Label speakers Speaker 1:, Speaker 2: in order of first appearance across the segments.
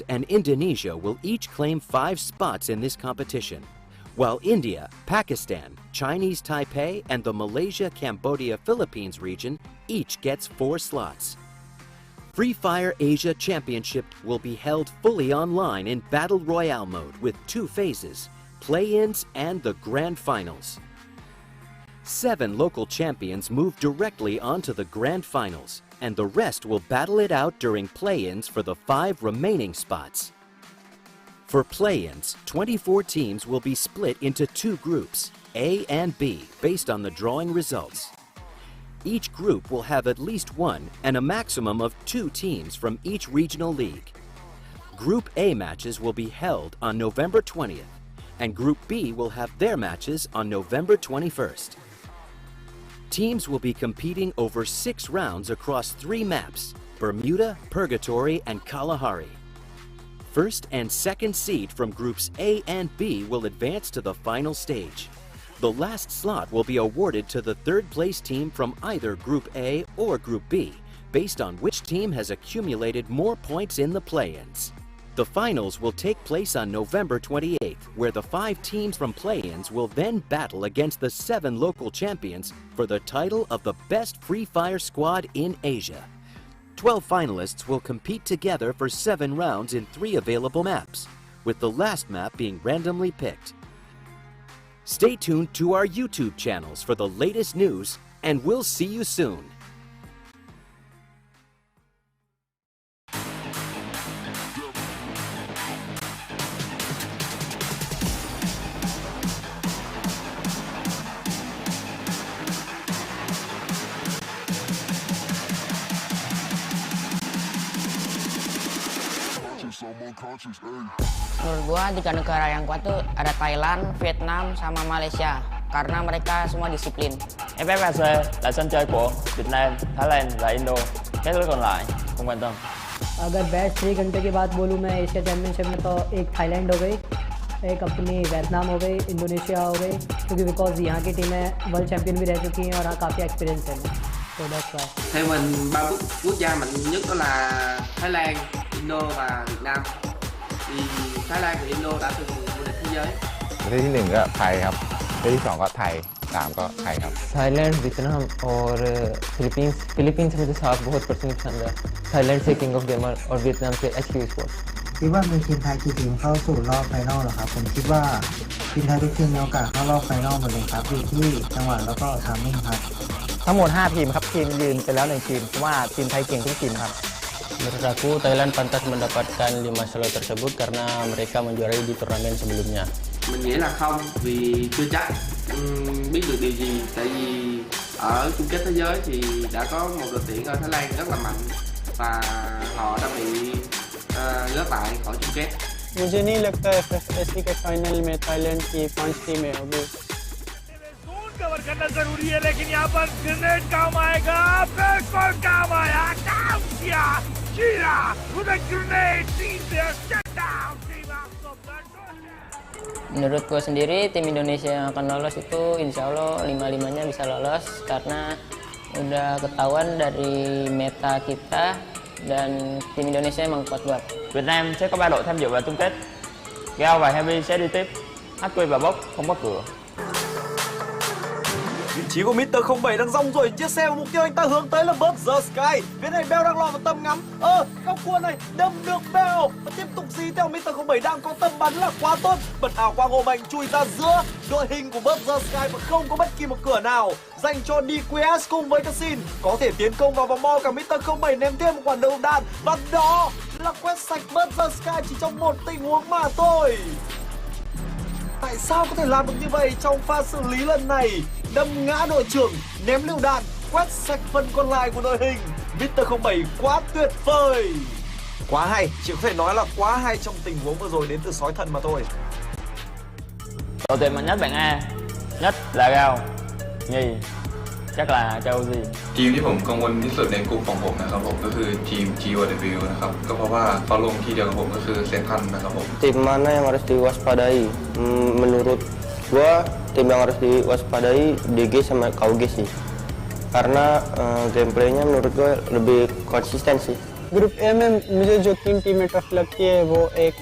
Speaker 1: and Indonesia will each claim 5 spots in this competition, while India, Pakistan, Chinese Taipei, and the Malaysia-Cambodia-Philippines region each gets 4 slots. Free Fire Asia Championship will be held fully online in Battle Royale mode with 2 phases, Play-ins and the Grand Finals. 7 local champions move directly onto the Grand Finals, and the rest will battle it out during Play-ins for the 5 remaining spots. For Play-ins, 24 teams will be split into 2 groups, A and B, based on the drawing results. Each group will have at least 1 and a maximum of 2 teams from each regional league. Group A matches will be held on November 20th, and Group B will have their matches on November 21st. Teams will be competing over 6 rounds across 3 maps, Bermuda, Purgatory, and Kalahari. First and second seed from Groups A and B will advance to the final stage. The last slot will be awarded to the 3rd place team from either Group A or Group B, based on which team has accumulated more points in the play-ins. The finals will take place on November 28th, where the 5 teams from play-ins will then battle against the 7 local champions for the title of the best Free Fire squad in Asia. 12 finalists will compete together for 7 rounds in 3 available maps, with the last map being randomly picked. Stay tuned to our YouTube channels for the latest news, and we'll see you soon.
Speaker 2: Menurut gua 3 negara yang kuat tuh ada Thailand, Vietnam, sama Malaysia karena mereka semua disiplin.
Speaker 3: FFAC là sân chơi của Việt Nam, Thái Lan và Indo. Các nước còn lại không quan tâm.
Speaker 4: अगर बेस्ट 3 घंटे की बात बोलूँ मैं Asia championship में तो एक थाईलैंड हो गई, एक अपनी वियतनाम हो गई, इंडोनेशिया हो गई, क्योंकि बिकॉज यहाँ की टीमें वर्ल्ड चैम्पियन भी रह चुकी हैं और काफ़ी एक्सपीरियंस है। तो that's why.
Speaker 5: Theo mình 3 quốc gia mạnh nhất đó là Thái Lan, Indo và Việt Nam. Thì Thái Lan và Indo đã từng vô địch thế giới.
Speaker 6: ประเทศที่1ก็ไทยครับประเทศที่2ก็ไทย3ก็ไทยครับ
Speaker 7: Thailand Vietnam और फिलीपींस फिलीपींस में तो साफ बहुत परसेंट पसंद है थाईलैंड से king of gamer और Vietnam से HQ sports
Speaker 8: คิดว่ามีทีมไทยกี่ทีมเข้าสู่รอบไฟนอลเหรอครับผมคิดว่าทีมไทยทุกทีมมีโอกาสเข้ารอบไฟนอลหมดเลยครับอยู่ที่จังหวะแล้วก็ทามมิ่งครับ
Speaker 7: ทั้งหมด5ทีมครับทีมยืนไปแล้ว1ทีมเพราะว่าทีมไทยเก่งทุกทีมครับ Menurut aku Thailand pantas mendapatkan 5 slot tersebut karena mereka menjuarai di turnamen sebelumnya.
Speaker 5: Mình nghĩ là không, vì chưa chắc biết được điều gì. Tại vì ở chung kết thế giới thì đã có một đội tuyển ở Thái Lan rất là mạnh và họ đã bị gớt lại khỏi chung kết.
Speaker 9: मुझे नहीं लगता FFAC के फाइनल में थाईलैंड की 5 टीमें होगी।
Speaker 10: Zone cover करना जरूरी है, लेकिन यहाँ पर ग्रेनेड काम आएगा। बिल्कुल काम आया, काम किया, कीड़ा, उधर ग्रेनेड, टीम से shut down, टीम आपको
Speaker 2: Menurutku sendiri tim Indonesia yang akan lolos itu insya Allah 5-5-nya bisa lolos karena udah ketahuan dari meta kita dan tim Indonesia emang kuat banget.
Speaker 3: Việt Nam sẽ có 3 đội tham dự vào chung kết. Gao và Heavy sẽ đi tiếp. HQ và Bốc không có cửa.
Speaker 11: Vị trí của Mr. 07 đang rong ruổi chiếc xe và mục tiêu anh ta hướng tới là Bird the Sky. Phía này Bell đang lọt vào tầm ngắm. Góc cua này đâm được Bell và tiếp tục dí theo Mr. 07 đang có tầm bắn là quá tốt. Bật ảo quang hộ mạnh chui ra giữa đội hình của Bird the Sky và không có bất kỳ một cửa nào dành cho DQS cùng với Cassin. Có thể tiến công vào vòng bo, cả Mr. 07 ném thêm một quả đầu đạn và đó là quét sạch Bird the Sky chỉ trong một tình huống mà thôi. Tại sao có thể làm được như vậy trong pha xử lý lần này? Đâm ngã đội trưởng, ném lựu đạn, quét sạch phần còn lại của đội hình. Mr. 07 quá tuyệt vời. Quá hay, chỉ có thể nói là quá hay trong tình huống vừa rồi đến từ sói thần mà thôi.
Speaker 3: Đội tuyển mạnh nhất bảng A, nhất là Gao, nhì chắc là Chelsea.
Speaker 12: ทีมที่ผมกังวลที่สุดในกลุ่มของผมนะครับผมก็คือทีม GOW นะครับก็เพราะว่าเขาลงที่เดียวกับผมก็คือเซนทันนะครับผม
Speaker 7: Tim mana yang harus diwaspadai? Menurut gua tim yang harus diwaspadai DG sama KUG sih. Karena gameplaynya menurut gua lebih konsisten sih.
Speaker 9: Group A में मुझे जो 3 टीमें टफ लगती है वो एक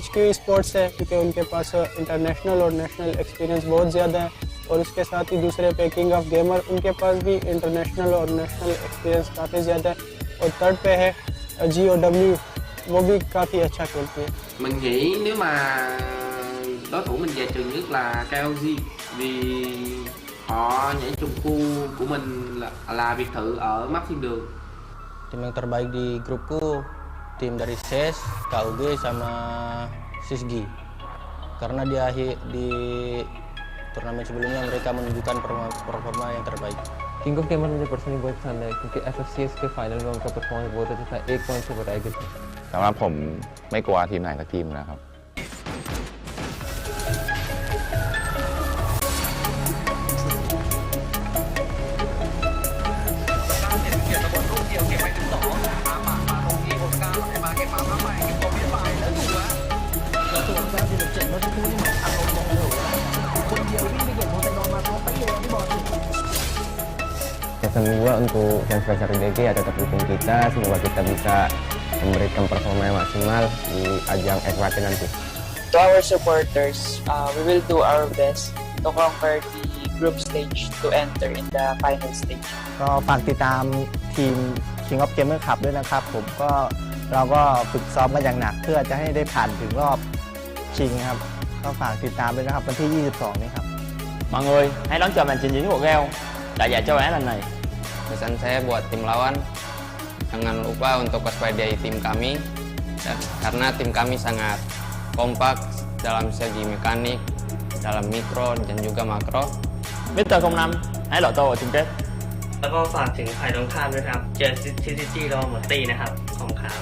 Speaker 9: HQ sports है, क्योंकि उनके पास इंटरनेशनल और नेशनल एक्सपीरियंस बहुत ज़्यादा है, और उसके साथ ही दूसरे पे किंग ऑफ गेमर, उनके पास भी इंटरनेशनल और नेशनल एक्सपीरियंस काफ़ी ज़्यादा है, और थर्ड पे है GOW, वो भी काफ़ी अच्छा खेलती है।
Speaker 5: Mình nghĩ nếu mà đối thủ mình dè chừng nhất là KOG, vì họ nhảy trùng khu của mình là biệt thự ở map thiên đường.
Speaker 7: Tim yang terbaik di grupku tim dari SES, KUG sama SISGI. Karena di turnamen sebelumnya mereka menunjukkan performa yang terbaik.
Speaker 13: King of gamer मुझे पर्सनली बहुत पसंद है क्योंकि FFCS के फाइनल में उनका परफॉर्मेंस बहुत अच्छा था, 1 पॉइंट से बताया गया था।
Speaker 6: สำหรับผมไม่กลัวทีมไหนสักทีมนะครับ
Speaker 13: Pesan gua untuk fans Fajar DG ya tetap dukung kita, semoga kita bisa memberikan performa yang maksimal di ajang FWT nanti.
Speaker 14: To our supporters, we will do our best to conquer the group stage to enter in the final stage.
Speaker 7: ก็ฝากติดตามทีม King of Gamer Cup ด้วยนะครับผมเราก็ฝึกซ้อมกันอย่างหนักเพื่อจะให้ได้ผ่านถึงรอบชิงครับก็ฝากติดตามด้วยนะครับวันที่ 22 นี้ครับ
Speaker 3: Mọi người hãy đón chờ màn trình diễn của Gale tại giải châu Á lần này.
Speaker 2: Pesan saya buat tim lawan, jangan lupa untuk waspadai tim kami, karena tim kami sangat kompak dalam segi mekanik, dalam mikro dan juga makro.
Speaker 3: Mr. 05 hãy lọt tô ở chung kết.
Speaker 15: แล้วก็ฝากถึงฝ่ายตรงข้ามด้วยครับเจอTCGเราหมดตีนะครับของขาว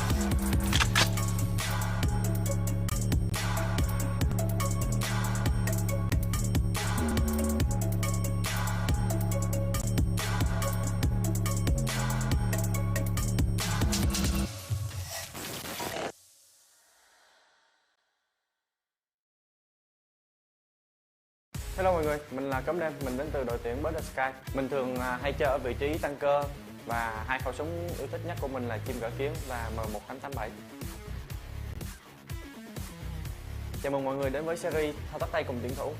Speaker 11: Hello mọi người, mình là Cấm Đêm, mình đến từ đội tuyển Bớt Sky. Mình thường hay chơi ở vị trí tăng cơ và hai khẩu súng yêu thích nhất của mình là chim gỡ kiếm và M1887. Chào mừng mọi người đến với series thao tác tay cùng tuyển thủ.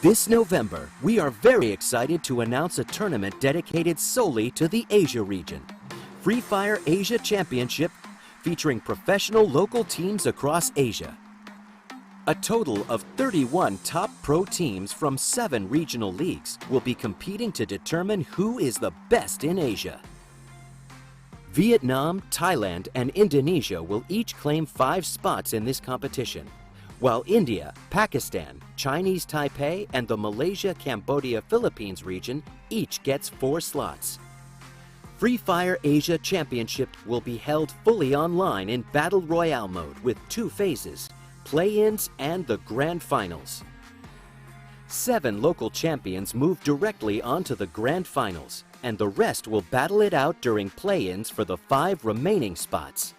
Speaker 1: This November, we are very excited to announce a tournament dedicated solely to the Asia region. Free Fire Asia Championship, featuring professional local teams across Asia. A total of 31 top pro teams from 7 regional leagues will be competing to determine who is the best in Asia. Vietnam, Thailand, and Indonesia will each claim 5 spots in this competition, while India, Pakistan, Chinese Taipei, and the Malaysia-Cambodia-Philippines region each gets 4 slots. Free Fire Asia Championship will be held fully online in Battle Royale mode with 2 phases, Play-ins and the Grand Finals. 7 local champions move directly onto the Grand Finals, and the rest will battle it out during Play-ins for the 5 remaining spots.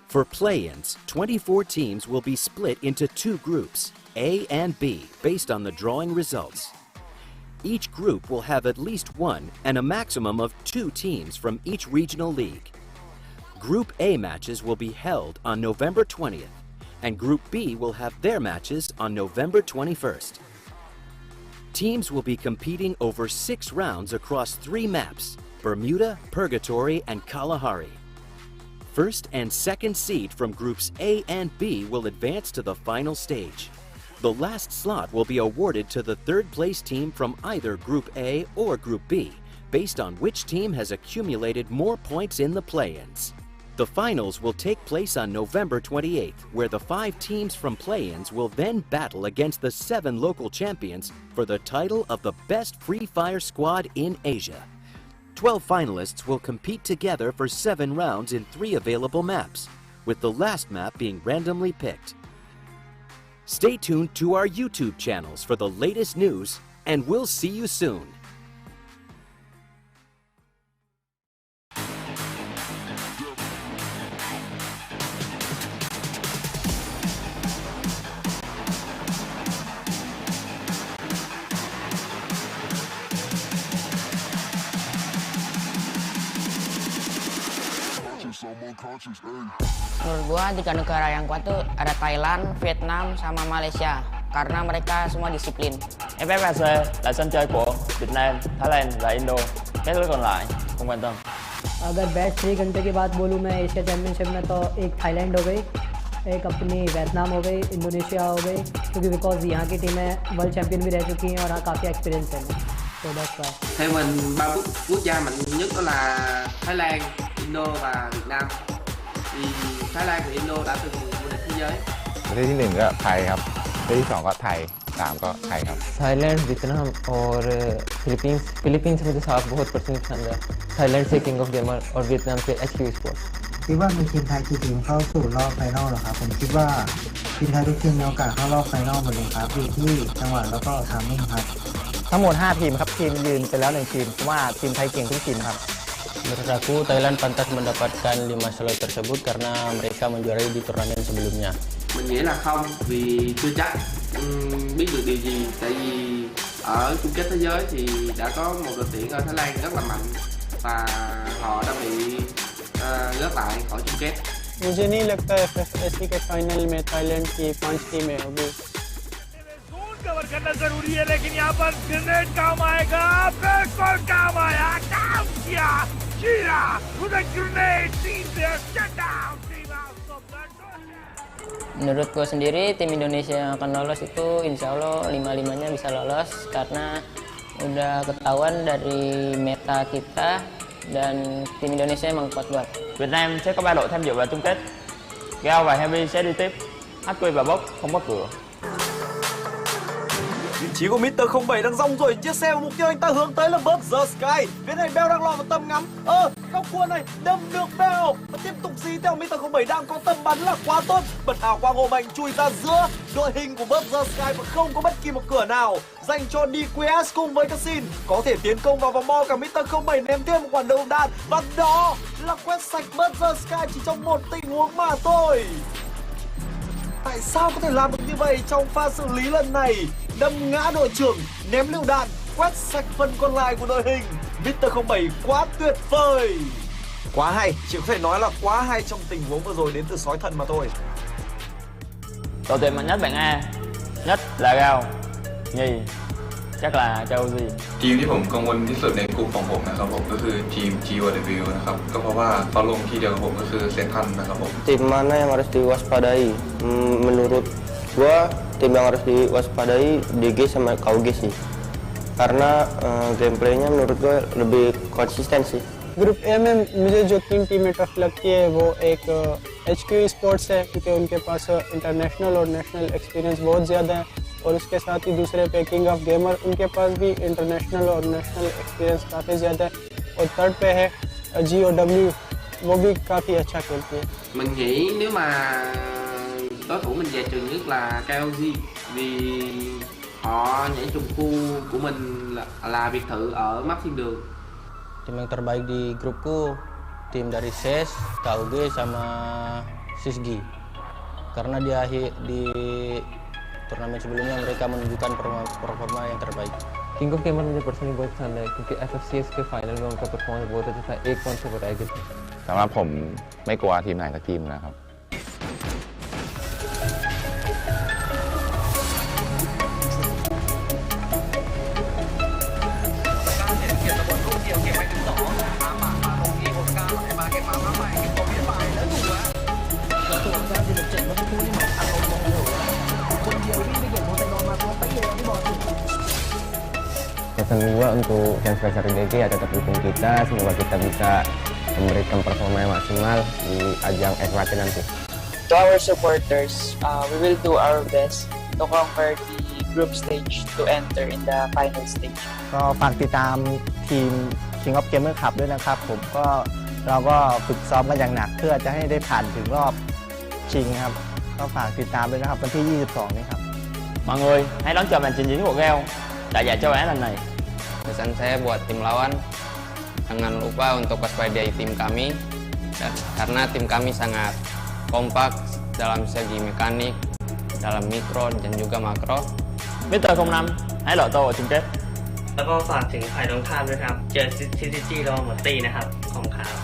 Speaker 1: For Play-ins, 24 teams will be split into 2 groups, A and B, based on the drawing results. Each group will have at least 1 and a maximum of 2 teams from each regional league. Group A matches will be held on November 20th, and Group B will have their matches on November 21st. Teams will be competing over 6 rounds across 3 maps, Bermuda, Purgatory, and Kalahari. First and second seed from Groups A and B will advance to the final stage. The last slot will be awarded to the 3rd place team from either Group A or Group B, based on which team has accumulated more points in the play-ins. The finals will take place on November 28th, where the 5 teams from play-ins will then battle against the 7 local champions for the title of the best Free Fire squad in Asia. 12 finalists will compete together for 7 rounds in 3 available maps, with the last map being randomly picked. Stay tuned to our YouTube channels for the latest news, and we'll see you soon.
Speaker 16: Menurut gua 3 negara yang kuat tuh ada Thailand, Vietnam, sama Malaysia karena mereka semua disiplin.
Speaker 3: FFAC là sân chơi của Việt Nam, Thái và Indo. Các đối còn lại không quan tâm.
Speaker 4: अगर बेस्ट 3 घंटे की बात बोलूँ मैं Asia championship में तो एक थाईलैंड हो गई, एक अपनी वियतनाम हो गई, इंडोनेशिया हो गई, क्योंकि बिकॉज यहाँ की टीमें वर्ल्ड चैम्पियन भी रह चुकी हैं और हाँ काफ़ी एक्सपीरियंस है. तो बस
Speaker 5: theo mình 3 quốc gia mạnh nhất đó là Thái Lan, Indo và Việt Nam. Thì Thái Lan và Indo đã từng vô địch thế giới.
Speaker 6: ประเทศที่ 1 ก็ไทยครับประเทศที่ 2 ก็ไทย 3 ก็ไทยครับ
Speaker 13: Thailand Vietnam और फिलीपींस फिलीपींस मुझे साफ बहुत पसंद है थाईलैंड से किंग ऑफ गेमर और Vietnam से HQ sports
Speaker 8: คิดว่ามีทีมไทยกี่ทีมเข้าสู่รอบไฟนอลเหรอครับผมคิดว่าทีมไทยทุกทีมมีโอกาสเข้ารอบไฟนอลหมดเลยครับอยู่ที่จังหวะแล้วก็ทามมิ่งครับ
Speaker 3: ทั้งหมด 5 ทีมครับทีมยืนไปแล้ว1 ทีมเพราะว่าทีมไทยเก่งทุกทีมครับ
Speaker 7: Menurut aku Thailand pantas mendapatkan 5 slot tersebut karena mereka menjuarai di turnamen sebelumnya.
Speaker 5: Mình nghĩ là không, vì chưa chắc biết được điều gì, tại vì ở chung kết thế giới thì đã có một đội tuyển ở Thái Lan rất là mạnh và họ đã bị gác lại khỏi chung kết.
Speaker 9: मुझे नहीं लगता FFAC के फाइनल में थाईलैंड की 5 टीमें होगी.
Speaker 10: Zone cover करना जरूरी है, लेकिन यहाँ पर ग्रेनेड काम आएगा. बिल्कुल काम आया. काम किया. Chira with a grenade. Team there. Shut down. Team out.
Speaker 16: Menurutku sendiri tim Indonesia yang akan lolos itu insya Allah 5-5-nya bisa lolos karena udah ketahuan dari meta kita dan tim Indonesia emang kuat banget.
Speaker 3: Việt Nam sẽ có 3 đội tham dự vào chung kết. Gao và Heavy sẽ đi tiếp. HQ và Bốc không có cửa.
Speaker 11: Vị trí của Mr. 07 đang rong ruổi chiếc xe và mục tiêu anh ta hướng tới là Bird the Sky. Phía này Bell đang lọt vào tầm ngắm. Góc cua này đâm được Bell và tiếp tục dí theo Mr. 07 đang có tầm bắn là quá tốt. Bật hào quang hồ mạnh chui ra giữa đội hình của Bird the Sky và không có bất kỳ một cửa nào dành cho DQS cùng với Cassin. Có thể tiến công vào vòng bo, cả Mr. 07 ném thêm một quả đầu đạn và đó là quét sạch Bird the Sky chỉ trong một tình huống mà thôi. Tại sao có thể làm được như vậy trong pha xử lý lần này? Đâm ngã đội trưởng, ném lựu đạn, quét sạch phần còn lại của đội hình. Mr. 07 quá tuyệt vời. Quá hay, chỉ có thể nói là quá hay trong tình huống vừa rồi đến từ sói thần mà thôi.
Speaker 3: Đội tuyển mạnh nhất bảng A, nhất là Gao, nhì chắc là Chelsea
Speaker 12: ทีมที่ผมกังวลที่สุดในกลุ่มของผมนะครับผมก็คือทีม GWW นะครับก็เพราะว่าเขาลงที่เดียวกับผมก็คือเซนทรัลนะครับผม
Speaker 7: Tim mana yang harus diwaspadai? Menurut gua tim yang harus diwaspadai DG sama KUG sih. Karena gameplaynya menurut gua lebih konsisten sih.
Speaker 9: Group A में मुझे जो 3 टीमें टफ लगती है वो एक HQ sports है क्योंकि उनके पास इंटरनेशनल और नेशनल एक्सपीरियंस बहुत ज़्यादा है और उसके साथ ही दूसरे पैकिंग ऑफ गेमर उनके पास भी इंटरनेशनल और नेशनल एक्सपीरियंस काफ़ी ज़्यादा है और थर्ड पे है GOW वो भी काफ़ी अच्छा खेलती है.
Speaker 5: Mình nghĩ nếu mà đối thủ mình về trường nhất là KOG vì họ nhảy trùng khu của mình là biệt thự ở map thiên đường.
Speaker 7: Tim yang terbaik di grupku tim dari SES, KUG sama SISGI. Karena di turnamen sebelumnya mereka menunjukkan performa yang terbaik.
Speaker 13: King of gamer मुझे पर्सनली बहुत पसंद है क्योंकि FFCS के फाइनल में उनका परफॉर्मेंस बहुत अच्छा था. एक पॉइंट से बताया गया था.
Speaker 6: สำหรับผมไม่กลัวทีมไหนสักทีมนะครับ
Speaker 13: Pesan gua untuk fans dari DG ya tetap dukung kita, semoga kita bisa memberikan performa yang maksimal di ajang FWT nanti.
Speaker 14: To our supporters, we will do our best to conquer the group stage to enter in the final stage.
Speaker 17: ก็ฝากติดตามทีม King of Gamer Cup ด้วยนะครับผมก็เราก็ฝึกซ้อมกันอย่างหนักเพื่อจะให้ได้ผ่านถึงรอบชิงครับก็ฝากติดตามด้วยนะครับวันที่ 22 นี้ครับ
Speaker 3: Mọi người hãy đón chờ màn trình diễn của Gale tại giải châu Á lần này.
Speaker 2: Pesan saya buat tim lawan, jangan lupa untuk waspadai tim kami karena tim kami sangat kompak dalam segi mekanik, dalam mikro dan juga makro.
Speaker 3: Mr. 05 hãy lộ tô ở chung kết.
Speaker 15: แล้วก็ฝากถึงฝ่ายตรงข้ามด้วยครับเจอTCGระวังหมดตีนะครับของขาว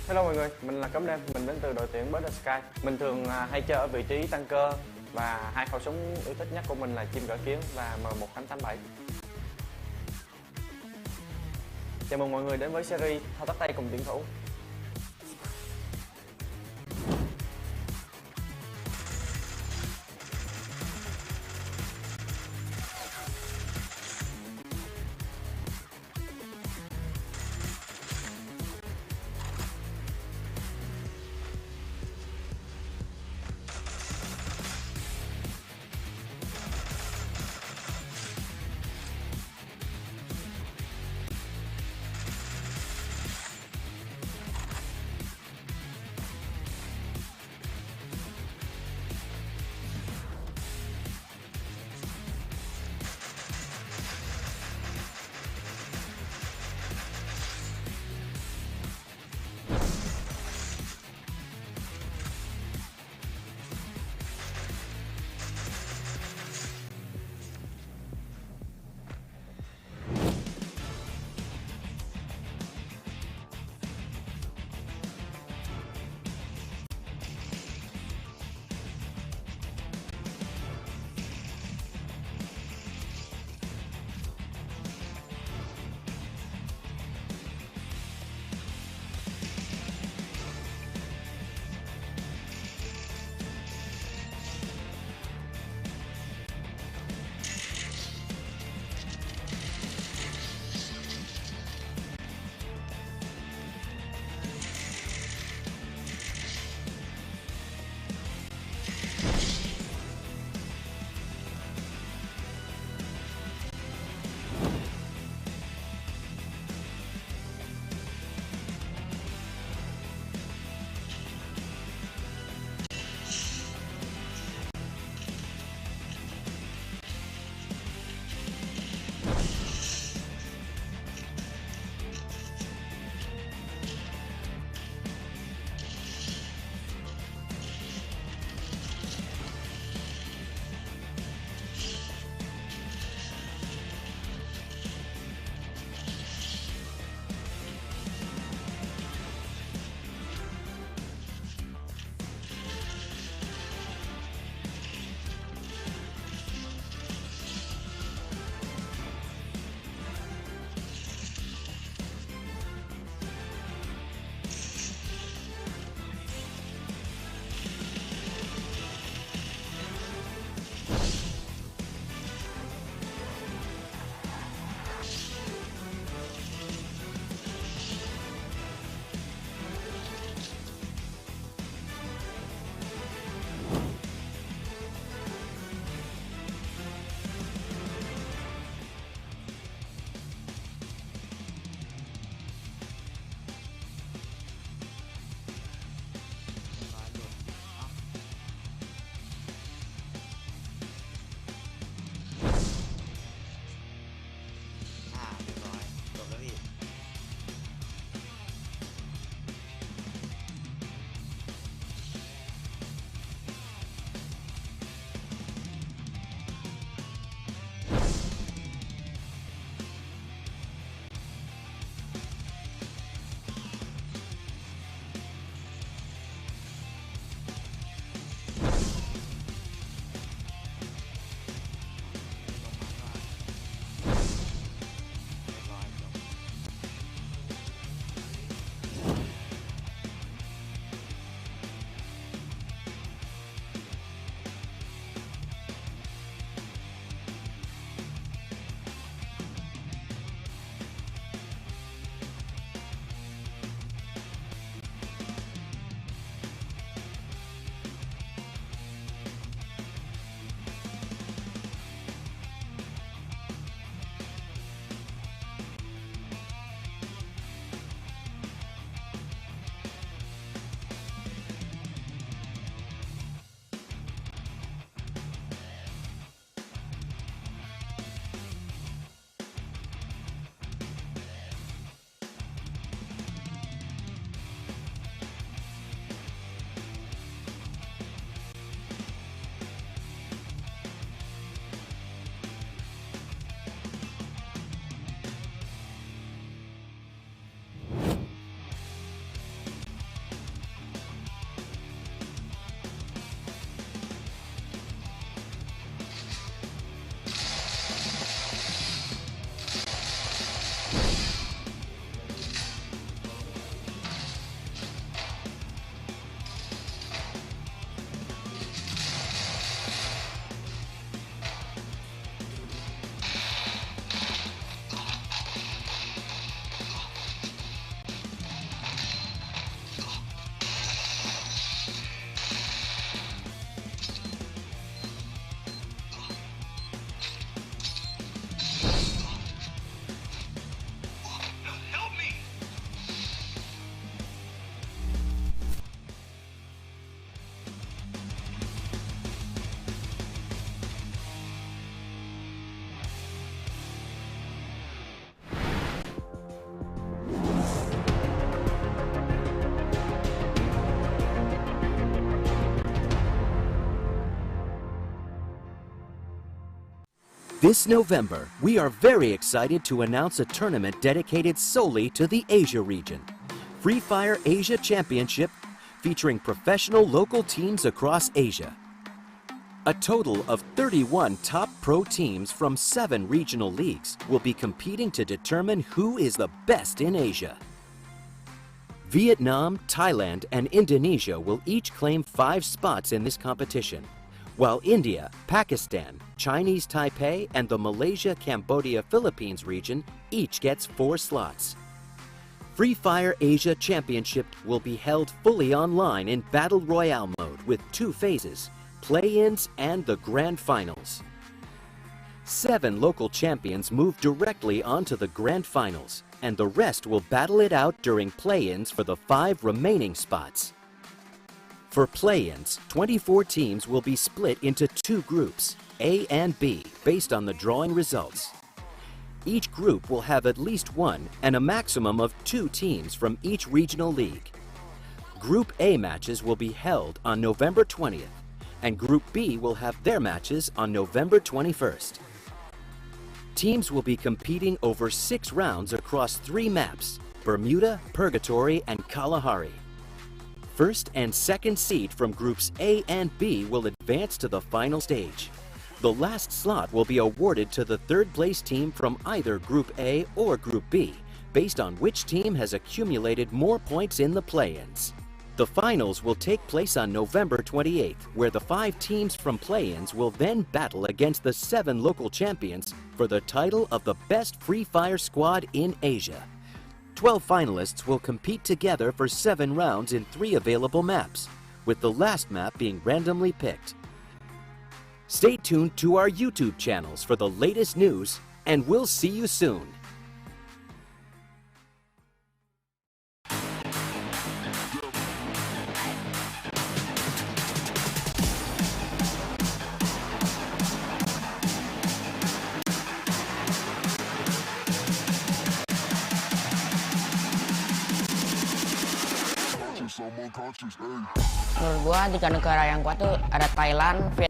Speaker 18: Hello mọi người, mình là Cấm Đêm, mình đến từ đội tuyển Bớt Sky. Mình thường hay chơi ở vị trí tăng cơ và hai khẩu súng yêu thích nhất của mình là chim gỡ kiếm và M1887. Chào mừng mọi người đến với series thao tác tay cùng tuyển thủ.
Speaker 1: This November, we are very excited to announce a tournament dedicated solely to the Asia region. Free Fire Asia Championship, featuring professional local teams across Asia. A total of 31 top pro teams from 7 regional leagues will be competing to determine who is the best in Asia. Vietnam, Thailand, and Indonesia will each claim 5 spots in this competition, while India, Pakistan, Chinese Taipei, and the Malaysia, Cambodia, Philippines region each gets 4 slots. Free Fire Asia Championship will be held fully online in Battle Royale mode with 2 phases, Play-ins and the Grand Finals. 7 local champions move directly onto the Grand Finals, and the rest will battle it out during Play-ins for the 5 remaining spots. For Play-ins, 24 teams will be split into 2 groups, A and B, based on the drawing results. Each group will have at least 1 and a maximum of 2 teams from each regional league. Group A matches will be held on November 20th, and Group B will have their matches on November 21st. Teams will be competing over 6 rounds across 3 maps, Bermuda, Purgatory, and Kalahari. First and second seed from Groups A and B will advance to the final stage. The last slot will be awarded to the 3rd place team from either Group A or Group B, based on which team has accumulated more points in the play-ins. The finals will take place on November 28th, where the 5 teams from play-ins will then battle against the 7 local champions for the title of the best Free Fire squad in Asia. 12 finalists will compete together for 7 rounds in 3 available maps, with the last map being randomly picked. Stay tuned to our YouTube channels for the latest news, and we'll see you soon.
Speaker 19: Menurut gua 3 negara yang kuat tuh ada Thailand, Vietnam.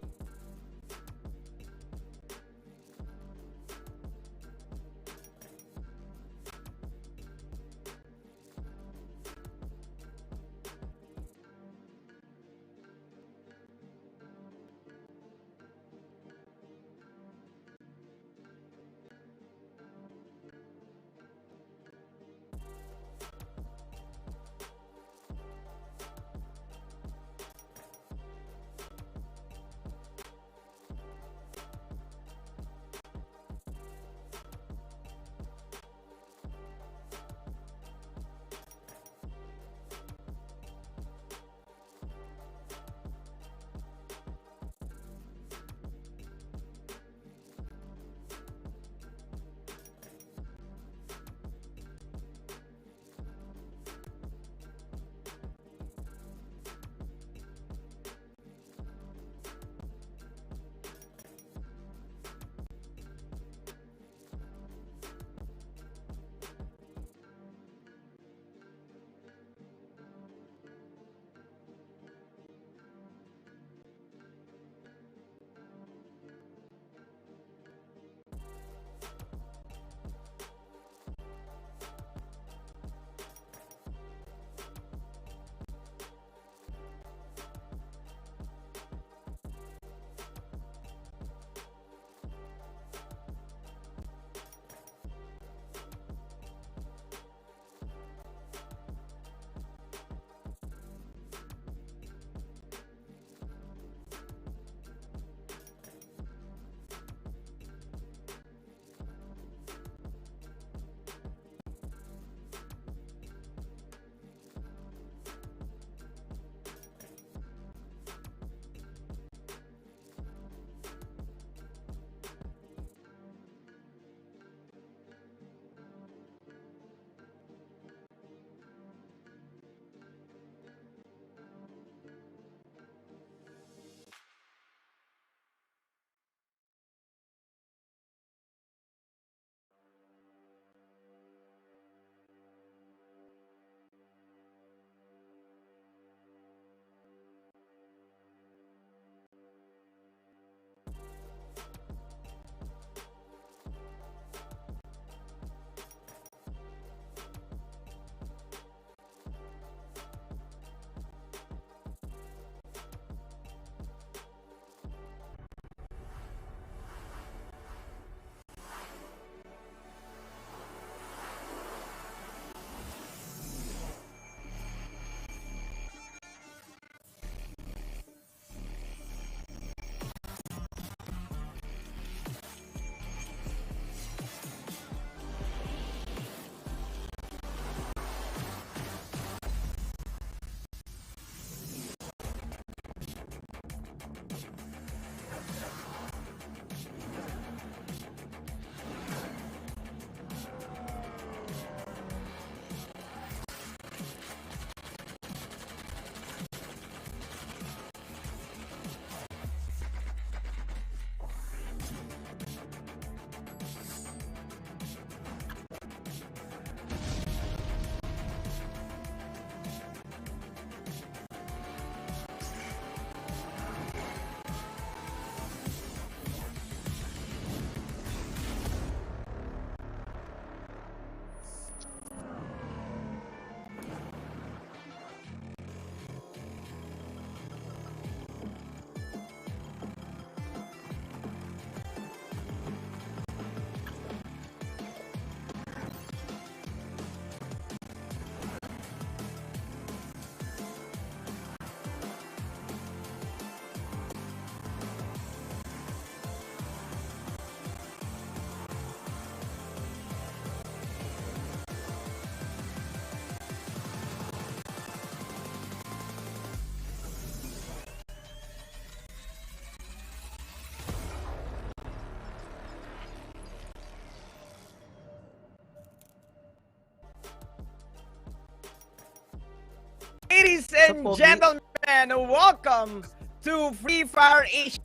Speaker 20: and gentlemen, welcome to Free Fire Asia.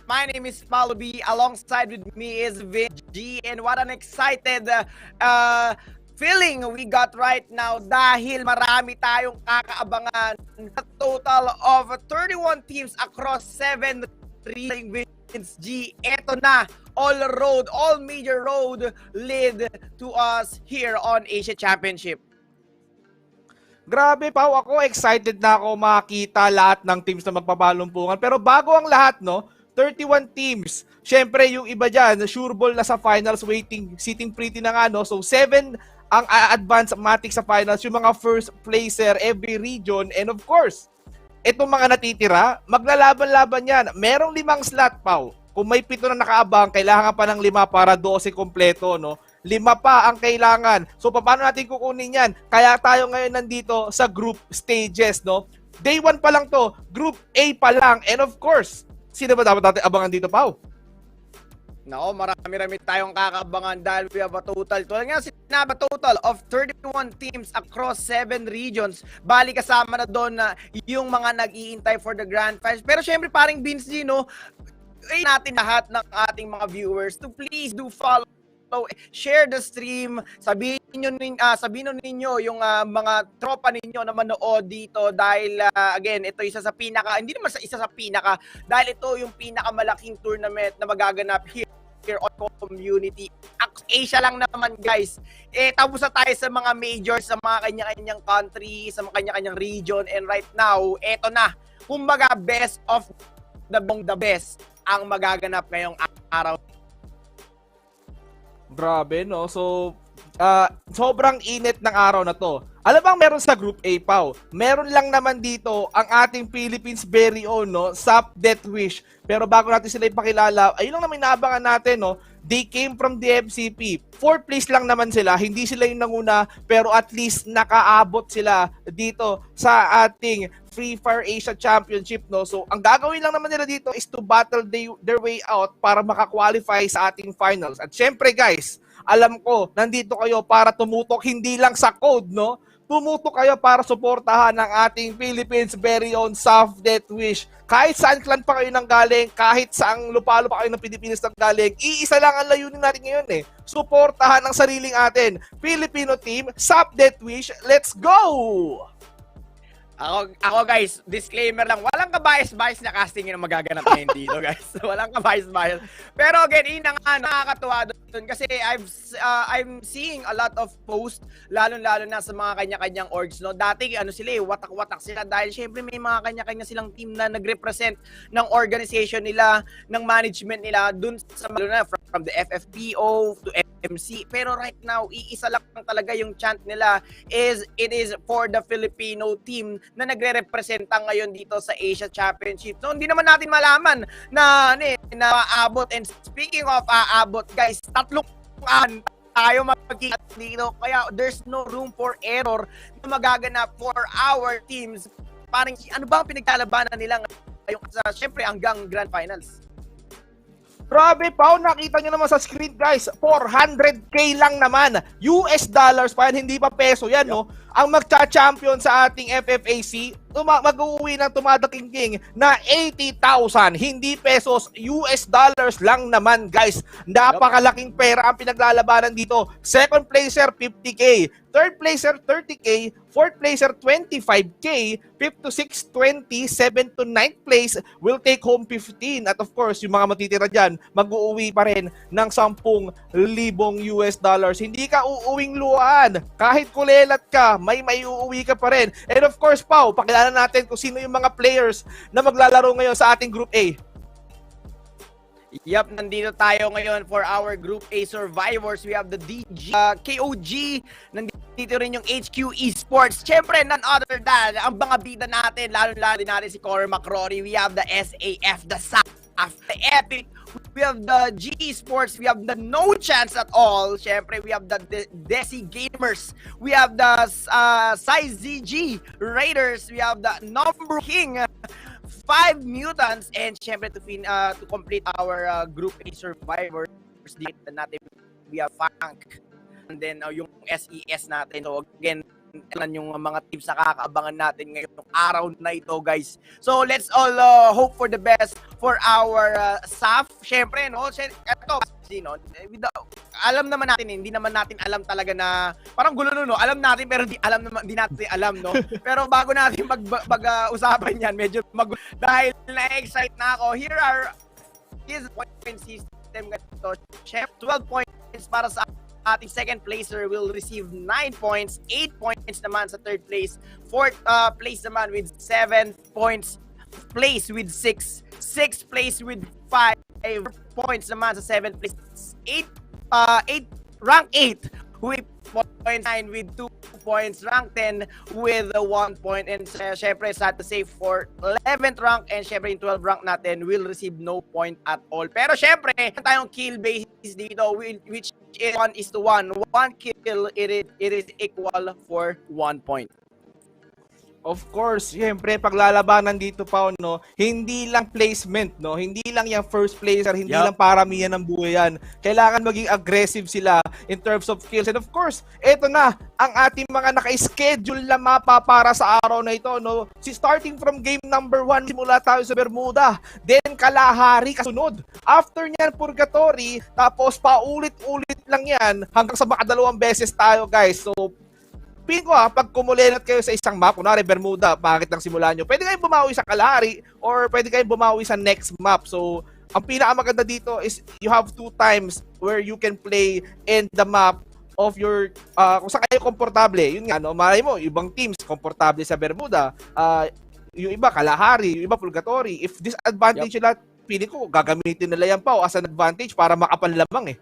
Speaker 20: My name is Paulo B. Alongside with me is G. And what an excited feeling we got right now dahil marami tayong kakaabangan. A total of 31 teams across 7 regions. G, eto na, all major road lead to us here on Asia Championship.
Speaker 10: Grabe, Pao, ako excited na ako makita lahat ng teams na magpapalumpungan. Pero bago ang lahat, no, 31 teams. Syempre, yung iba dyan, sure ball na sa finals, sitting pretty na nga, no? So, 7 ang advance matic sa finals, yung mga first placer, every region, and of course, itong mga natitira, maglalaban-laban yan. Merong 5 slot, Pao. Kung may 7 na nakaabang, kailangan pa ng 5 para 12 kompleto, no? 5 pa ang kailangan. So, paano natin kukunin yan? Kaya tayo ngayon nandito sa group stages, no? Day 1 pa lang to. Group A pa lang. And of course, sino ba dapat natin abangan dito, Pao?
Speaker 20: Nako, marami-rami tayong kakaabangan dahil we have a total. Tulad nga sinabi, total of 31 teams across 7 regions. Bali kasama na doon na yung mga nag-iintay for the grand finals. Pero syempre, paring Vince G, no? Natin lahat ng ating mga viewers to please do follow, share the stream, sabihin ninyo yung mga tropa ninyo na manood dito dahil again, ito isa sa pinaka, hindi naman isa sa pinaka, dahil ito yung pinakamalaking tournament na magaganap here on community. Asia lang naman, guys. Tapos na tayo sa mga majors, sa mga kanya-kanyang country, sa mga kanya-kanyang region, and right now, eto na, kumbaga best of the best ang magaganap ngayong araw.
Speaker 10: Grabe, no? So, sobrang init ng araw na to. Alam bang meron sa Group A, Pao? Meron lang naman dito ang ating Philippines very own, no? Sap Death Wish. Pero bago natin sila ipakilala, ayun lang naman inaabangan natin, no? They came from the FCP. 4th place lang naman sila. Hindi sila yung nanguna, pero at least nakaabot sila dito sa ating Free Fire Asia Championship, no? So, ang gagawin lang naman nila dito is to battle their way out para makakwalify sa ating finals. At syempre, guys, alam ko, nandito kayo para tumutok hindi lang sa code, no? Tumutok kayo para suportahan ng ating Philippines very own Soft Death Wish. Kahit saan clan pa kayo nang galing, kahit saang lupalo pa kayo ng Pilipinas nang galing, iisa lang ang layunin natin ngayon eh. Suportahan ang sariling atin. Filipino team, Soft Death Wish, let's go!
Speaker 20: Ako guys, disclaimer lang, walang ka-bias-bias na casting yung magaganap ngayon dito, guys. Walang ka-bias-bias. Pero again, nakakatuwa doon kasi I'm seeing a lot of posts, lalo-lalo na sa mga kanya-kanyang orgs, no? Dati, sila watak-watak sila dahil syempre may mga kanya-kanya silang team na nag-represent ng organization nila, ng management nila, dun sa from the FFPO to MC. Pero right now, iisa lang talaga yung chant nila it is for the Filipino team na nagre-representa ngayon dito sa Asia Championship. So, hindi naman natin malaman na aabot. And speaking of aabot, guys, 3 tayo magkikita dito. Kaya there's no room for error na magaganap for our teams. Parang ano ba ang pinagkalabanan nila ngayon sa, syempre, hanggang Grand Finals?
Speaker 10: Grabe, Pao, nakita nyo naman sa screen, guys, 400k lang naman. US dollars pa yan, hindi pa peso yan, no? Ang magcha-champion sa ating FFAC, mag-uwi ng tumadaking na 80,000, hindi pesos, US dollars lang naman, guys. Napakalaking pera ang pinaglalabanan dito. Second placer, 50k. Third placer, 30k. Fourth placer, 25k. 5th to 6th, 20. 7th to 9th place will take home 15. At of course, yung mga matitira dyan, mag-uuwi pa rin ng 10,000 US dollars. Hindi ka uuwing luhaan. Kahit kulelat ka, may uuwi ka pa rin. And of course, Pao, pakilala natin kung sino yung mga players na maglalaro ngayon sa ating Group A.
Speaker 20: Yup, nandito tayo ngayon for our Group A survivors. We have the DG, KOG, nandito rin yung HQ Esports. Siyempre, none other than ang mga bida natin, lalo-lalo natin si Corey McCrory. We have the SAF, the SAF, the Epic. We have the G Sports. We have the No Chance at All. Siyempre, we have the Desi Gamers. We have the Size ZG Raiders. We have the Number King 5 Mutants. And siyempre, to complete our Group A survivors, dito natin, we have Funk. And then, yung SES natin. So, again, yung mga teams na kakaabangan natin ngayong araw na ito, guys. So let's all hope for the best for our staff. Syempre, no? Ito, no? Alam naman natin, hindi naman natin alam talaga na parang gulo no. Alam natin pero di natin alam, no. Pero bago natin mag-usapan yan, medyo dahil na-excite na ako. Here are his point system ganito. Chef, 12 points para sa ating second placer will receive 9 points, 8 points naman sa third place, fourth place naman with 7 points, place with 6 place with 5 points naman sa 7th place, 8 rank 8 with 0.9 with 2 points, rank 10 with 1 point, and syempre sad to say for 11th rank and syempre in 12th rank natin will receive no point at all. Pero syempre tayong kill basis dito which is 1:1. 1 kill it is equal for 1 point.
Speaker 11: Of course, siyempre paglalabanan dito pa, no, hindi lang placement, no, hindi lang yung first placer, hindi lang paramihan ng buhay yan. Kailangan maging aggressive sila in terms of kills. And of course, eto na ang ating mga naka-schedule na mapa para sa araw na ito, no. Starting from game number 1, simula tayo sa Bermuda, then Kalahari kasunod. After niyan, Purgatory, tapos paulit-ulit lang yan hanggang sa makadalawang beses tayo, guys. So pin ko pag kumulenat kayo sa isang map, kunwari Bermuda, bakit nang simulan nyo? Pwede kayong bumawi sa Kalahari or pwede kayong bumawi sa next map. So, ang pinakamaganda dito is you have 2 times where you can play in the map of your, kung saan kayo komportable. Yun nga, no? Malay mo, ibang teams komportable sa Bermuda, yung iba Kalahari, yung iba Purgatory. If disadvantage nila, pili ko, gagamitin nila yan pa as an advantage para makapanlamang eh.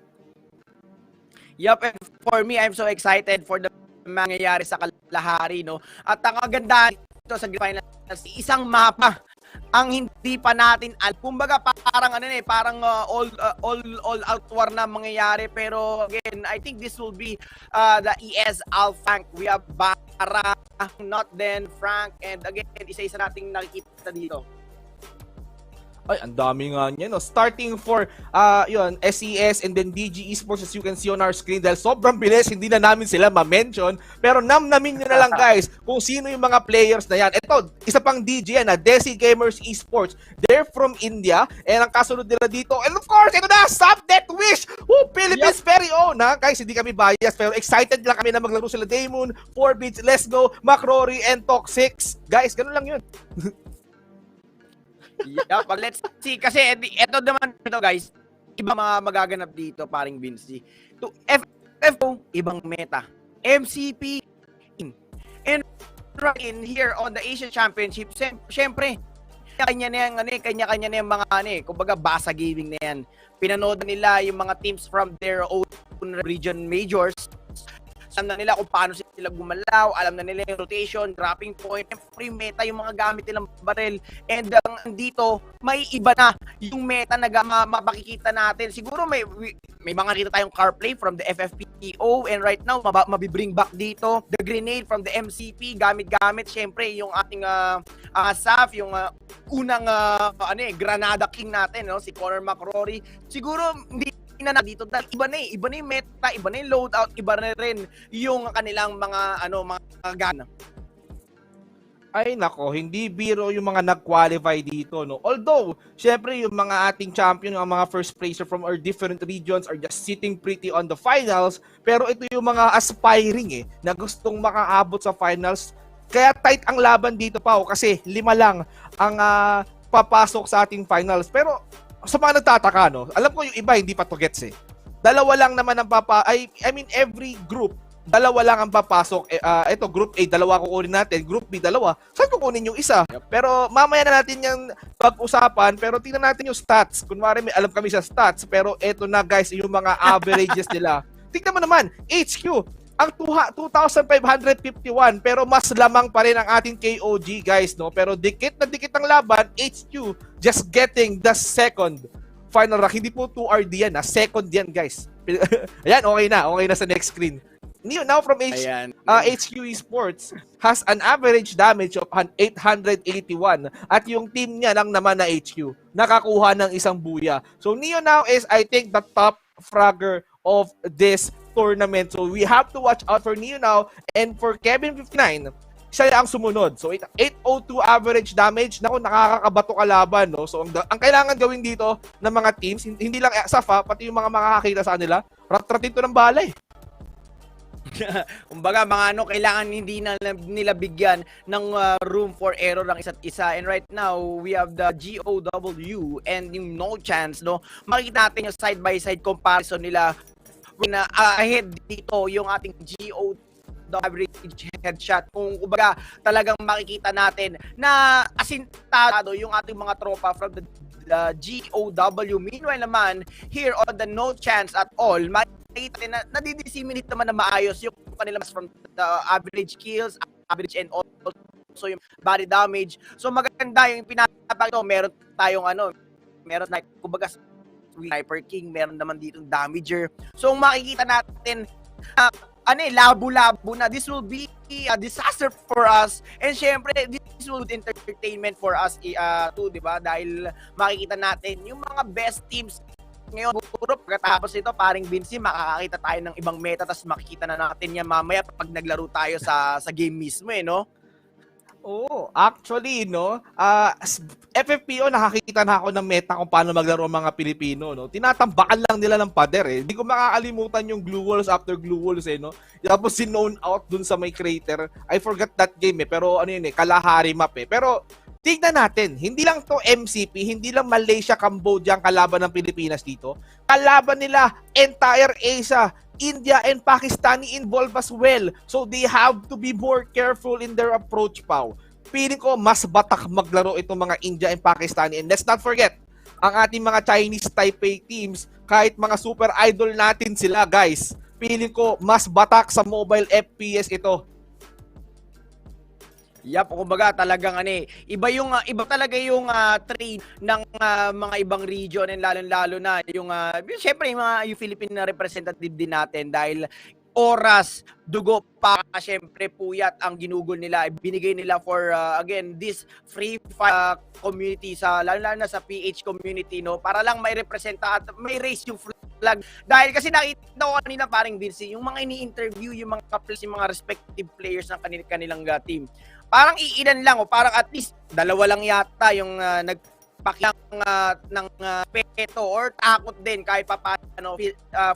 Speaker 20: Yup, and for me, I'm so excited for the mangyayari sa Kalahari, no? At ang kagandahan dito sa Grand Finals, isang mapa ang hindi pa natin kumbaga parang parang all out war na mangyayari, pero again, I think this will be the ES Frank. We have Bara, not then Frank, and again, isa-isa nating nakikita dito.
Speaker 11: Ay, ang dami nga niya, no? Starting for, yun, SES and then DG Esports, as you can see on our screen, dahil sobrang bilis, hindi na namin sila ma-mention, pero namnamin nyo na lang, guys, kung sino yung mga players na yan. Ito, isa pang DG yan, Desi Gamers Esports. They're from India, and ang kasunod nila dito, and of course, ito na, Subnet Wish! Woo, Philippines very own, ha? Guys, hindi kami biased, pero excited lang kami na maglaro sila Damon, 4Bits, Let's Go, Macrory, and Toxic. Guys, ganun lang yun.
Speaker 20: Yeah, let's see. Kasi eto naman ito, guys, ibang mga magaganap dito, paring Vinci. To FFO, ibang meta. MCP, and in here on the Asian Championship, syempre, kanya-kanya na yung mga kumbaga basa gaming na yan. Pinanood nila yung mga teams from their own region majors. Alam na nila kung paano sila gumalaw, alam na nila yung rotation, dropping point, free meta, yung mga gamit nilang barrel. And dito, may iba na yung meta na makikita natin. Siguro may mga kita tayong car play from the FFPO, and right now, mabibring back dito. The grenade from the MCP, gamit-gamit. Syempre, yung ating SAF, yung unang Granada King natin, no? Si Connor McRory. Siguro, hindi na dito dahil iba na yung meta, iba na yung loadout, iba na rin yung kanilang mga gana.
Speaker 11: Ay nako, hindi biro yung mga nag-qualify dito, no. Although, syempre yung mga ating champion, yung mga first placer from our different regions are just sitting pretty on the finals, pero ito yung mga aspiring na gustong makaabot sa finals. Kaya tight ang laban dito pa kasi 5 lang ang papasok sa ating finals. Pero sa mga nagtataka, no, alam ko yung iba hindi pa to gets eh. 2 lang naman ang I mean every group, 2 lang ang papasok. Ito group A, 2 kukunin natin, group B 2. Saan kukunin yung isa? Pero mamaya na natin yung pag-usapan, pero tingnan natin yung stats. Kunwari may alam kami sa stats, pero eto na guys yung mga averages nila. Tingnan mo naman, HQ ang 2,551 pero mas lamang pa rin ang ating KOG, guys, no? Pero dikit na dikit ang laban, HQ just getting the second final rank. Hindi po 2RD yan, second yan, guys. Ayan, okay na sa next screen. Now from HQ Esports has an average damage of 881 at yung team niya lang naman na HQ nakakuha ng isang buya. So Neo now is, I think, the top fragger of this
Speaker 10: tournament. So we have to watch out for Neo now, and for Kevin 59, siya ang sumunod. So 802 average damage. Naku, nakakakabato kalaban, no? So ang kailangan gawin dito ng mga teams, hindi lang Safa, pati yung mga makakakita sa kanila, rat-ratin to ng balay.
Speaker 20: Kumbaga mga kailangan hindi na nila bigyan ng room for error ng isa't isa. And right now, we have the GOW and yung No Chance, no? Makikita natin yung side by side comparison nila. When ahead dito yung ating GOW average headshot. Kung kumbaga talagang makikita natin na asintado yung ating mga tropa from the GOW. Meanwhile naman, here on the No Chance at all, makikita na nadidisseminate naman na maayos yung kanila from the average kills, average and also yung body damage. So maganda yung pinapakita. Meron tayong meron na kumbaga Sniper King, meron naman dito damager. So makikita natin labo-labo na. This will be a disaster for us. And syempre, this will be entertainment for us too, di ba? Dahil makikita natin yung mga best teams ngayon. Puro pagkatapos ito, paring Vinci, makakakita tayo ng ibang meta, tapos makikita na natin yan mamaya pag naglaro tayo sa game mismo, no?
Speaker 10: Oo, actually, no, FFPO nakakita na ako ng meta kung paano maglaro ang mga Pilipino, no. Tinatambakan lang nila ng pader, eh. Hindi ko makakalimutan yung glue walls after glue walls, eh, no. Tapos sinone out dun sa may crater. I forgot that game, eh. Pero ano yun, eh, Kalahari map, eh. Pero tignan natin, hindi lang to MCP, hindi lang Malaysia, Cambodia ang kalaban ng Pilipinas dito. Kalaban nila entire Asia, India and Pakistani involved as well. So they have to be more careful in their approach, Pao. Feeling ko mas batak maglaro itong mga India and Pakistani. And let's not forget, ang ating mga Chinese Taipei teams, kahit mga super idol natin sila, guys, feeling ko mas batak sa mobile FPS ito.
Speaker 20: Yap, kumbaga talagang iba talaga yung trade ng mga ibang region, and lalo na yung syempre yung Philippine representative din natin, dahil oras, dugo pa, syempre puyat ang ginugol nila, binigay nila for again this free fire community, sa lalo na sa PH community, no, para lang may representa at may raise yung flag. Dahil kasi nakita ko kanina paring Vinci, yung mga ini-interview yung mga respective players ng kanilang team. Parang iilan lang, o parang at least dalawa lang yata yung nagpakyang ng peto or takot din kahit paano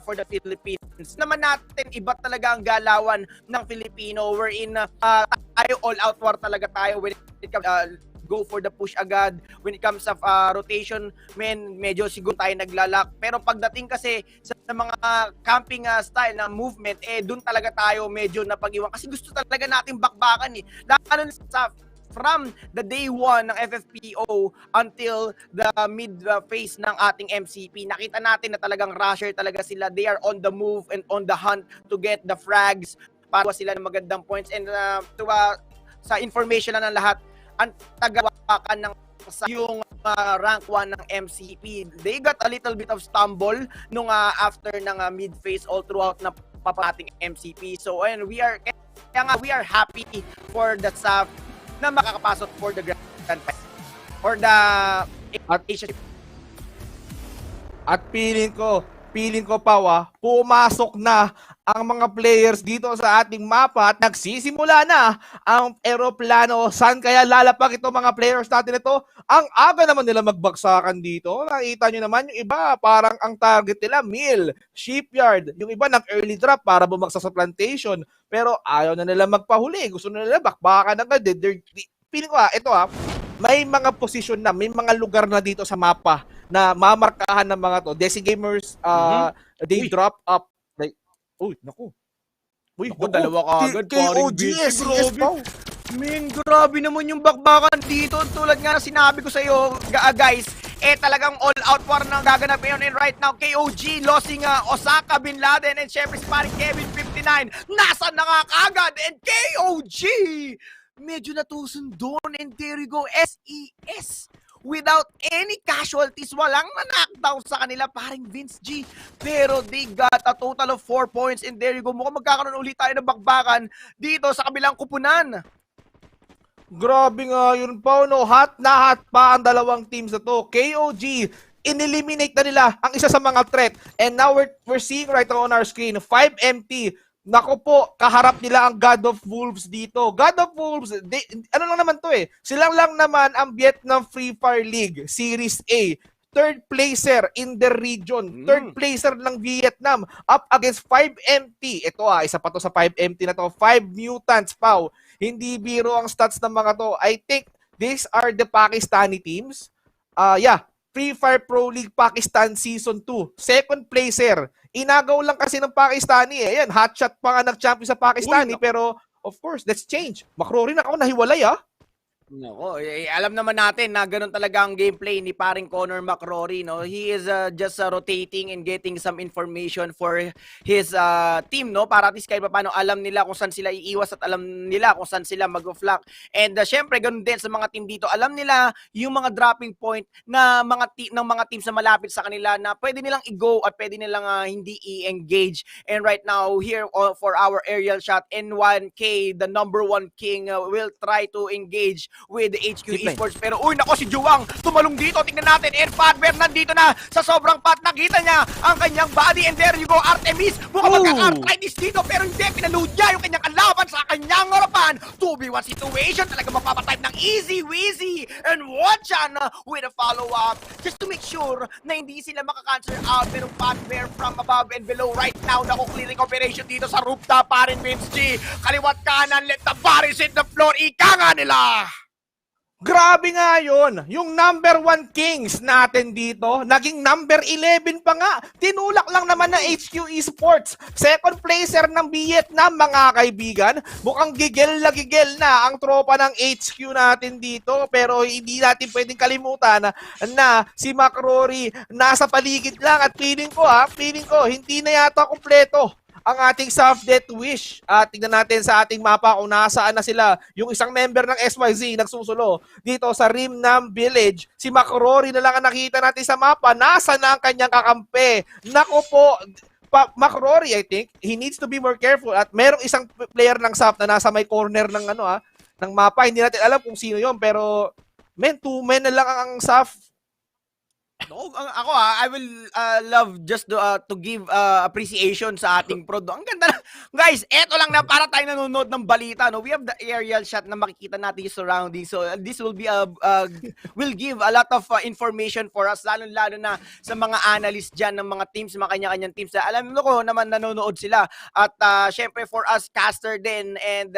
Speaker 20: for the Philippines. Naman natin, iba talaga ang galawan ng Filipino, wherein tayo all out war talaga tayo when it comes go for the push agad. When it comes sa rotation, medyo siguro tayo naglalak. Pero pagdating kasi sa mga camping style na movement, dun talaga tayo medyo napag-iwan. Kasi gusto talaga natin bakbakan, eh. Lalo sa from the day 1 ng FFPO until the mid phase ng ating MCP, nakita natin na talagang rusher talaga sila. They are on the move and on the hunt to get the frags para sila ng magandang points. And sa information na ng lahat, ang tagawakan ng yung rank 1 ng MCP, they got a little bit of stumble nung after ng mid phase all throughout na papating MCP. So and we are happy for the staff na makakapasok for the grand prize or the Asia.
Speaker 10: At feeling ko pa, pumasok na ang mga players dito sa ating mapa at nagsisimula na ang eroplano. Saan kaya lalapag itong mga players natin ito? Ang aga naman nila magbagsakan dito. Nakita nyo naman yung iba, parang ang target nila, mill, shipyard. Yung iba nag-early drop para bumagsak sa plantation. Pero ayaw na nila magpahuli. Gusto na nila bakbakan agad. Feeling ko ito may mga position na, may mga lugar na dito sa mapa na mamarkahan ng mga to. Desi Gamers, they drop up. Like, naku,
Speaker 20: dalawa ka agad.
Speaker 10: KOGS,
Speaker 20: grabe naman yung bakbakan dito. Tulad nga na sinabi ko sa iyo, guys, talagang all out war na gaganap ngayon. And right now, KOG losing Osaka Bin Laden, and syempre si paring Kevin 59 nasa nakakagad, and KOG medyo natusun doon, and there you go, SES without any casualties, walang na-knockdown sa kanila, paring Vince G, pero they got a total of 4 points, and there you go, mukhang magkakaroon ulit tayo ng bakbakan dito sa kabilang kupunan.
Speaker 10: Grabe nga yun, Pao, no? Hot na hot pa ang dalawang teams na to. KOG, ineliminate na nila ang isa sa mga threat. And now we're seeing right on our screen, 5 empty. Nako po, kaharap nila ang God of Wolves dito. God of Wolves, ano lang naman to eh. Silang lang naman ang Vietnam Free Fire League Series A. Third placer in the region. Third placer ng Vietnam up against 5 MT. Ito isa pa to sa 5 MT na to. 5 mutants, Pau. Hindi biro ang stats ng mga to. I think these are the Pakistani teams. Free Fire Pro League Pakistan Season 2. Second placer. Inagaw lang kasi ng Pakistani eh. Yan, hotshot pa nga nag-champion sa Pakistani. Pero, of course, let's change. Makrorin ako nahiwalay
Speaker 20: Nako, alam naman natin na ganun talaga ang gameplay ni paring Connor McCrory, no? He is just rotating and getting some information for his team, no? Para at least kahit paano alam nila kung saan sila iiwas at alam nila kung saan sila mag-flock. And syempre, ganun din sa mga team dito. Alam nila yung mga dropping point na ng mga teams na malapit sa kanila na pwede nilang i-go at pwede nilang hindi i-engage. And right now, here for our aerial shot, N1K, the number 1 king, will try to engage with the HQ Esports. Pero uy, nako si Juwang tumalong dito. Tingnan natin. And Fatber nandito na sa sobrang pat. Nakita niya ang kanyang body. And there you go, Artemis. Mukhang magkaka-arthritis dito. Pero hindi, pinaload niya yung kanyang kalaban sa kanyang harapan. 2v1 situation. Talaga mapapatype ng easy-weezy. And watch yan with a follow-up. Just to make sure na hindi sila makaka-cancel out. Pero Fatber from above and below right now. Naku, clearing operation dito sa rooftop pa rin, Vince G. Kaliwat kanan. Let the bodies hit the floor. Ika nga nila.
Speaker 10: Grabe nga yun. Yung number 1 Kings natin dito, naging number 11 pa nga. Tinulak lang naman ng HQ Esports. Second placer ng Vietnam, mga kaibigan. Mukhang gigil na ang tropa ng HQ natin dito. Pero hindi natin pwedeng kalimutan na si McCrory nasa paligid lang. At feeling ko, hindi na yata kumpleto ang ating soft death wish. At tignan natin sa ating mapa kung nasaan na sila. Yung isang member ng SYZ nagsusulo dito sa Rimnam Village. Si McCrory na lang ang nakita natin sa mapa. Nasa na ang kanyang kakampi? Nako po, McCrory, I think, he needs to be more careful. At merong isang player ng SAP na nasa may corner ng ng mapa. Hindi natin alam kung sino yon, pero 2 men na lang ang SAP.
Speaker 20: No, ako I will love just to give appreciation sa ating prod. Ang ganda na. Guys, eto lang na para tayo nanonood ng balita, no. We have the aerial shot na makikita natin yung surroundings. So this will be will give a lot of information for us, lalo na sa mga analysts diyan ng mga teams, mga kanya-kanyang teams. Alam mo ko naman nanonood sila. At syempre for us caster din, and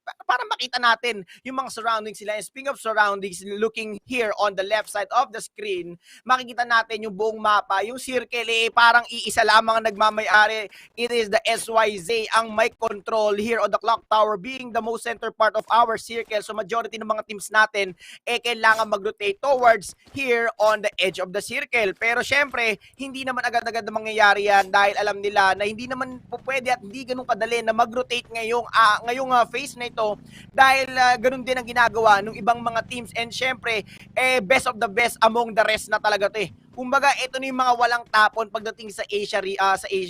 Speaker 20: para makita natin yung mga surroundings sila. And speaking of surroundings, looking here on the left side of the screen, makikita natin yung buong mapa. Yung circle parang iisa lamang ang nagmamay-ari. It is the SYZ ang mic control here on the clock tower, being the most center part of our circle. So majority ng mga teams natin kailangan mag-rotate towards here on the edge of the circle. Pero syempre, hindi naman agad-agad na mangyayari yan dahil alam nila na hindi naman pwede at hindi ganun kadali na mag-rotate ngayong phase na ito dahil ganun din ang ginagawa ng ibang mga teams. And syempre, best of the best among the rest na talaga to. Kumbaga, ito na yung mga walang tapon pagdating sa Asia,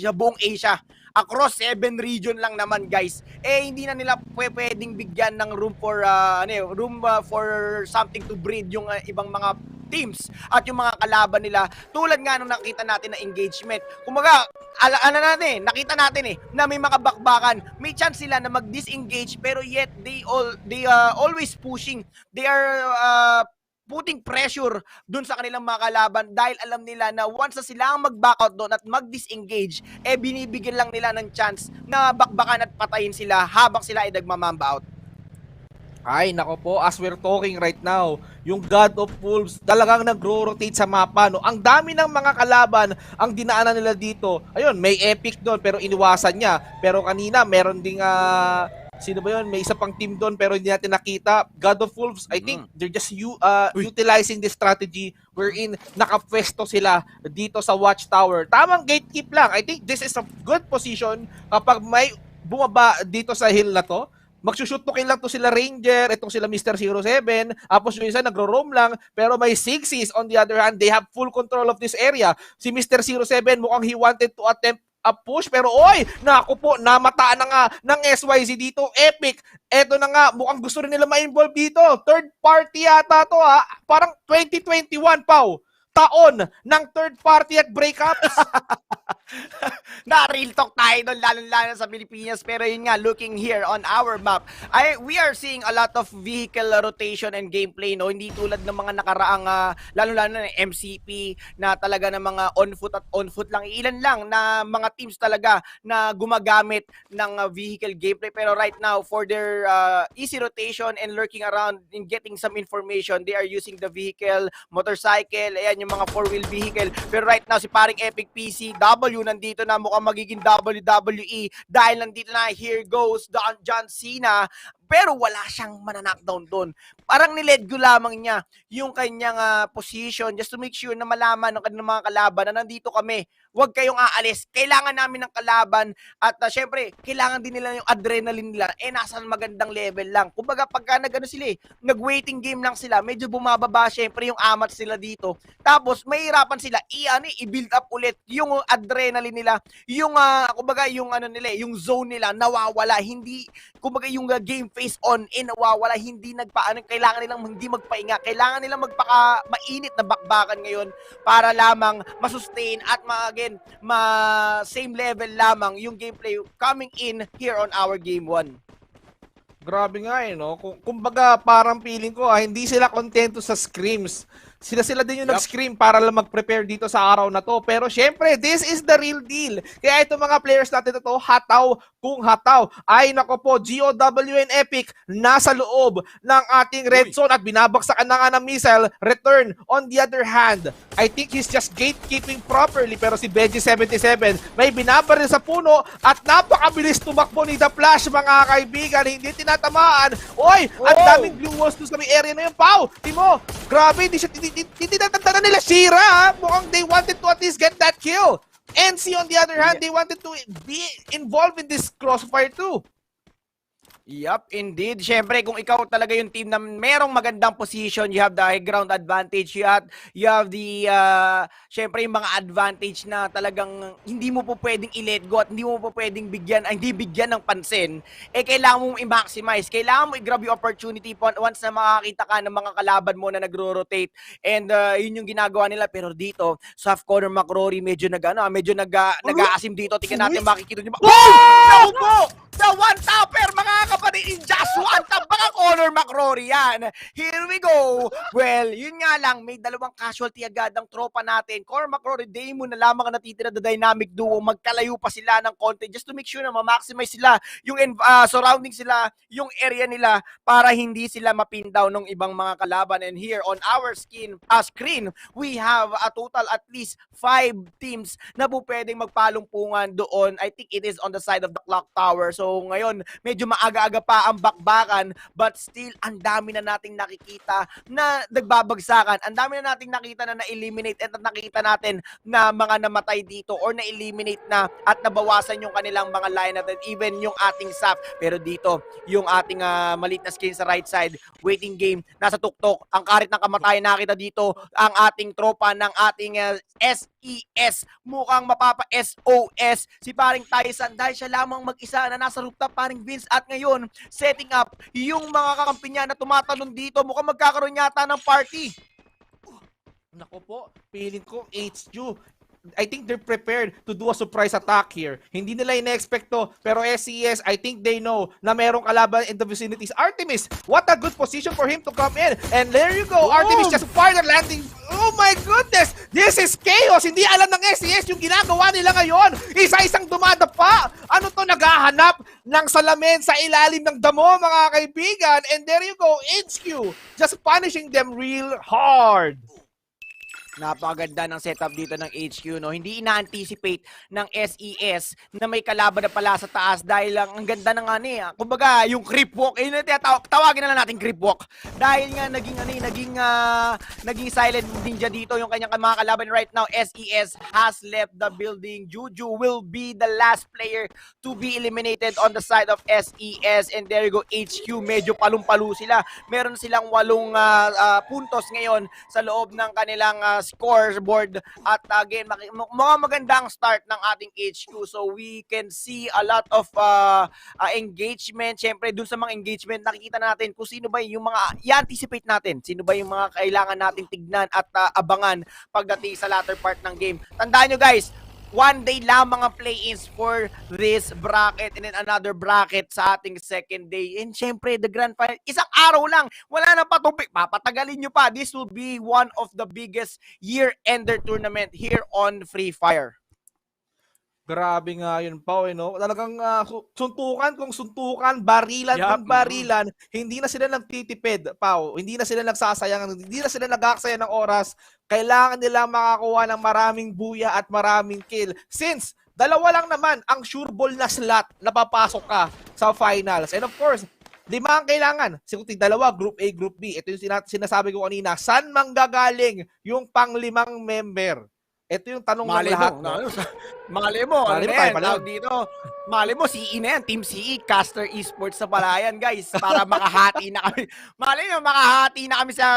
Speaker 20: buong Asia. Across 7 region lang naman, guys. Hindi na nila pwedeng bigyan ng room for for something to breed yung ibang mga teams at yung mga kalaban nila. Tulad nga nung nakita natin na engagement. Kumbaga, nakita natin na may mga bakbakan. May chance sila na mag-disengage pero yet they always pushing. They are putting pressure dun sa kanilang mga kalaban dahil alam nila na once na sila ang mag-back out doon at mag-disengage, binibigyan lang nila ng chance na bakbakan at patayin sila habang sila ay nagmamamba out.
Speaker 10: Ay, nako po, as we're talking right now, yung God of Wolves talagang nagro-rotate sa mapa, no? Ang dami ng mga kalaban ang dinaanan nila dito. Ayun, may epic doon pero iniwasan niya. Pero kanina, meron ding sino ba yun? May isa pang team doon pero hindi natin nakita. God of Wolves, I think they're just utilizing this strategy wherein nakapwesto sila dito sa watchtower. Tamang gatekeep lang. I think this is a good position kapag may bumaba dito sa hill na to. Magsushoot to kill lang to sila Ranger, itong sila Mr. 07, tapos yung isa nagro-roam lang, pero may Sixes on the other hand, they have full control of this area. Si Mr. 07 mukhang he wanted to attempt a push, pero oy, naku po, namataan na nga ng SYZ dito, epic. Eto na nga, mukhang gusto rin nila ma-involve dito. Third party yata to parang 2021, Pau.
Speaker 11: taon ng third party at breakups.
Speaker 20: Na real talk tayo doon, lalo-lalo sa Pilipinas. Pero yun nga, looking here on our map, we are seeing a lot of vehicle rotation and gameplay, no? Hindi tulad ng mga nakaraang, lalo-lalo na MCP, na talaga ng mga on-foot at on-foot lang. Ilan lang na mga teams talaga na gumagamit ng vehicle gameplay. Pero right now, for their easy rotation and lurking around and getting some information, they are using the vehicle, motorcycle, ayan, yung mga four-wheel vehicle. Pero right now, si paring Epic PC, nandito na, mukhang magiging WWE dahil nandito na, here goes John Cena, pero wala siyang mananakdown doon. Parang niled go lamang niya yung kanyang position just to make sure na malaman ng kanilang mga kalaban na nandito kami. Huwag kayong aalis. Kailangan namin ng kalaban at syempre, kailangan din nila yung adrenaline nila. Nasa magandang level lang. Kumbaga, pagka sila, nag-waiting game lang sila, medyo bumababa syempre yung amat sila dito. Tapos, mahirapan sila i-build up ulit yung adrenaline nila. Yung, kumbaga, yung nila, yung zone nila, nawawala. Hindi, kumbaga, yung game face on, nawawala. Hindi kailangan nilang hindi magpahinga. Kailangan nilang mainit na bakbakan ngayon para lamang masustain at same level lamang yung gameplay coming in here on our game 1.
Speaker 11: Grabe nga no? Kumbaga parang feeling ko hindi sila kontento sa scrims. Sila din yung nag-scream para lang mag-prepare dito sa araw na to. Pero syempre, this is the real deal. Kaya itong mga players natin ito, hataw kung hataw. Ay nako po, GOW and Epic nasa loob ng ating red zone at binabagsakan na nga ng missile. Return. On the other hand, I think he's just gatekeeping properly. Pero si Benji77 may binabaril sa puno at napakabilis tumakbo ni The Flash, mga kaibigan. Hindi tinatamaan. Oy, ang daming blue walls sa may area na yun. Pau, Timo, grabe, hindi natatanda nila Shira. Mukhang they wanted to at least get that kill. NC on the other hand, they wanted to be involved in this crossfire too.
Speaker 20: Yup, indeed. Siyempre, kung ikaw talaga yung team na merong magandang position, you have the high ground advantage, you have the, siyempre, yung mga advantage na talagang hindi mo po pwedeng i-let go at hindi mo po pwedeng hindi bigyan ng pansin, kailangan mong i-maximize. Kailangan mo i-grab yung opportunity once na makakita ka ng mga kalaban mo na nagro-rotate. And yun yung ginagawa nila. Pero dito, soft corner McCrory, medyo nag-aasim dito. Tingnan natin, makikita nyo. Naku po! The one topper, mga kapatid, in just one tap, mga corner McCrory yan. Here we go. Well, yun nga lang, may dalawang casualty agad ang tropa natin. Corner McCrory, day mo na lamang ang natitira the dynamic duo. Magkalayo pa sila ng konti just to make sure na ma-maximize sila yung surrounding sila, yung area nila para hindi sila mapin down ng ibang mga kalaban. And here on our screen, we have a total at least 5 teams na po pwedeng magpalumpungan doon. I think it is on the side of the clock tower. So ngayon, medyo maaga-aga pa ang bakbakan, but still, ang dami na nating nakikita na nagbabagsakan. Ang dami na nating nakita na na-eliminate at nakita natin na mga namatay dito or na-eliminate na at nabawasan yung kanilang mga lineup and even yung ating SAF. Pero dito, yung ating maliit na screen sa right side, waiting game, nasa tuktok, ang karit ng kamatayan nakita dito, ang ating tropa ng ating SES, mukhang mapapa-SOS si paring Tyson dahil siya lamang mag-isa na nasa rooftop, paring Vince, at ngayon setting up yung mga kakampi niya na tumatalon dito. Mukhang magkakaroon yata ng party.
Speaker 11: Nako po, feeling ko HQ, I think they're prepared to do a surprise attack here. Hindi nila ina-expect to, pero SES, I think they know na merong kalaban in the vicinities. Artemis, what a good position for him to come in. And there you go, Artemis just fired a landing. Oh my goodness, this is chaos. Hindi alam ng SES yung ginagawa nila ngayon. Isa-isang dumadapa. Ano to, naghahanap ng salamin sa ilalim ng damo, mga kaibigan. And there you go, HQ, just punishing them real hard.
Speaker 20: Napakaganda ng setup dito ng HQ, no? Hindi ina-anticipate ng SES na may kalaban na pala sa taas dahil lang ang ganda ng kumbaga, yung creep walk, tawagin na lang natin creep walk. Dahil nga naging silent ninja dito yung kanyang mga kalaban right now. SES has left the building. Juju will be the last player to be eliminated on the side of SES. And there you go, HQ, medyo palum-palo sila. Meron silang 8 puntos ngayon sa loob ng kanilang scoreboard. At again, mga magandang start ng ating HQ. So we can see a lot of engagement. Siyempre, dun sa mga engagement, nakikita natin kung sino ba yung mga i-anticipate natin. Sino ba yung mga kailangan nating tignan at abangan pagdating sa latter part ng game. Tandaan nyo guys, 1 day lamang ang play-ins for this bracket and then another bracket sa ating second day. And syempre, the grand final, isang araw lang, wala nang patupik, papatagalin nyo pa. This will be one of the biggest year-ender tournament here on Free Fire.
Speaker 11: Grabe nga yun, Pao, no? Talagang suntukan kung suntukan, barilan kung barilan, hindi na sila nagtitipid, Pao. Hindi na sila nagsasayang, hindi na sila nag-aaksaya ng oras. Kailangan nila makakuha ng maraming buya at maraming kill. Since dalawa lang naman ang sure ball na slot na papasok ka sa finals. And of course, 5 ang kailangan. Sikutin dalawa, Group A, Group B. Ito yung sinasabi ko kanina. Saan manggagaling yung pang-5 member? Ito yung tanong ng lahat.
Speaker 20: Mali mo, ano yan, tawag dito. Mali mo, CE na yan, Team CE, Caster Esports sa palayan, guys, para makahati na kami. Mali mo, makahati na kami sa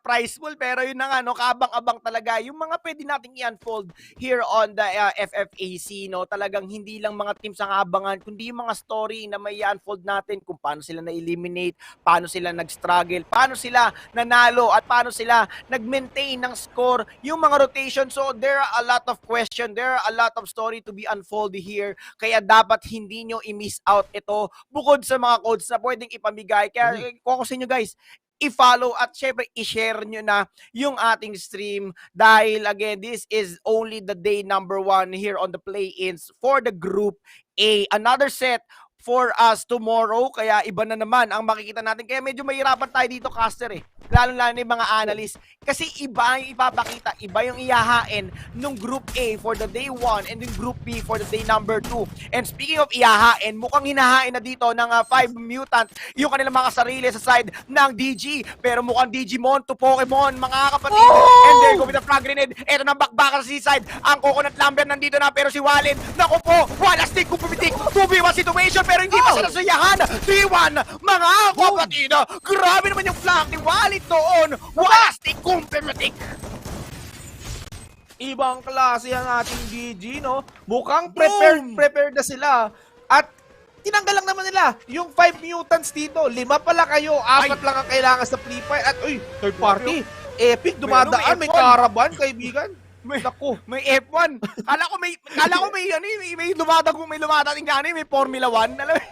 Speaker 20: Prizepool, pero yun na nga, no, kaabang-abang talaga. Yung mga pwede nating i-unfold here on the FFAC, no, talagang hindi lang mga teams ang abangan, kundi yung mga story na may i-unfold natin kung paano sila na-eliminate, paano sila nag-struggle, paano sila nanalo, at paano sila nag-maintain ng score, yung mga rotation. So, there are a lot of questions, there are a lot of story to be unfolded here, kaya dapat hindi nyo i-miss out ito bukod sa mga codes na pwedeng ipamigay. Kaya kung sa inyo guys, i-follow at syempre i-share nyo na yung ating stream dahil again, this is only the day number 1 here on the play-ins for the Group A. Another set for us tomorrow, kaya iba na naman ang makikita natin. Kaya medyo mahirapan tayo dito, Caster, lalo-lalo na yung mga analyst. Kasi iba yung ipapakita, iba yung iyahain nung Group A for the day 1 and yung Group B for the day number 2. And speaking of iyahain, mukhang hinahain na dito ng 5 mutant yung kanilang mga sarili sa side ng DG. Pero mukhang Digimon to Pokemon, mga kapatid. And there go with the frag grenade. Ito na bakbakan sa seaside. Ang Coconut Lumber nandito na, pero si Walin, naku po, wala stick kung pumitik. 2v1 situation, pero hindi pa sila sayahan. 3-1, mga kapatid. Grabe naman yung flank ni Walin doon. Wala stick kung pumitik.
Speaker 11: Ibang klase ang ating DG, no? Mukhang prepared na sila. At tinanggal lang naman nila yung 5 mutants dito. 5 pala kayo, 4 lang ang kailangan sa Free Fire. At third party. Epic dumadaan, may caravan, kaibigan.
Speaker 20: May F1. Kala ko may lumadating gani, may Formula 1. Alam mo?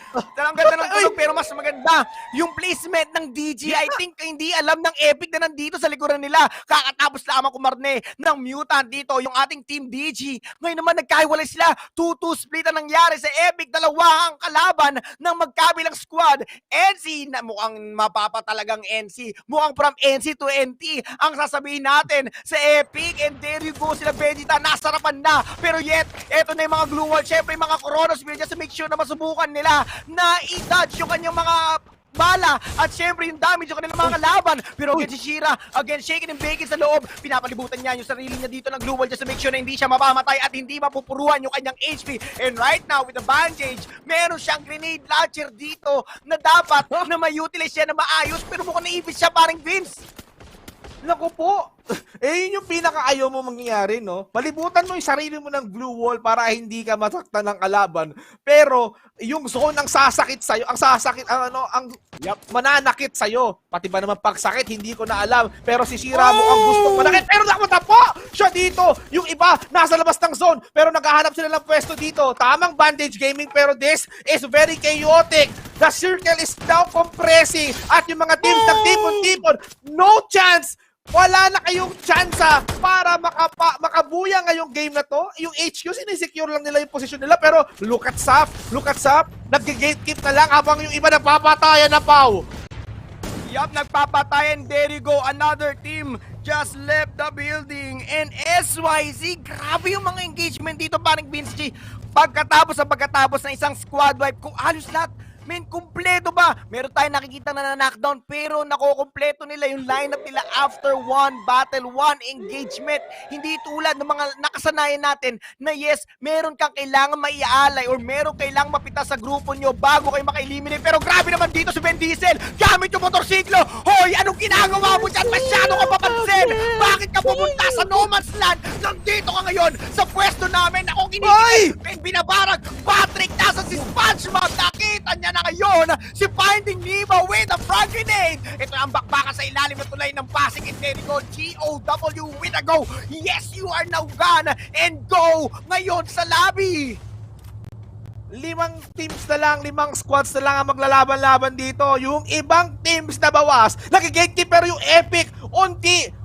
Speaker 20: Ang ganda ng tulog, pero mas maganda yung placement ng DG. I think hindi alam ng Epic na nandito sa likuran nila. Kakatapos lamang kumarne ng mutant dito, yung ating team DG. Ngayon naman nagkahiwalay sila. 2-2 split ang nangyari sa Epic. Dalawa ang kalaban ng magkabilang squad. NC, na mukhang mapapatalagang NC. Mukhang from NC to NT ang sasabihin natin sa Epic. And there you go, sila Vegeta, nasarapan na. Pero yet, eto na yung mga glue wall. Syempre, mga Coronas, just to make sure na masubukan nila na i-dodge yung kanyang mga bala at syempre yung damage yung kanilang mga kalaban. Pero again si Shira, again shaking and baking sa loob, pinapalibutan niya yung sarili niya dito ng global just to make sure na hindi siya mamamatay at hindi mapupuruan yung kanyang HP. And right now with the bandage, meron siyang grenade launcher dito na dapat na ma-utilize siya na maayos, pero mukhang naipit siya parang Vince.
Speaker 11: Naku po, yun yung pinaka-ayaw mo mangyayari, no? Malibutan mo yung sarili mo ng blue wall para hindi ka masaktan ng kalaban. Pero yung zone ang sasakit sa'yo, ang mananakit sa'yo. Pati ba naman pagsakit, hindi ko na alam. Pero si Shira mo ang gustong manakit. Pero nakatapo siya dito. Yung iba, nasa labas ng zone. Pero naghahanap sila ng pwesto dito. Tamang bandage gaming, pero this is very chaotic. The circle is now compressing. At yung mga teams nagtipon-tipon, no chance. Wala na kayong tsansa para makabuya ngayong game na to. Yung HQ, sinisecure lang nila yung position nila. Pero look at Sap, nag-gatekeep na lang habang yung iba nagpapatayan na, Pau.
Speaker 20: Yup, nagpapatayan. There you go, another team just left the building. And SYZ, grabe yung mga engagement dito, parang Vince G. Pagkatapos ng isang squad wipe, kung halos lahat Men, kumpleto ba? Meron tayong nakikita na knockdown pero nakokompleto nila yung lineup nila after one battle, one engagement. Hindi tulad ng mga nakasanayan natin na yes, meron kang kailangan maialay or meron kailangan mapita sa grupo nyo bago kayo maka-eliminate. Pero grabe naman dito si Ben Diesel, gamit yung motorsiklo. Hoy, anong ginagawa mo dyan? Masyado ka papansin. Bakit ka pumunta sa No Man's Land? Nandito ka ngayon sa pwesto namin. Ako kinikita, binabarag. Patrick, nasa si SpongeBob. Nakita niya na ngayon si Finding Nemo with a frog grenade. Ito ang bakbakan sa ilalim ng tulay ng Pasig. And there you go, GOW with a go. Yes, you are now gone and go ngayon sa lobby.
Speaker 10: 5 teams na lang, 5 squads na lang ang maglalaban-laban dito. Yung ibang teams na bawas, nag-gatekeeper yung Epic,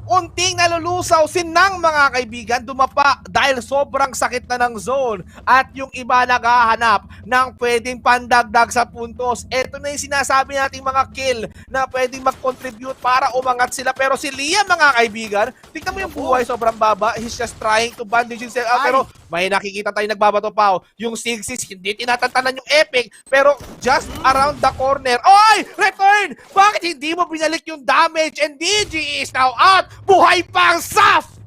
Speaker 10: unting nalulusaw sinang mga kaibigan, dumapa dahil sobrang sakit na ng zone. At yung iba naghahanap ng pwedeng pandagdag sa puntos. Ito na yung sinasabi nating mga kill na pwedeng mag-contribute para umangat sila. Pero si Liam, mga kaibigan, tignan mo yung buhay, sobrang baba. He's just trying to bandage himself out. Pero may nakikita tayo nagbabato pa. Yung 6-6, hindi tinatantanan yung Epic. Pero just around the corner. Oy! Return! Bakit hindi mo binalik yung damage? And DG is now out! Buhay pa ang SAF!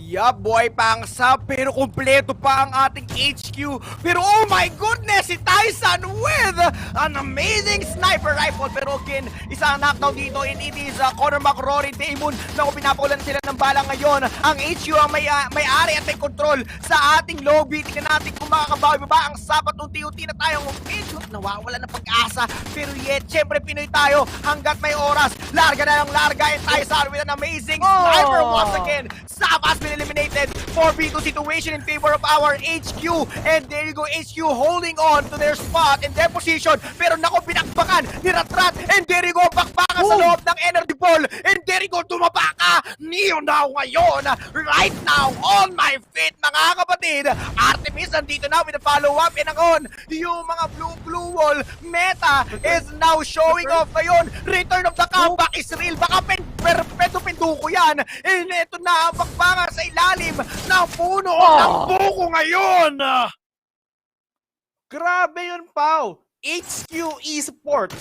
Speaker 20: Yup, buhay pa ang SAF, pero kumpleto pa ang ating HQ. Pero oh my goodness, si Tyson with an amazing sniper rifle. Pero again, isang knockdown dito and it is Conor McRory Damon na kung pinapakulan sila ng bala ngayon. Ang HQ ang may-ari at may control sa ating lobby. Tingnan natin kung makakabawi ba ang SAF at unti-unti na tayong medyo nawawala ng pag-asa. Pero yet, syempre Pinoy tayo hanggat may oras. Larga na lang larga and Tyson with an amazing sniper once again. SAF has been eliminated. 4v2 situation in favor of our HQ. And there you go, HQ holding on to their spot and their position. Pero nako, binakbakan ni Ratrat. And there you go, bakbakan sa loob ng energy ball. And there you go, tumaba ka. Neo now ngayon. Right now, on my feet, mga kapatid. Artemis nandito na with a follow-up. And on, yung mga blue wall meta is now showing off ngayon. Return of the comeback is real. Baka penduko yan. And ito na ang bakbakan sa ilalim ng puno ng buko ngayon.
Speaker 10: Grabe yun, Pau. HQ Esports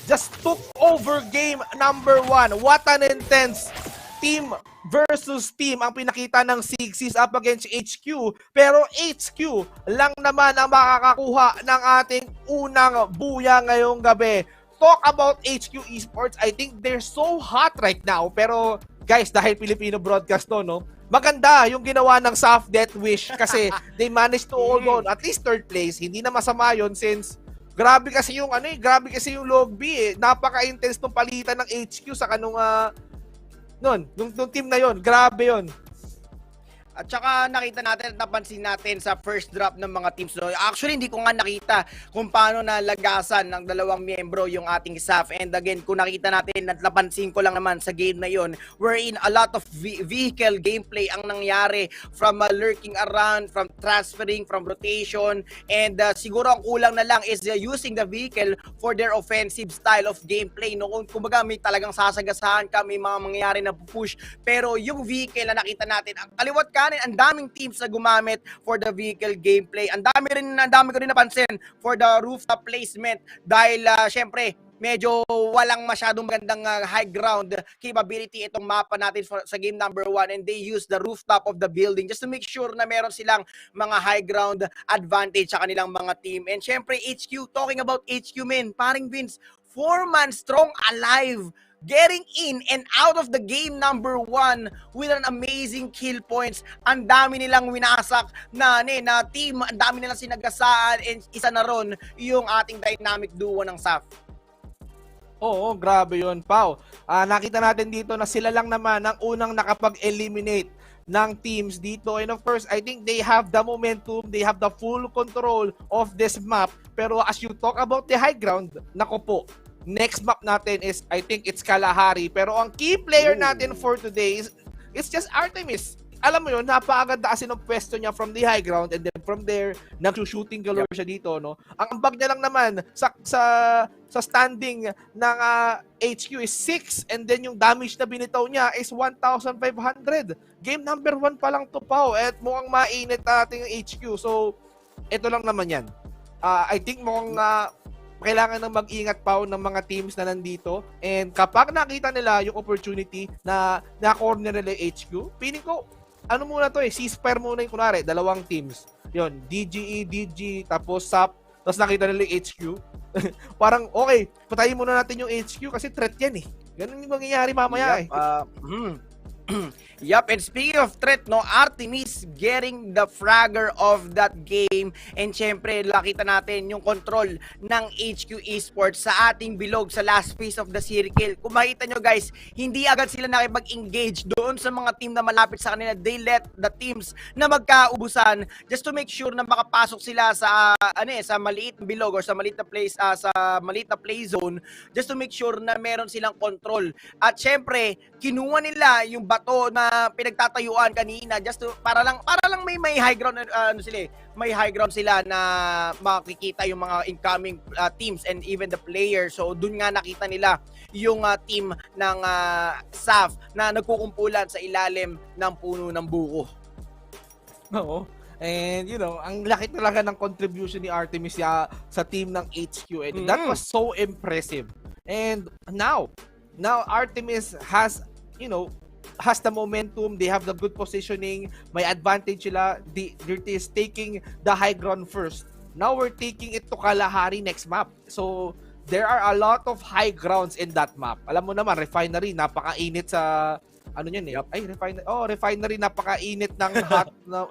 Speaker 10: just took over game number 1. What an intense team versus team ang pinakita ng Sixes up against HQ. Pero HQ lang naman ang makakakuha ng ating unang buya ngayong gabi. Talk about HQ Esports, I think they're so hot right now. Pero guys, dahil Filipino broadcast to, no? Maganda yung ginawa ng Soft Death Wish kasi they managed to hold on at least third place. Hindi na masama yun since grabe kasi yung grabe kasi yung log B eh. Napaka-intense nung palitan ng HQ sa kanung nung team na yon. Grabe yon.
Speaker 20: At saka nakita natin at napansin natin sa first drop ng mga teams. No? Actually, hindi ko nga nakita kung paano nalagasan ng dalawang miyembro yung ating SAF. And again, kung nakita natin at napansin ko lang naman sa game na yon, wherein a lot of vehicle gameplay ang nangyari from lurking around, from transferring, from rotation. And siguro ang kulang na lang is using the vehicle for their offensive style of gameplay. No? Kumbaga may talagang sasagasahan ka, may mga mangyayari na push. Pero yung vehicle na nakita natin, ang kaliwat ka, ang daming teams na gumamit for the vehicle gameplay. Ang dami ko rin napansin for the rooftop placement dahil syempre medyo walang masyadong magandang high ground capability itong mapa natin sa game number 1 and they use the rooftop of the building just to make sure na meron silang mga high ground advantage sa kanilang mga team. And syempre HQ, talking about HQ men, paring Vince, 4-man strong alive, getting in and out of the game number 1 with an amazing kill points. Ang dami nilang winasak na team, ang dami nilang sinagasaan, and isa na ron yung ating dynamic duo ng SAF.
Speaker 10: Oo, grabe yun, Pau. Nakita natin dito na sila lang naman ang unang nakapag-eliminate ng teams dito. And of course, I think they have the momentum, they have the full control of this map. Pero as you talk about the high ground, nako po, next map natin is, I think it's Kalahari. Pero ang key player natin for today is, it's just Artemis. Alam mo yun, napakaganda kasi ng pwesto niya from the high ground and then from there, nag-shooting galore siya dito, no? Ang ambag niya lang naman sa standing ng HQ is 6 and then yung damage na binitaw niya is 1,500. Game number 1 pa lang to, Pau. At mukhang mainit ating HQ. So, ito lang naman yan. I think mukhang kailangan ng mag-ingat pa ng mga teams na nandito. And kapag nakita nila yung opportunity na na-corner nila yung HQ, feeling ko, ano muna to ceasefire muna yung kunwari, dalawang teams. Yun, DGE, DG, tapos SAP, tapos nakita nila yung HQ. Parang, okay, patayin muna natin yung HQ kasi threat yan Ganun yung mangyayari mamaya
Speaker 20: Yup, and speaking of threat, no, Artemis getting the fragger of that game. And syempre, nakita natin yung control ng HQ Esports sa ating bilog sa last phase of the circle. Kung makita nyo guys, hindi agad sila nakipag-engage doon sa mga team na malapit sa kanila. They let the teams na magkaubusan just to make sure na makapasok sila sa sa maliit na bilog or sa maliit na place, sa maliit na play zone, just to make sure na meron silang control. At syempre, kinuha nila yung bato na pinagtatayuan kanina just to para lang may high ground may high ground sila na makikita yung mga incoming teams and even the players. So dun nga nakita nila yung team ng SAF na nagkukumpulan sa ilalim ng puno ng buko.
Speaker 10: Oo. And ang laki talaga ng contribution ni Artemis sa team ng HQ. And that was so impressive. And now Artemis has has the momentum, they have the good positioning, may advantage sila, they're taking the high ground first. Now we're taking it to Kalahari next map. So there are a lot of high grounds in that map. Alam mo naman, refinery, napakainit sa refinery, napakainit ng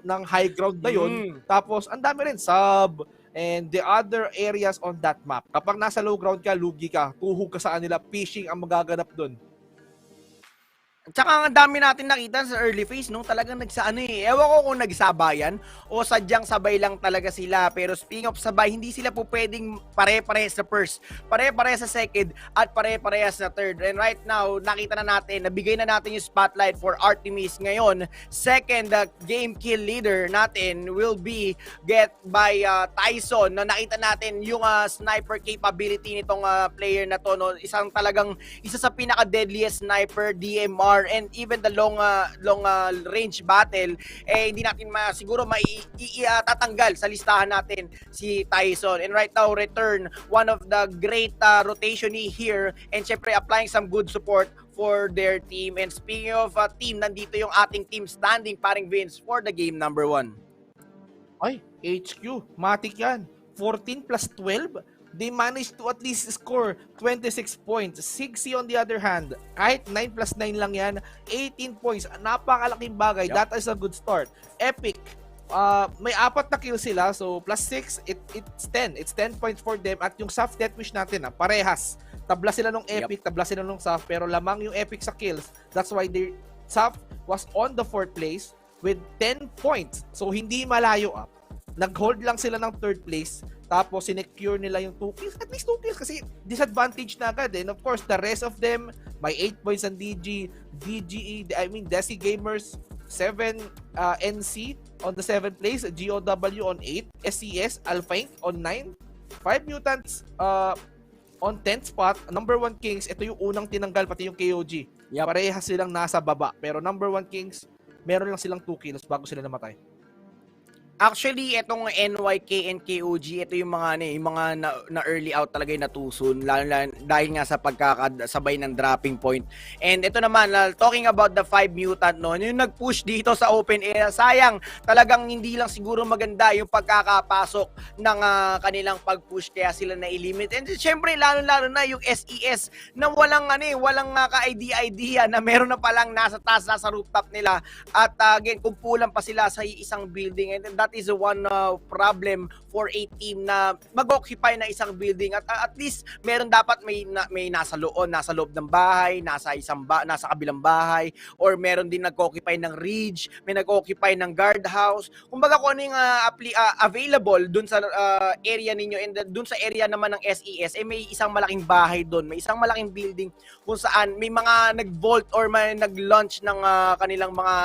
Speaker 10: ng high ground na yun. Tapos ang dami rin sub and the other areas on that map. Kapag nasa low ground ka, lugi ka, tuhog ka sa kanila, fishing ang magaganap doon.
Speaker 20: Tsaka ang dami natin nakita sa early phase, no? Talagang ewan ko kung nagsabayan o sadyang sabay lang talaga sila. Pero speaking of sabay, hindi sila po pwedeng pare-pare sa first, pare-pare sa second, at pare-pare sa third. And right now, nakita na natin, nabigay na natin yung spotlight for Artemis ngayon. Second, game kill leader natin will be get by Tyson. Na nakita natin yung sniper capability nitong player na to, no? Isa sa pinaka-deadliest sniper, DMR, and even the long range battle, hindi natin siguro tatanggal sa listahan natin si Tyson. And right now, return one of the great rotation here, and syempre applying some good support for their team. And speaking of team, nandito yung ating team standing, paring Vince, for the game number 1.
Speaker 10: Ay, HQ, matik yan. 14 plus 12, they managed to at least score 26 points. Sigsi on the other hand, kahit 9 plus 9 lang yan, 18 points. Napakalaking bagay. Yep. That is a good start. Epic, may 4 na kills sila. So, plus 6, it's 10. It's 10 points for them. At yung soft death wish natin, parehas. Tabla sila nung Epic, tabla sila nung soft, pero lamang yung Epic sa kills. That's why their soft was on the 4th place with 10 points. So, hindi malayo up. Nag-hold lang sila ng 3rd place, tapos sinecure nila yung 2 kills, at least 2 kills kasi disadvantage na agad. And of course, the rest of them, may 8 points ang DGE, Desi Gamers, 7 NC on the 7th place, GOW on 8, SCS, Alpha Inc. on 9, 5 Mutants on 10th spot, number 1 Kings, ito yung unang tinanggal, pati yung KOG. Parehas silang nasa baba, pero number 1 Kings, meron lang silang 2 kills bago sila namatay.
Speaker 20: Actually, itong NYK and KOG, ito yung mga na early out talaga yung natuson, lalo dahil nga sa pagkakasabay ng dropping point. And ito naman, talking about the 5 mutant, no, yung nag-push dito sa open area, sayang, talagang hindi lang siguro maganda yung pagkakapasok ng kanilang pag-push, kaya sila na-eliminate. And syempre, lalo na yung SES na walang ka-idea na meron na palang nasa taas, nasa rooftop nila. At again, kumpulan pa sila sa isang building. And that is one problem for a team na mag-occupy na isang building, at least meron dapat may nasa loob ng bahay, nasa kabilang bahay, or meron din nag-occupy ng ridge, may nag-occupy ng guardhouse. Kumbaga kung ano yung available dun sa area ninyo, and dun sa area naman ng SES, may isang malaking bahay dun, may isang malaking building kung saan may mga nag-vault or may nag-launch ng kanilang mga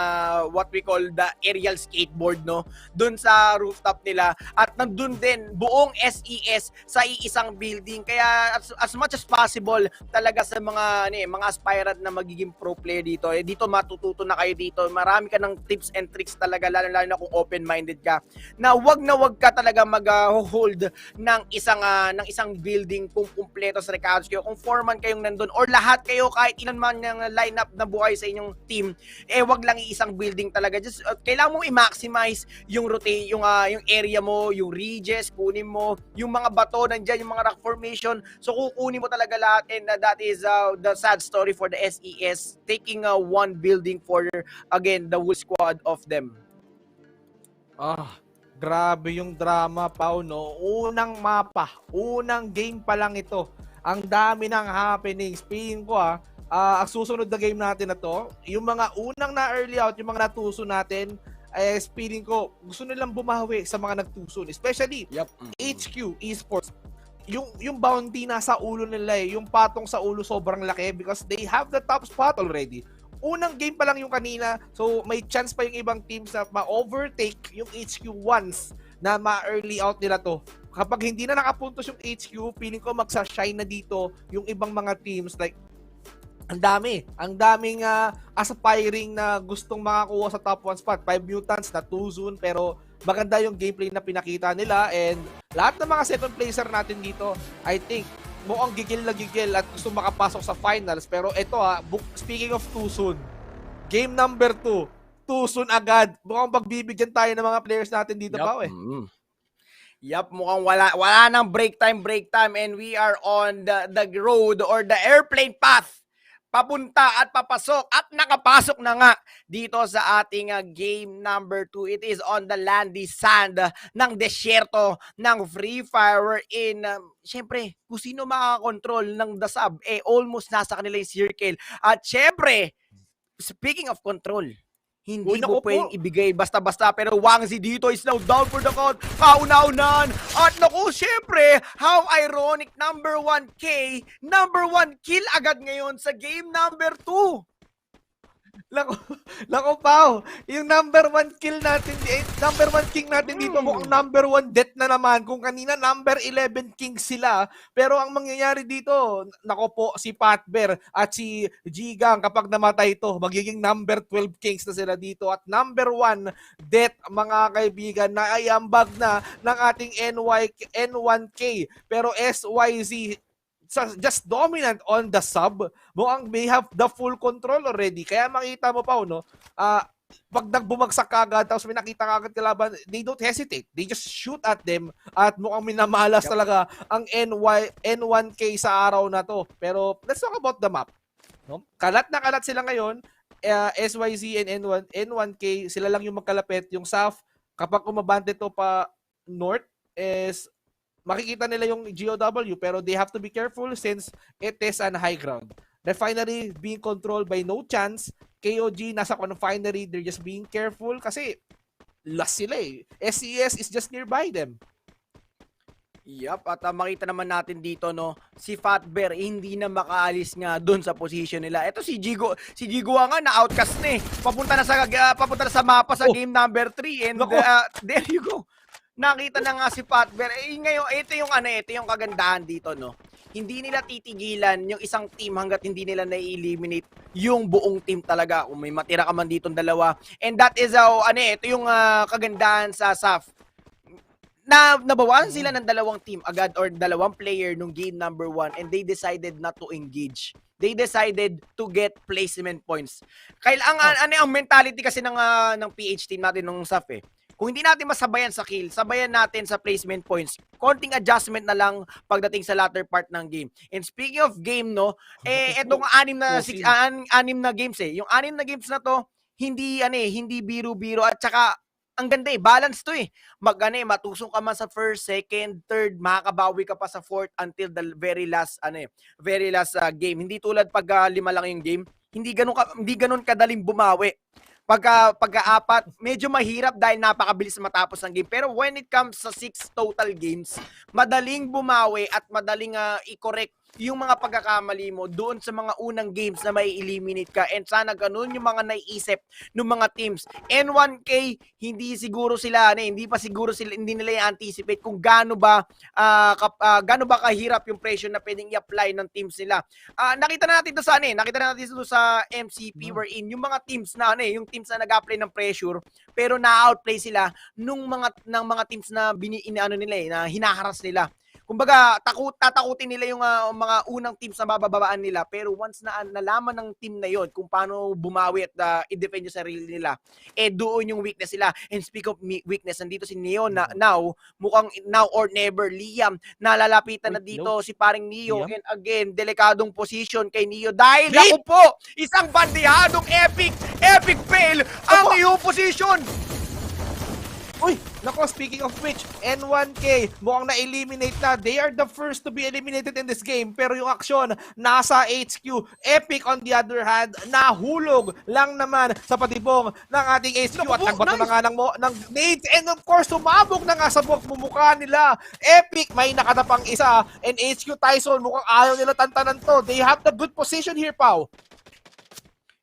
Speaker 20: what we call the aerial skateboard, no? Dun dun sa rooftop nila at nandun din buong SES sa iisang building. Kaya as much as possible talaga sa mga aspirant na magiging pro player dito, dito matututo na kayo dito. Marami ka ng tips and tricks talaga, lalo na kung open-minded ka, na wag ka talaga mag-hold ng isang building kung kumpleto sa recados kayo, kung foreman kayong nandun or lahat kayo, kahit ilan man yung lineup na buhay sa inyong team, wag lang iisang building talaga. Just kailangan mo i-maximize yung rotate, yung area mo, yung ridges, kunin mo yung mga bato nandiyan, yung mga rock formation. So kukunin mo talaga lahat, and that is the sad story for the SES, taking one building for again the whole squad of them.
Speaker 11: Grabe yung drama, Pao, no? Unang mapa, unang game pa lang ito. Ang dami ng happenings. Feeling ko, ang susunod na game natin na to, yung mga unang na early out, yung mga natuso natin, feeling ko, gusto nilang bumawi sa mga nagtuson. Especially, HQ Esports. Yung bounty nasa ulo nila yung patong sa ulo sobrang laki because they have the top spot already. Unang game pa lang yung kanina, so may chance pa yung ibang teams na ma-overtake yung HQ once na ma-early out nila to. Kapag hindi na nakapuntos yung HQ, feeling ko magsa-shine na dito yung ibang mga teams. Like, ang daming aspiring na gustong makakuha sa top 1 spot. 5 mutants na 2 zone, pero maganda yung gameplay na pinakita nila, and lahat ng mga second placer natin dito, I think mukhang gigil na gigil at gusto makapasok sa finals. Pero ito speaking of too soon, game number 2, too soon agad. Mukhang pagbibigyan tayo ng mga players natin dito, Pao,
Speaker 20: Mukhang wala nang break time, and we are on the road or the airplane path papunta at papasok at nakapasok na nga dito sa ating game number 2. It is on the landy sand ng desyerto ng Free Fire in syempre, kung sino makakontrol ng the sub, almost nasa kanila yung circle. At syempre, speaking of control, hindi mo pwedeng ibigay basta-basta, pero Wangzi dito is now down for the count. Kauna-unahan. At naku, syempre, how ironic, number 1 kill agad ngayon sa game number 2.
Speaker 11: Lako, Pao, yung number 1 kill natin, number 1 king natin dito, mukhang number 1 death na naman. Kung kanina number 11 king sila, pero ang mangyayari dito, nako po, si Patber at si Gigang, kapag namatay ito, magiging number 12 kings na sila dito. At number 1 death, mga kaibigan, na ayambag na ng ating N1K. Pero SYZ, just dominant on the sub. Mukhang may have the full control already. Kaya makita mo pa, pag nagbumagsak kagad, tapos may nakita kagad kalaban, they don't hesitate. They just shoot at them at mukhang minamalas talaga ang N1K sa araw na to. Pero let's talk about the map. Kalat na kalat sila ngayon. SYZ and N1K, sila lang yung magkalapit. Yung South, kapag umabante to pa north, is makikita nila yung GOW, pero they have to be careful since it is on high ground. Refinery being controlled by No Chance. KOG nasa confinery, they're just being careful kasi last sila SES is just nearby them.
Speaker 20: At makita naman natin dito, si Fatbear hindi na makaalis nga doon sa position nila. Ito si Jigo nga na-outcast na papunta na sa mapa sa game number 3, and there you go. Nakita na nga si Fatbear. Ngayon, ito yung kagandahan dito, Hindi nila titigilan yung isang team hanggat hindi nila na-eliminate yung buong team talaga. Kung may matira ka man ditong dalawa. And that is ito yung kagandahan sa SAF. Nabawasan sila ng dalawang team agad or dalawang player nung game number 1, and they decided not to engage. They decided to get placement points. Ang mentality kasi ng PH team natin nung SAF Kung hindi natin masabayan sa kill, sabayan natin sa placement points. Konting adjustment na lang pagdating sa latter part ng game. And speaking of game, etong 6 na games Yung 6 na games na to, hindi biro-biro, at saka ang ganda balance to matusong ka man sa first, second, third, makakabawi ka pa sa fourth until the very last game. Hindi tulad pag 5 lang yung game, hindi ganun kadaling bumawi. Pagka-4, medyo mahirap dahil napakabilis matapos ang game. Pero when it comes sa 6 total games, madaling bumawi at madaling i-correct yung mga pagkakamali mo doon sa mga unang games na may eliminate ka, and sana ganun yung mga naiisip ng mga teams. N1K, hindi nila i-anticipate kung gaano ba kahirap yung pressure na pwedeng i-apply ng teams nila. Nakita natin ito sa MCP wherein yung mga teams na yung teams na nag-apply ng pressure pero na-outplay sila ng mga teams na na hinaharas nila. Kumbaga, tatakutin nila yung mga unang teams na bababaan nila, pero once na nalaman ng team na yon kung paano bumawi at i-defend yung sarili nila, doon yung weakness nila. And speak of weakness, nandito si Neo now, mukhang now or never. Liam, nalalapitan na dito si paring Neo, and again, delikadong position kay Neo dahil ako po, isang bandihadong epic fail ang iyong position.
Speaker 10: Uy, nako, speaking of which, N1K mukhang na-eliminate na. They are the first to be eliminated in this game. Pero yung aksyon, nasa HQ. Epic, on the other hand, nahulog lang naman sa patibong ng ating HQ. At nagbato na nga ng nades. And of course, sumabog na nga sa mukha nila. Epic, may nakatapang isa. And HQ Tyson, mukhang ayaw nila tantanan to. They have the good position here, Pao.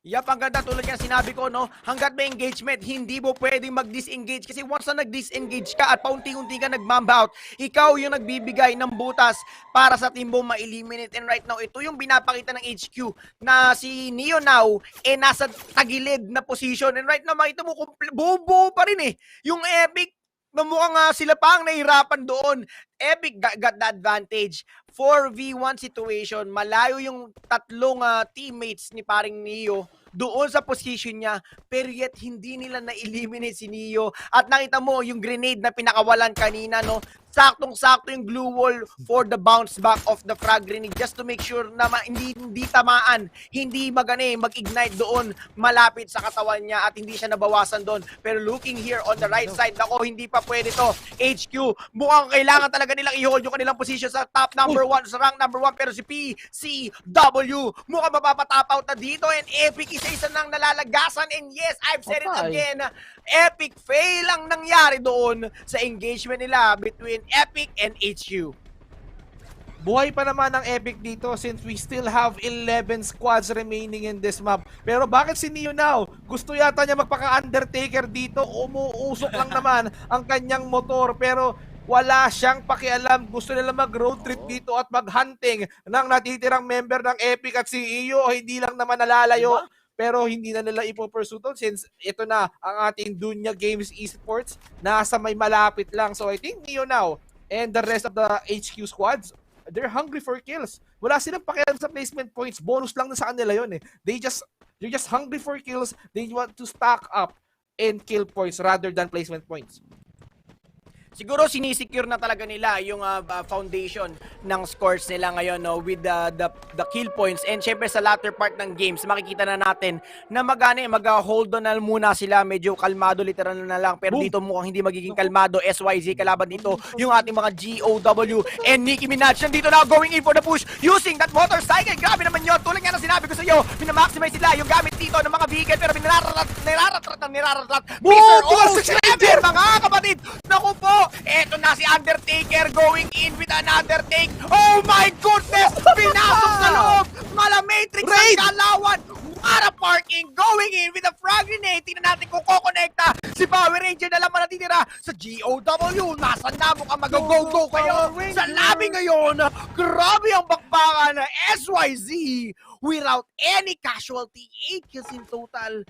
Speaker 20: Ang ganda, tulad nga sinabi ko, no, hanggat may engagement, hindi mo pwedeng mag-disengage kasi once na nag-disengage ka at paunti-unti ka nag-mamba out, ikaw yung nagbibigay ng butas para sa team mo ma-eliminate. And right now, ito yung binapakita ng HQ na si Neo now nasa tagilid na position. And right now, makita mo, buo-buo pa rin yung Epic, mukhang sila pa ang nahihirapan doon. Epic got the advantage. 4v1 situation, malayo yung tatlong teammates ni paring Neo doon sa position niya, pero yet hindi nila na-eliminate si Neo. At nakita mo yung grenade na pinakawalan kanina, no? Saktong-sakto yung glue wall for the bounce back of the frag grenade just to make sure na hindi tamaan, hindi mag-ignite doon malapit sa katawan niya at hindi siya nabawasan doon. Pero looking here on the right side, nako, hindi pa pwede to. HQ, mukhang kailangan talaga nilang i-hold yung kanilang position sa top number 1, sa rank number 1, pero si PCW mukhang mapapatap out na dito, and Epic isa-isa nang nalalagasan. And yes, I've said it again, epic fail ang nangyari doon sa engagement nila between Epic and HQ.
Speaker 10: Buhay pa naman ang Epic dito since we still have 11 squads remaining in this map. Pero bakit si Neo now? Gusto yata niya magpaka-Undertaker dito. Umuusok lang naman ang kanyang motor, pero wala siyang pakialam. Gusto nila mag-road trip dito at mag-hunting ng natitirang member ng Epic, at si Iyo hindi lang naman nalalayo. Pero hindi na nila ipo-pursue to since ito na ang ating Dunya Games Esports. Nasa may malapit lang. So I think Neo now and the rest of the HQ squads, they're hungry for kills. Wala silang pakialam sa placement points. Bonus lang na sa kanila yun. They're just hungry for kills. They want to stack up and kill points rather than placement points.
Speaker 20: Siguro sinisecure na talaga nila yung foundation ng scores nila ngayon, no, with the kill points. And syempre sa latter part ng games, makikita na natin na mag-hold on na muna sila. Medyo kalmado literal na lang. Pero dito mukhang hindi magiging kalmado. SYZ kalaban dito yung ating mga GOW. And Nicki Minaj nandito na going in for the push using that motorcycle. Grabe naman yun. Tulad nga na sinabi ko sa iyo, minamaximize sila yung gamit dito ng mga vehicle, pero niraratat. Mr. Ever, mga kapatid! Naku po! Eto na si Undertaker going in with another take. Oh my goodness! Pinasok sa loob! Malamatrix ang kalawan! Para parking, going in with a frag grenade. Tingnan natin kung kukonekta si Power Ranger na lang natitira sa GOW. Nasaan na? Mukhang mag-go-go kayo sa labi ngayon. Grabe ang bakbakan na SYZ without any casualty. 8 kills in total.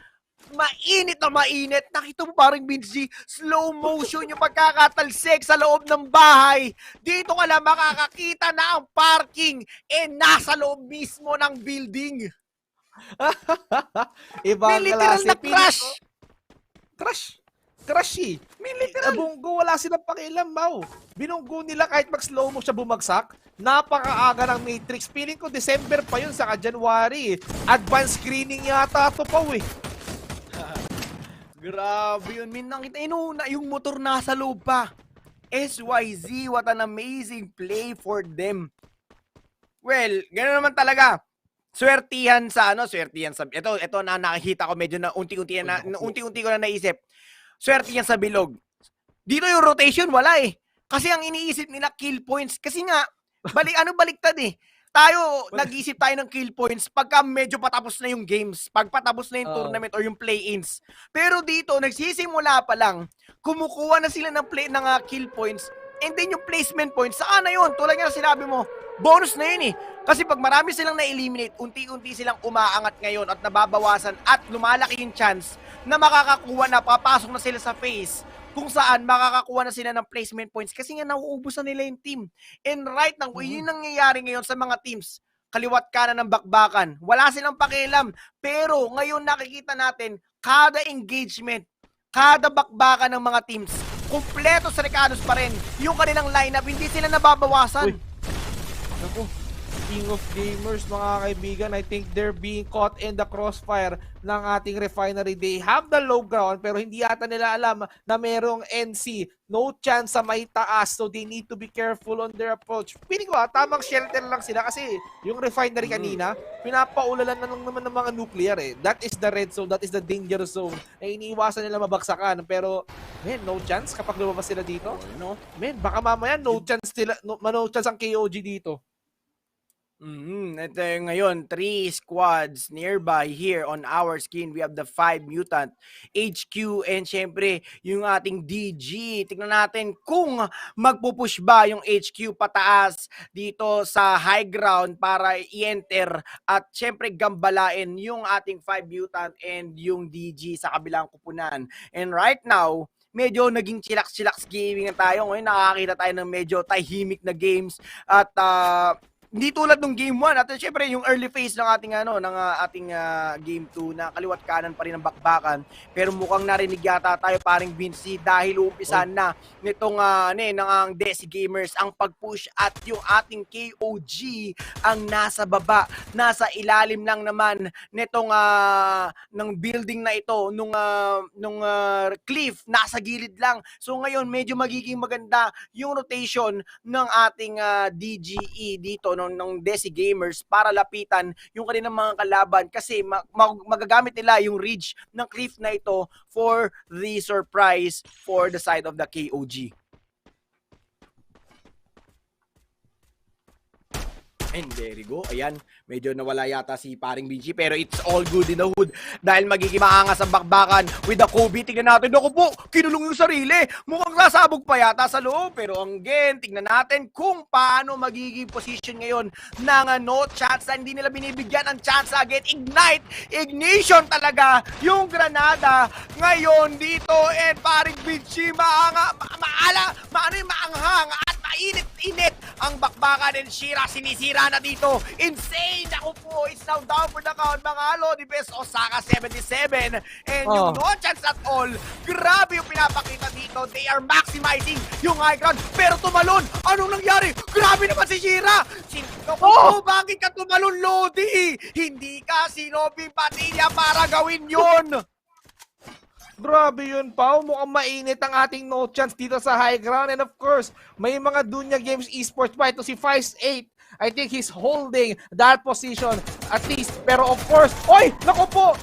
Speaker 20: Mainit na mainit. Nakita mo parang Vinci, slow motion yung pagkakatalsik sa loob ng bahay. Dito ka lang makakakita na ang parking nasa loob mismo ng building.
Speaker 10: Ibang
Speaker 20: literal
Speaker 10: klase.
Speaker 20: Na crash.
Speaker 10: Crash. Bunggo, wala silang pakialam, Mau. Binunggo nila kahit mag-slow mo siya bumagsak. Napakaaga ng Matrix. Feeling ko December pa yun, saka January. Advanced screening yata ito pa,
Speaker 20: Grabe yun. Nakita yung motor nasa loob pa. SYZ, what an amazing play for them. Well, gano'n naman talaga. Swertihan sa ito na nakikita ko, medyo na unti-unti ko na naisip. Swertihan sa bilog. Dito yung rotation wala Kasi ang iniisip nila kill points, kasi nga baliktad tayo, nag-isip tayo ng kill points pagka medyo patapos na yung games, pag patapos na yung tournament or yung play-ins. Pero dito, nagsisimula pa lang, kumukuha na sila ng kill points, and then yung placement points, saan na yun? Tulad nga sinabi mo, bonus na yun eh. Kasi pag marami silang na-eliminate, unti-unti silang umaangat ngayon at nababawasan at lumalaki yung chance na makakakuha na, papasok na sila sa phase kung saan makakakuha na sila ng placement points kasi nga nauubos na nila yung team. And right now, yun ang nangyayari ngayon sa mga teams. Kaliwat kanan ng bakbakan. Wala silang pakialam. Pero ngayon nakikita natin, kada engagement, kada bakbakan ng mga teams, kumpleto sa Recados pa rin. Yung kanilang lineup, hindi sila nababawasan.
Speaker 10: Naku, King of Gamers, mga kaibigan, I think they're being caught in the crossfire ng ating refinery. They have the low ground pero hindi yata nila alam na merong NC. No chance sa may taas, so they need to be careful on their approach. Piling ko tamang shelter lang sila kasi yung refinery kanina, pinapaulalan na naman ng mga nuclear eh. That is the red zone, that is the danger zone na iniiwasan nila mabagsakan. Pero, man, no chance kapag lumabas sila dito. No? Man, baka mamaya no chance ang KOG dito.
Speaker 20: Ito ngayon, 3 squads nearby here on our screen. We have the 5 Mutant, HQ, and syempre yung ating DG. Tignan natin kung magpupush ba yung HQ pataas dito sa high ground para i-enter at syempre gambalain yung ating 5 Mutant and yung DG sa kabilang kupunan. And right now, medyo naging chillax gaming na tayo. Ngayon nakakita tayo ng medyo tahimik na games at hindi tulad ng game 1 at syempre yung early phase ng ating ating game 2 na kaliwat kanan pa rin ang bakbakan, pero mukhang narinig yata tayo paring Vinci dahil umpisan na nitong ng Desi Gamers ang pag-push at yung ating KOG ang nasa baba, nasa ilalim lang naman nitong ng building na ito nung cliff, nasa gilid lang. So ngayon medyo magiging maganda yung rotation ng ating DGE dito ng Desi Gamers para lapitan yung kanilang mga kalaban kasi magagamit nila yung ridge ng cliff na ito for the surprise for the side of the KOG. And there you go. Ayan, medyo nawala yata si paring Vinci pero it's all good in the hood dahil magiging maangas ang bakbakan with the Kobe. Tignan natin. Naku po, kinulong yung sarili. Mukhang sasabog pa yata sa loob. Pero again, tignan natin kung paano magiging position ngayon ng no chance na hindi nila binibigyan ang chance again. Ignite, ignition talaga yung granada ngayon dito. And paring Vinci, maanghang at mainit-init ang bakbakan and Shira sinisira na dito. Insane! Ako po, it's now down for the count mga Lodi Best Osaka 77 and yung no chance at all. Grabe yung pinapakita dito. They are maximizing yung high ground pero tumalon. Anong nangyari? Grabe naman si Shira! Bakit ka tumalon, Lodi? Hindi ka sinobing patilya para gawin yun!
Speaker 10: Grabe yun, Pao. Mukhang mainit ang ating no chance dito sa high ground. And of course, may mga Dunya Games esports pa. Ito si Fice 8. I think he's holding that position at least. Pero of course, oy! Naku po,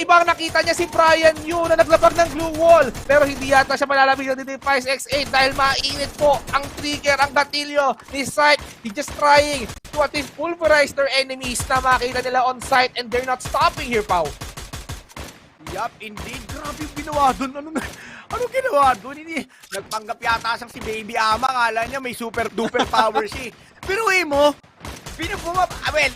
Speaker 10: ibang nakita niya si Brian Yu na naglabag ng glue wall. Pero hindi yata siya malalabigan dito yung Fice X8 dahil mainit po ang trigger, ang gatilyo ni Sight. He's just trying to at least pulverize their enemies na makita nila on site and they're not stopping here, Pao.
Speaker 20: Yup, indeed. Grabe yung ginawa doon. Anong ginawa doon? Nagpanggap yata siyang si Baby Ama. Akala niya may super-duper power siya. Pero mo,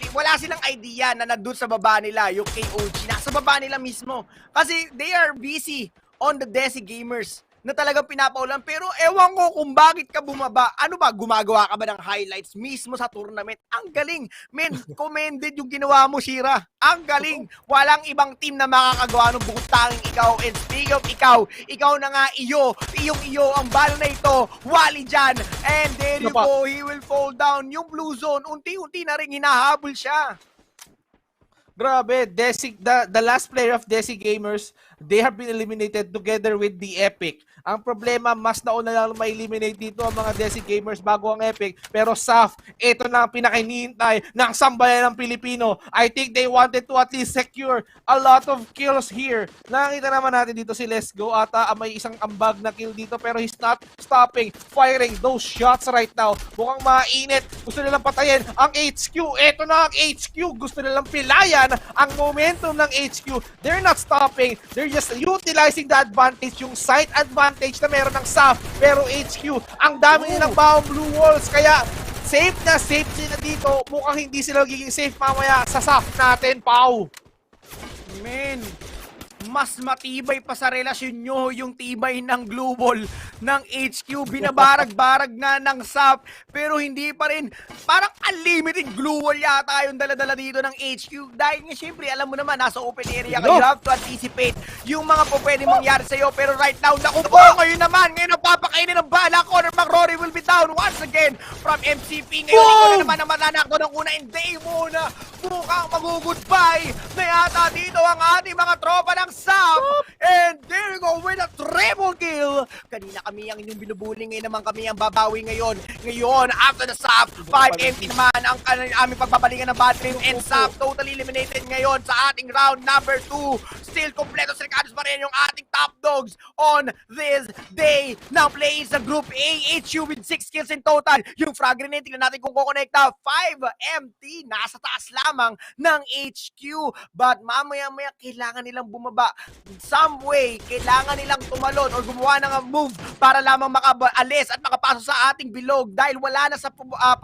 Speaker 20: wala silang idea na nandun sa baba nila, yung KOG. Nasa baba nila mismo. Kasi they are busy on the Desi Gamers na talagang pinapaulan. Pero ewan ko kung bakit ka bumaba. Ano ba, gumagawa ka ba ng highlights mismo sa tournament? Ang galing. Men, commended yung ginawa mo, Shira. Ang galing. Walang ibang team na makakagawa ng bukod tanging ikaw. And speaking of ikaw na nga iyo ang bala na ito. Wali dyan. And there you go. He will fall down. Yung blue zone, unti-unti na rin hinahabol siya.
Speaker 10: Grabe, the last player of Desi Gamers, they have been eliminated together with the Epic. Ang problema, mas nauna lang ma-eliminate dito ang mga Desi Gamers bago ang Epic. Pero SAF, ito na ang pinakinihintay ng sambayan ng Pilipino. I think they wanted to at least secure a lot of kills here. Nakita naman natin dito si Let's Go ata may isang ambag na kill dito pero he's not stopping firing those shots right now. Mukhang mainit. Gusto nilang patayin ang HQ. Ito na ang HQ. Gusto nilang pilayan ang momentum ng HQ. They're not stopping. They're just utilizing the advantage, yung site advantage na meron ng SAF. Pero HQ, ang dami nilang baong blue walls. Kaya safe na safe sila dito. Mukhang hindi sila magiging safe mamaya sa SAF natin, Pau.
Speaker 20: Men, mas matibay pa sa relasyon nyo yung tibay ng glue wall ng HQ. Binabarag-barag na ng SAP pero hindi pa rin. Parang unlimited glue wall yata yung dala-dala dito ng HQ. Dahil nga syempre, alam mo naman, nasa open area ka. You have to anticipate yung mga po pwede mangyari sa'yo. Pero right now, naku po, ngayon naman, ngayon napapakainin ng bala. Conor McRory will be down once again from MCP. Ngayon, ikaw na naman ang mananakto ng una. Hindi muna. Mukhang mag-goodbye na yata dito ang ating mga tropa ng SAP. And there you go with a triple kill. Kanina kami ang inyong binubuling, ngayon naman kami ang babawi ngayon. Ngayon, after the SAP, 5 empty naman ang aming pagbabalingan ng battery. And SAP totally eliminated ngayon sa ating round number 2. Still kompleto sa Ricardo's pa rin yung ating top dogs on this day. Now plays sa Group A, HU with 6 kills in total. Yung frag grenade, tingnan natin kung kukonekta. 5 empty, nasa taas lamang ng HQ. But mamaya-maya kailangan nilang bumaba. Some way, kailangan nilang tumalon or gumawa ng move para lamang makaalis at makapasok sa ating bilog dahil wala na sa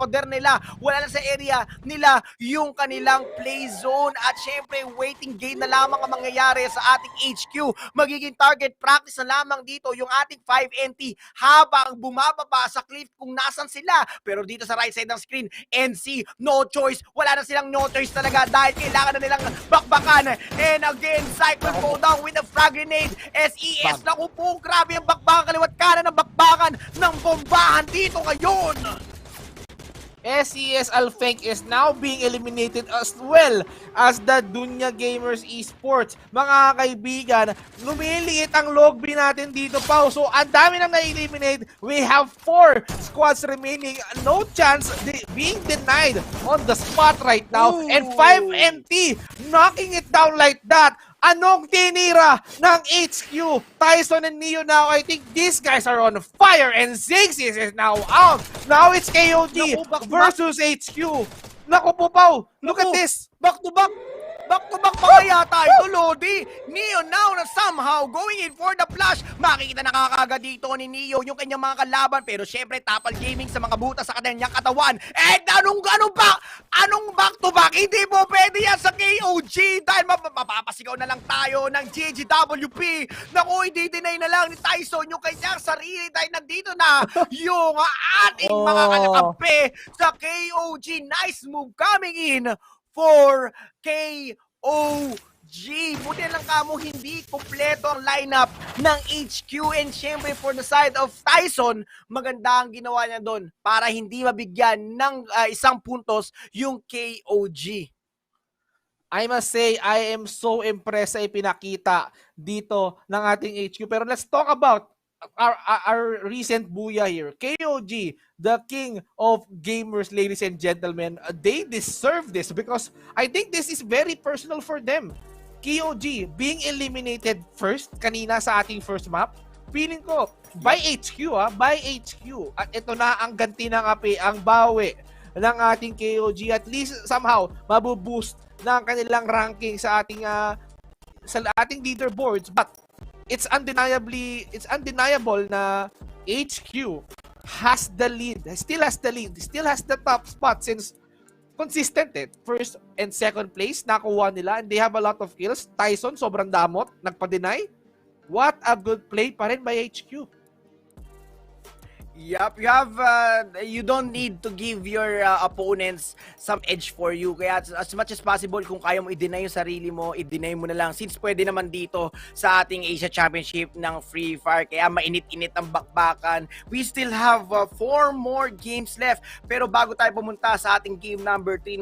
Speaker 20: poder nila, wala na sa area nila yung kanilang play zone at syempre waiting game na lamang ang mangyayari sa ating HQ. Magiging target practice na lamang dito yung ating 5NT habang bumababa sa cliff kung nasan sila. Pero dito sa right side ng screen, NC, no choice. Wala na silang no choice talaga dahil kailangan na nilang bakbakan. And again, Cycle go down with a frag grenade. SES, naku po, grabe ang bakbakan, kaliwat kanan ng bakbakan ng bombahan dito ngayon.
Speaker 10: SES Alfenk is now being eliminated as well as the Dunya Gamers Esports. Mga kaibigan, lumiliit ang log B natin dito, Pau. So, ang dami nang na-eliminate. We have 4 squads remaining. No chance being denied on the spot right now. And 5 empty, knocking it down like that. Anong tinira ng HQ? Tyson and Neo now, I think these guys are on fire and Ziggs is now out. Now it's KOG versus HQ. Naku po, Pau. Look at this.
Speaker 20: Back to back. Back-to-back pa yata ito, Lodi. Neo now na somehow going in for the flash. Makikita na kagad dito ni Neo yung kanyang mga kalaban. Pero syempre, tapal gaming sa mga butas sa kanyang katawan. And anong back-to-back? Hindi po pwede yan sa KOG. Dahil mapapasigaw na lang tayo ng GGWP. Naku, i-deny na lang ni Tyson yung kanyang sarili. Dahil nandito na yung ating mga kanakampi sa KOG. Nice move coming in for KOG. Buti lang kamo hindi kompleto ang lineup ng HQ and syempre for the side of Tyson, maganda ang ginawa niya doon para hindi mabigyan ng isang puntos yung KOG.
Speaker 10: I must say, I am so impressed sa ipinakita dito ng ating HQ. Pero let's talk about our recent booyah here. KOG, the king of gamers, ladies and gentlemen, they deserve this because I think this is very personal for them. KOG being eliminated first kanina sa ating first map, feeling ko by HQ by HQ. At ito na ang ganti ng api, ang bawi ng ating KOG. At least somehow mabuboost ng kanilang ranking sa ating leaderboards. But it's undeniable na HQ has the lead, still has the top spot since consistent first and second place nakuha nila and they have a lot of kills. Tyson sobrang damot, nagpa-deny. What a good play pa rin by HQ.
Speaker 20: Yup, you don't need to give your opponents some edge for you. Kaya as much as possible, kung kaya mo i-deny yung sarili mo, i-deny mo na lang. Since pwede naman dito sa ating Asia Championship ng Free Fire, kaya mainit-init ang bakbakan. We still have 4 more games left. Pero bago tayo pumunta sa ating game number 3,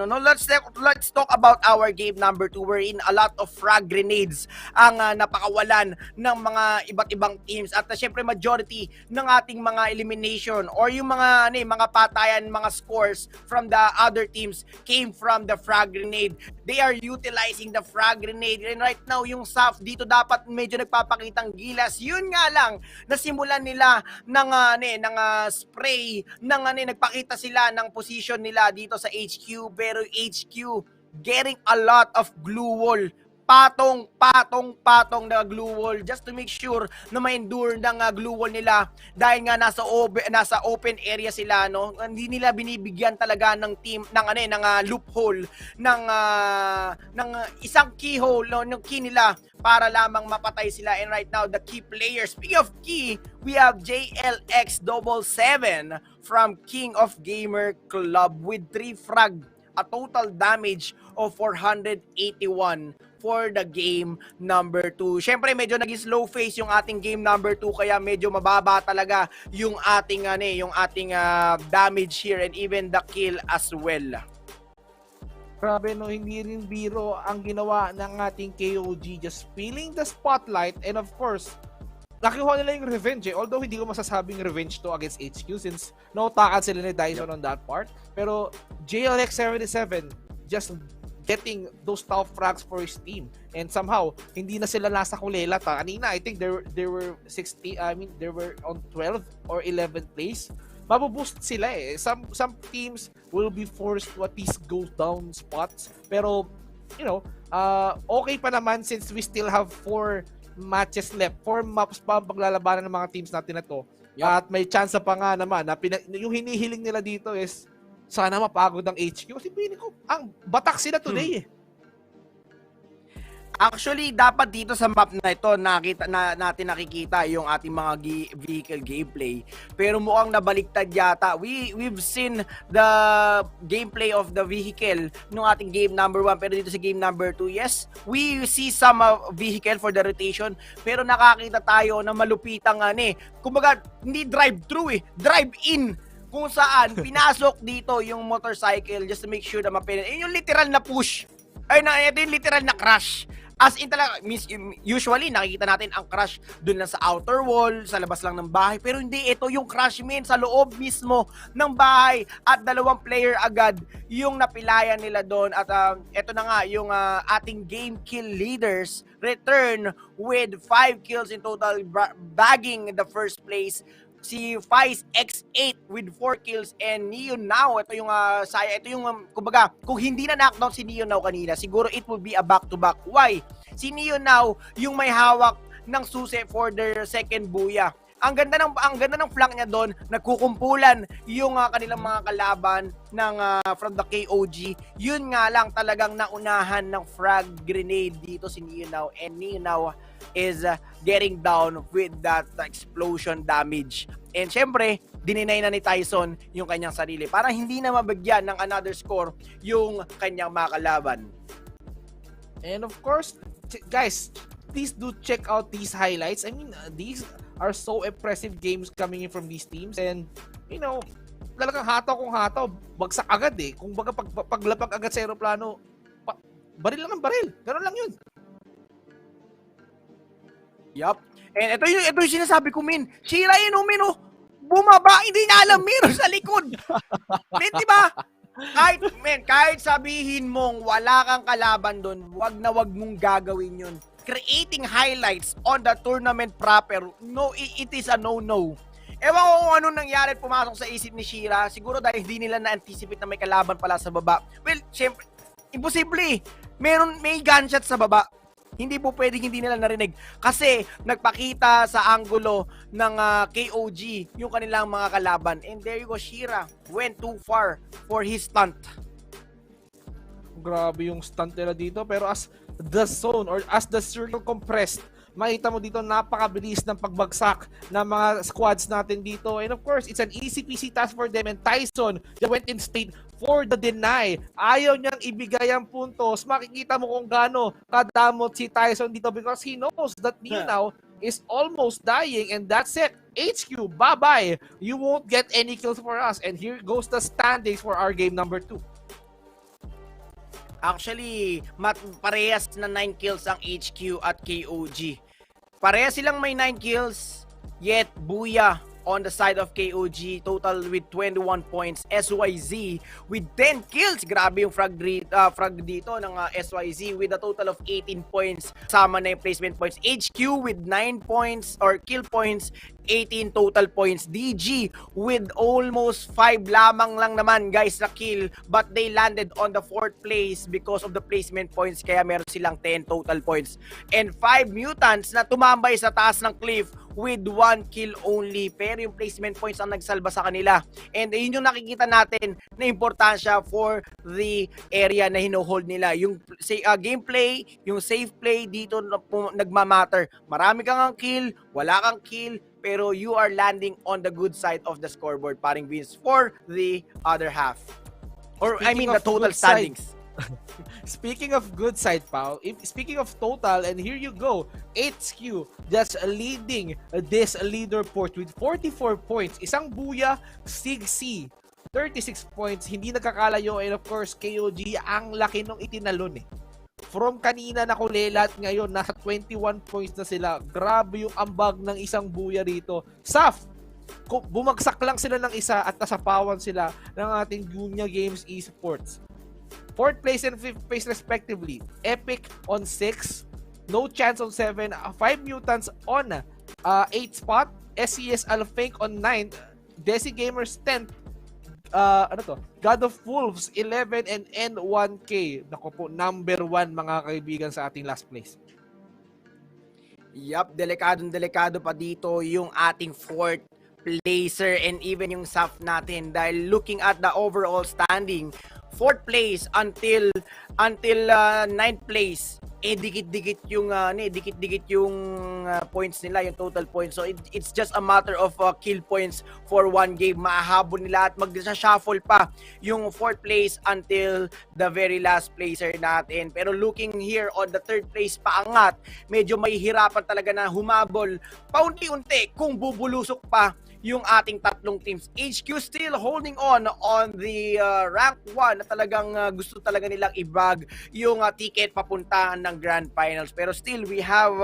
Speaker 20: let's talk about our game number 2, wherein a lot of frag grenades ang napakawalan ng mga iba't ibang teams. At syempre majority ng ating mga elimination or yung mga patayan, mga scores from the other teams came from the frag grenade. They are utilizing the frag grenade, and right now yung SAF dito dapat medyo nagpapakitang gilas. Yun nga lang, nasimulan nila ng spray, nagpakita sila ng position nila dito sa HQ, pero HQ getting a lot of glue wall. Patong na glue wall just to make sure na ma-endure ng glue wall nila dahil nga nasa open area sila, no. Hindi nila binibigyan talaga ng team ng loophole ng isang keyhole, no, ng key nila para lamang mapatay sila. And right now the key players, speaking of key, we have JLX77 from King of Gamer Club with 3 frag, a total damage of 481 for the game number 2. Syempre medyo naging slow phase yung ating game number 2, kaya medyo mababa talaga yung ating damage here and even the kill as well.
Speaker 10: Grabe, no, hindi rin biro ang ginawa ng ating KOG, just feeling the spotlight, and of course nakuha nila yung revenge although hindi ko masasabing revenge to against HQ since nautakan sila ni Dyson on that part, pero JLX77 just getting those tough frags for his team, and somehow hindi na sila nasa kulela. Kanina I think there were 60, they were on 12 or 11th place. Mabuboost sila eh. Some teams will be forced to at least go down spots, pero okay pa naman since we still have 4 matches left, 4 maps pa ang paglalabanan ng mga teams natin na to. At may chance pa nga naman na yung hinihiling nila dito is sana mapagod ang HQ kasi piling ko ang batak sila today eh.
Speaker 20: Actually, dapat dito sa map na ito natin nakikita yung ating mga vehicle gameplay. Pero mukhang nabaliktad yata. We've seen the gameplay of the vehicle nung ating game number 1, pero dito sa game number 2, yes, we see some vehicle for the rotation, pero nakakita tayo na malupitang kumbaga hindi drive-thru drive-in, kung saan pinasok dito yung motorcycle just to make sure na yung literal na push. Ito yung literal na crash. As in talaga, usually nakikita natin ang crash dun lang sa outer wall, sa labas lang ng bahay. Pero hindi, ito yung crash sa loob mismo ng bahay. At 2 player agad yung napilayan nila doon. At ito na nga, yung ating game kill leaders return with 5 kills in total, bagging the first place. Si Vice X8 with 4 kills and Neo Now, ito yung kumbaga, kung hindi na knockdown si Neo Now kanina, siguro it will be a back-to-back. Why? Si Neo Now yung may hawak ng susi for their second buya. Ang ganda ng flank niya doon, nagkukumpulan yung kanilang mga kalaban from the KOG. Yun nga lang talagang naunahan ng frag grenade dito si Neo Now, and Neo Now is getting down with that explosion damage. And syempre, dininay na ni Tyson yung kanyang sarili para hindi na mabigyan ng another score yung kanyang mga kalaban.
Speaker 10: And of course, guys, please do check out these highlights. I mean, these are so impressive games coming in from these teams, and talagang hataw kung hataw, bagsak agad eh. Kung baga paglapag agad sa aeroplano, baril lang ang baril. Ganun lang yun.
Speaker 20: Yup. And ito yung sinasabi ko, Min. Shira yun, bumaba, hindi na alam, meron sa likod. Min, di ba? Kahit sabihin mong wala kang kalaban doon, wag mong gagawin yun. Creating highlights on the tournament proper, no, it is a no-no. Ewan ko kung anong nangyari at pumasok sa isip ni Shira. Siguro dahil hindi nila na-anticipate na may kalaban pala sa baba. Well, syempre, imposible. May gunshot sa baba. Hindi po pwedeng hindi nila narinig. Kasi nagpakita sa angulo ng KOG yung kanilang mga kalaban. And there you go, Shira went too far for his stunt.
Speaker 10: Grabe yung stunt nila dito. Pero as the zone or as the circle compressed, makita mo dito napakabilis ng pagbagsak ng mga squads natin dito. And of course, it's an easy peasy task for them. And Tyson, they went in straight for the deny. Ayaw niyang ibigay ang puntos. Makikita mo kung gaano kadamot si Tyson dito because he knows that Neo now is almost dying, and that's it. HQ, bye-bye. You won't get any kills for us. And here goes the standings for our game number 2.
Speaker 20: Actually, parehas na 9 kills ang HQ at KOG. Parehas silang may 9 kills, yet Booyah on the side of KOG, total with 21 points. SYZ with 10 kills. Grabe yung frag dito ng SYZ with a total of 18 points. Sama na yung placement points. HQ with 9 points or kill points, 18 total points. DG with almost 5 lamang lang naman guys na kill, but they landed on the 4th place because of the placement points, kaya meron silang 10 total points. And 5 mutants na tumambay sa taas ng cliff with 1 kill only, pero yung placement points ang nagsalba sa kanila. And yun yung nakikita natin na importansya for the area na hino-hold nila. Yung gameplay, yung safe play dito nagmamatter. Marami kang kill, wala kang kill, pero you are landing on the good side of the scoreboard, paring Vince, for the other half. Or I mean the total standings.
Speaker 10: Speaking of good side, Paul, speaking of total, and here you go, HQ just leading this leaderboard with 44 points. Isang Booyah, SIG-C, 36 points, hindi nagkakalayo, and of course, KOG, ang laki nung itinalon eh. From kanina na kulelat, ngayon nasa 21 points na sila. Grabe yung ambag ng isang Booyah rito. Saf, bumagsak lang sila ng isa at nasapawan sila ng ating Junior Games Esports. 4th place and 5th place respectively. Epic on 6, No Chance on 7, 5 Mutants on 8 spot, SCS Alfink on 9, Desi Gamers 10, God of Wolves 11, and N1K. Naku po, number 1 mga kaibigan sa ating last place.
Speaker 20: Yup, delikadong-delikado pa dito yung ating 4th placer and even yung SAF natin, dahil looking at the overall standing, 4th place until 9th place, dikit-dikit yung points nila, yung total points. So it's just a matter of kill points for one game. Mahahabol nila at mag-shuffle pa yung 4th place until the very last placer natin. Pero looking here on the 3rd place paangat, medyo mahihirapan talaga na humabol paunti-unti kung bubulusok pa yung ating tatlong teams. HQ still holding on the rank 1 na talagang gusto talaga nilang i-bag yung ticket papunta ng Grand Finals. Pero still, we have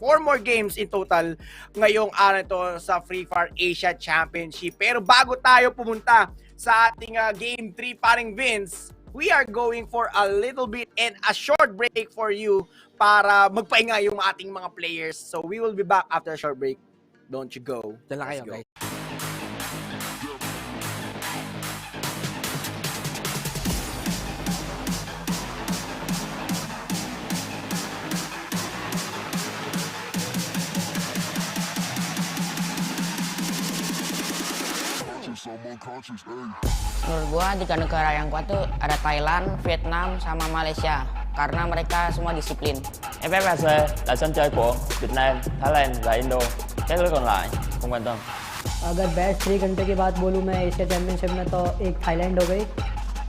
Speaker 20: 4 more games in total ngayong araw ito sa Free Fire Asia Championship. Pero bago tayo pumunta sa ating Game 3, paring Vince, we are going for a little bit and a short break for you para magpahinga yung ating mga players. So we will be back after a short break. Don't you go.
Speaker 10: Dala kayo, guys.
Speaker 19: Menurut gua 3 negara yang kuat tuh ada Thailand, Vietnam, sama Malaysia. Karena mereka semua disiplin.
Speaker 3: FFAC là sân chơi của Việt Nam, Thái Lan và Indo. Các nước còn lại không quan tâm.
Speaker 4: अगर बेस्ट 3 घंटे की बात बोलूँ मैं Asia championship में, तो एक थाईलैंड हो गई,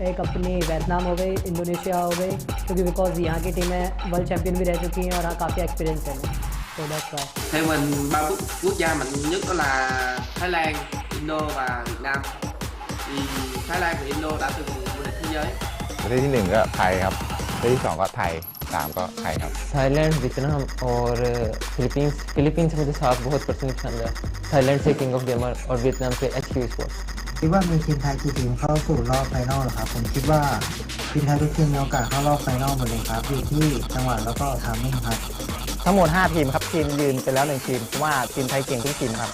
Speaker 4: एक अपनी वियतनाम हो गई, इंडोनेशिया हो गई, क्योंकि बिकॉज यहाँ की टीमें वर्ल्ड चैम्पियन भी रह चुकी हैं और हाँ काफ़ी एक्सपीरियंस है. तो that's why.
Speaker 5: Theo mình 3 quốc gia mạnh nhất đó là Thái Lan, Indo và Việt Nam. Thì Thái Lan và Indo đã từng vô địch thế giới.
Speaker 6: ประเทศที่ 1 ก็ไทยครับประเทศที่ 2 ก็ไทย 3 ก็ไทยครับ
Speaker 13: Thailand, Vietnam और फिलीपींस. फिलीपींस मुझे साफ बहुत पर्सनली पसंद है. थाईलैंड से किंग ऑफ गेमर और Vietnam से HQ sports.
Speaker 8: คิดว่ามีทีมไทยกี่ทีมเข้าสู่รอบไฟนอลเหรอครับผมคิดว่าทีมไทยทุกทีมมีโอกาสเข้ารอบไฟนอลหมดเลยครับอยู่ที่จังหวะแล้วก็ทามมิ่งครับ
Speaker 17: ทั้งหมด 5 ทีมครับ ทีมยืนไปแล้ว 1 ทีมเพราะว่าทีมไทยเก่งทุกทีมครับ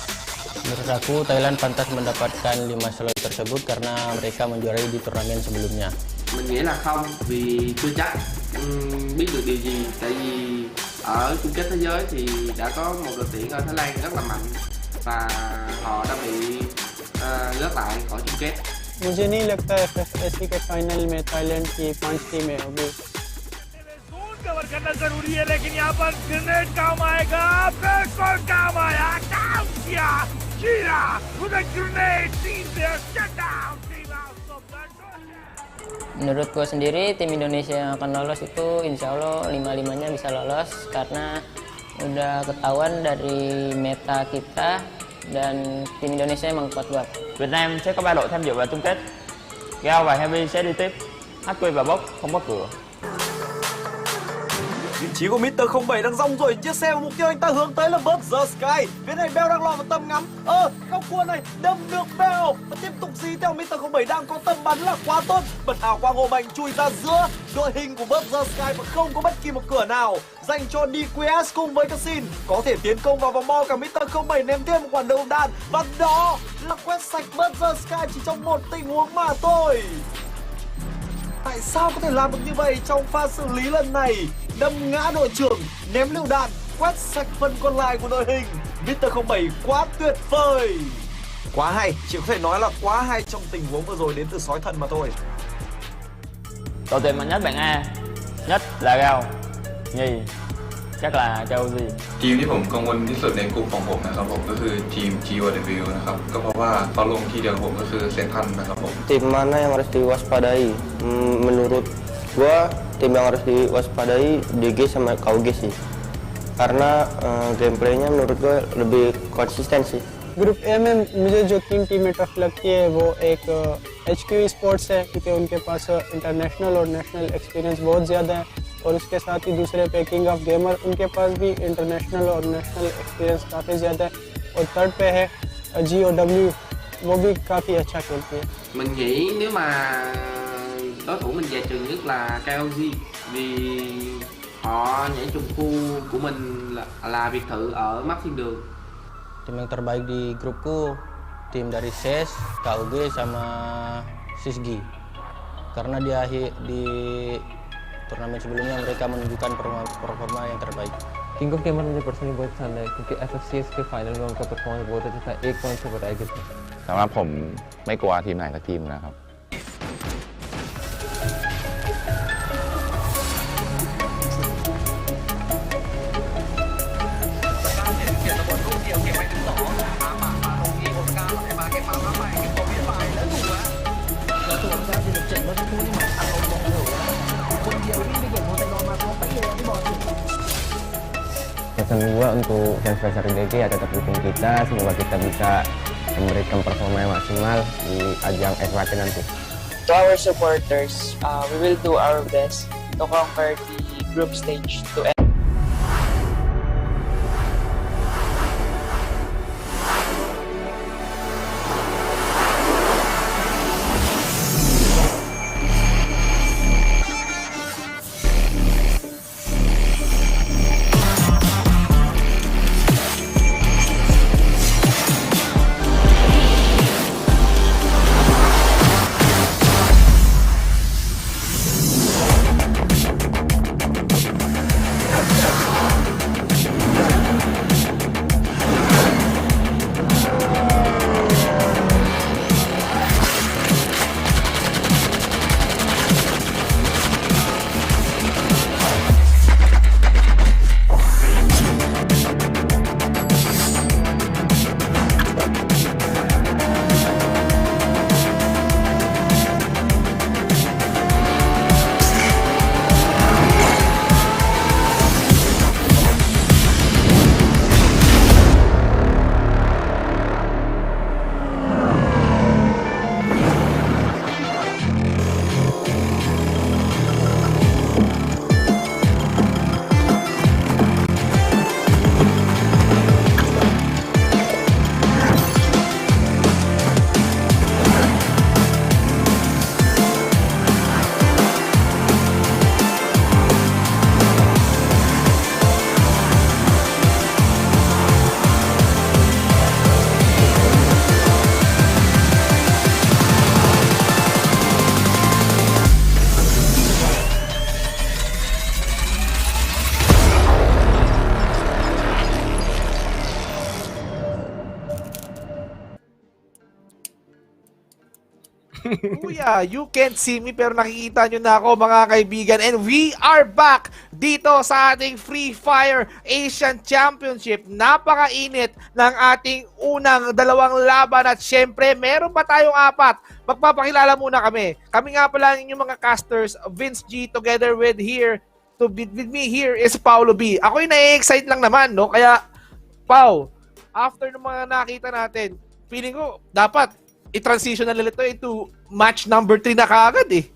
Speaker 7: Menurut aku, Thailand pantas mendapatkan 5 slot tersebut karena mereka menjuarai di turnamen sebelumnya.
Speaker 5: Mình nghĩ là không, vì chưa chắc biết được điều gì. Tại vì ở chung kết thế giới thì đã có một đội tuyển ở Thái Lan rất là mạnh và họ đã bị gác lại khỏi chung kết.
Speaker 9: मुझे नहीं लगता FFAC के फाइनल में थाईलैंड की 5 टीमें होगी.
Speaker 10: कवर करना जरूरी है, लेकिन यहाँ पर ग्रेनेड काम आएगा, बिल्कुल काम आया, डाउन किया, चीरा, with a grenade, team there, shut down, team out of that.
Speaker 16: Menurutku sendiri tim Indonesia yang akan lolos itu insya Allah 5-5-nya bisa lolos karena udah ketahuan dari meta kita dan tim Indonesia emang kuat banget.
Speaker 3: Việt Nam sẽ có 3 đội tham dự vào chung kết. Gao và Heavy sẽ đi tiếp. HQ và Box không có cửa.
Speaker 11: Vị trí của Mr. 07 đang rong rồi, chiếc xe và mục tiêu anh ta hướng tới là Bird the Sky. Phía này Bell đang lọt vào tầm ngắm. Góc cua này đâm được Bell và tiếp tục dí theo Mr. 07 đang có tầm bắn là quá tốt. Bật hào quang hồ mạnh chui ra giữa đội hình của Bird the Sky và không có bất kỳ một cửa nào dành cho DQS cùng với Cassin. Có thể tiến công vào vòng bo, cả Mr. 07 ném thêm một quả đầu đạn và đó là quét sạch Bird the Sky chỉ trong một tình huống mà thôi. Tại sao có thể làm được như vậy trong pha xử lý lần này? Đâm ngã đội trưởng, ném lựu đạn, quét sạch phần còn lại của đội hình. Mr. 07 quá tuyệt vời. Quá hay, chỉ có thể nói là quá hay trong tình huống vừa rồi đến từ sói thần mà thôi.
Speaker 3: Đội tuyển mạnh nhất bảng A. Nhất là Gao, nhì chắc là Châu gì.
Speaker 12: ทีมที่ผมกังวลที่สุดในกลุ่มของผมนะครับผมก็คือทีม GWW นะครับก็เพราะว่าเขาลงที่เดียวกับผมก็คือเซนทันนะครับผม
Speaker 7: Tim mana yang harus diwaspadai? Menurut gua tim yang harus diwaspadai DG sama KUG sih. Karena gameplaynya menurut gua lebih konsisten sih.
Speaker 9: Group A में मुझे जो टीमें टफ लगती है वो एक HQ sports है, क्योंकि उनके पास इंटरनेशनल और नेशनल एक्सपीरियंस बहुत ज़्यादा है और उसके साथ ही दूसरे पैकिंग ऑफ गेमर, उनके पास भी इंटरनेशनल और नेशनल एक्सपीरियंस काफ़ी ज़्यादा है। और थर्ड पे है GOW, वो भी काफ़ी अच्छा खेलती है।
Speaker 5: Mình nghĩ nếu mà đối thủ mình dè chừng nhất là KOG, vì họ nhảy trùng khu của mình là biệt thự ở mắt thiên đường.
Speaker 7: Tim yang terbaik di grupku tim dari SES, KUG sama SISGI. Karena di turnamen sebelumnya mereka menunjukkan performa yang terbaik.
Speaker 13: King of gamer मुझे पर्सनली बहुत पसंद है क्योंकि FFCS के फाइनल में उनका परफॉर्मेंस बहुत अच्छा था, 1 पॉइंट से बताया गया था।
Speaker 6: สำหรับผมไม่กลัวทีมไหนสักทีมนะครับ
Speaker 13: Pesan gua untuk fans DG ya tetap dukung kita, semoga kita bisa memberikan performa yang maksimal di ajang FYP nanti.
Speaker 14: To our supporters, we will do our best to conquer the group stage to end.
Speaker 10: Kuya, you can't see me pero nakikita nyo na ako mga kaibigan. And we are back dito sa ating Free Fire Asian Championship. Napakainit ng ating unang dalawang laban at syempre meron pa tayong apat. Magpapakilala muna kami. Kami nga pala inyong mga casters, Vince G together with me here is Paulo B. Ako'y na-excite lang naman, no? Kaya, Pau, after ng mga nakita natin, feeling ko dapat i-transition na nila ito into match number 3 na kaagad eh.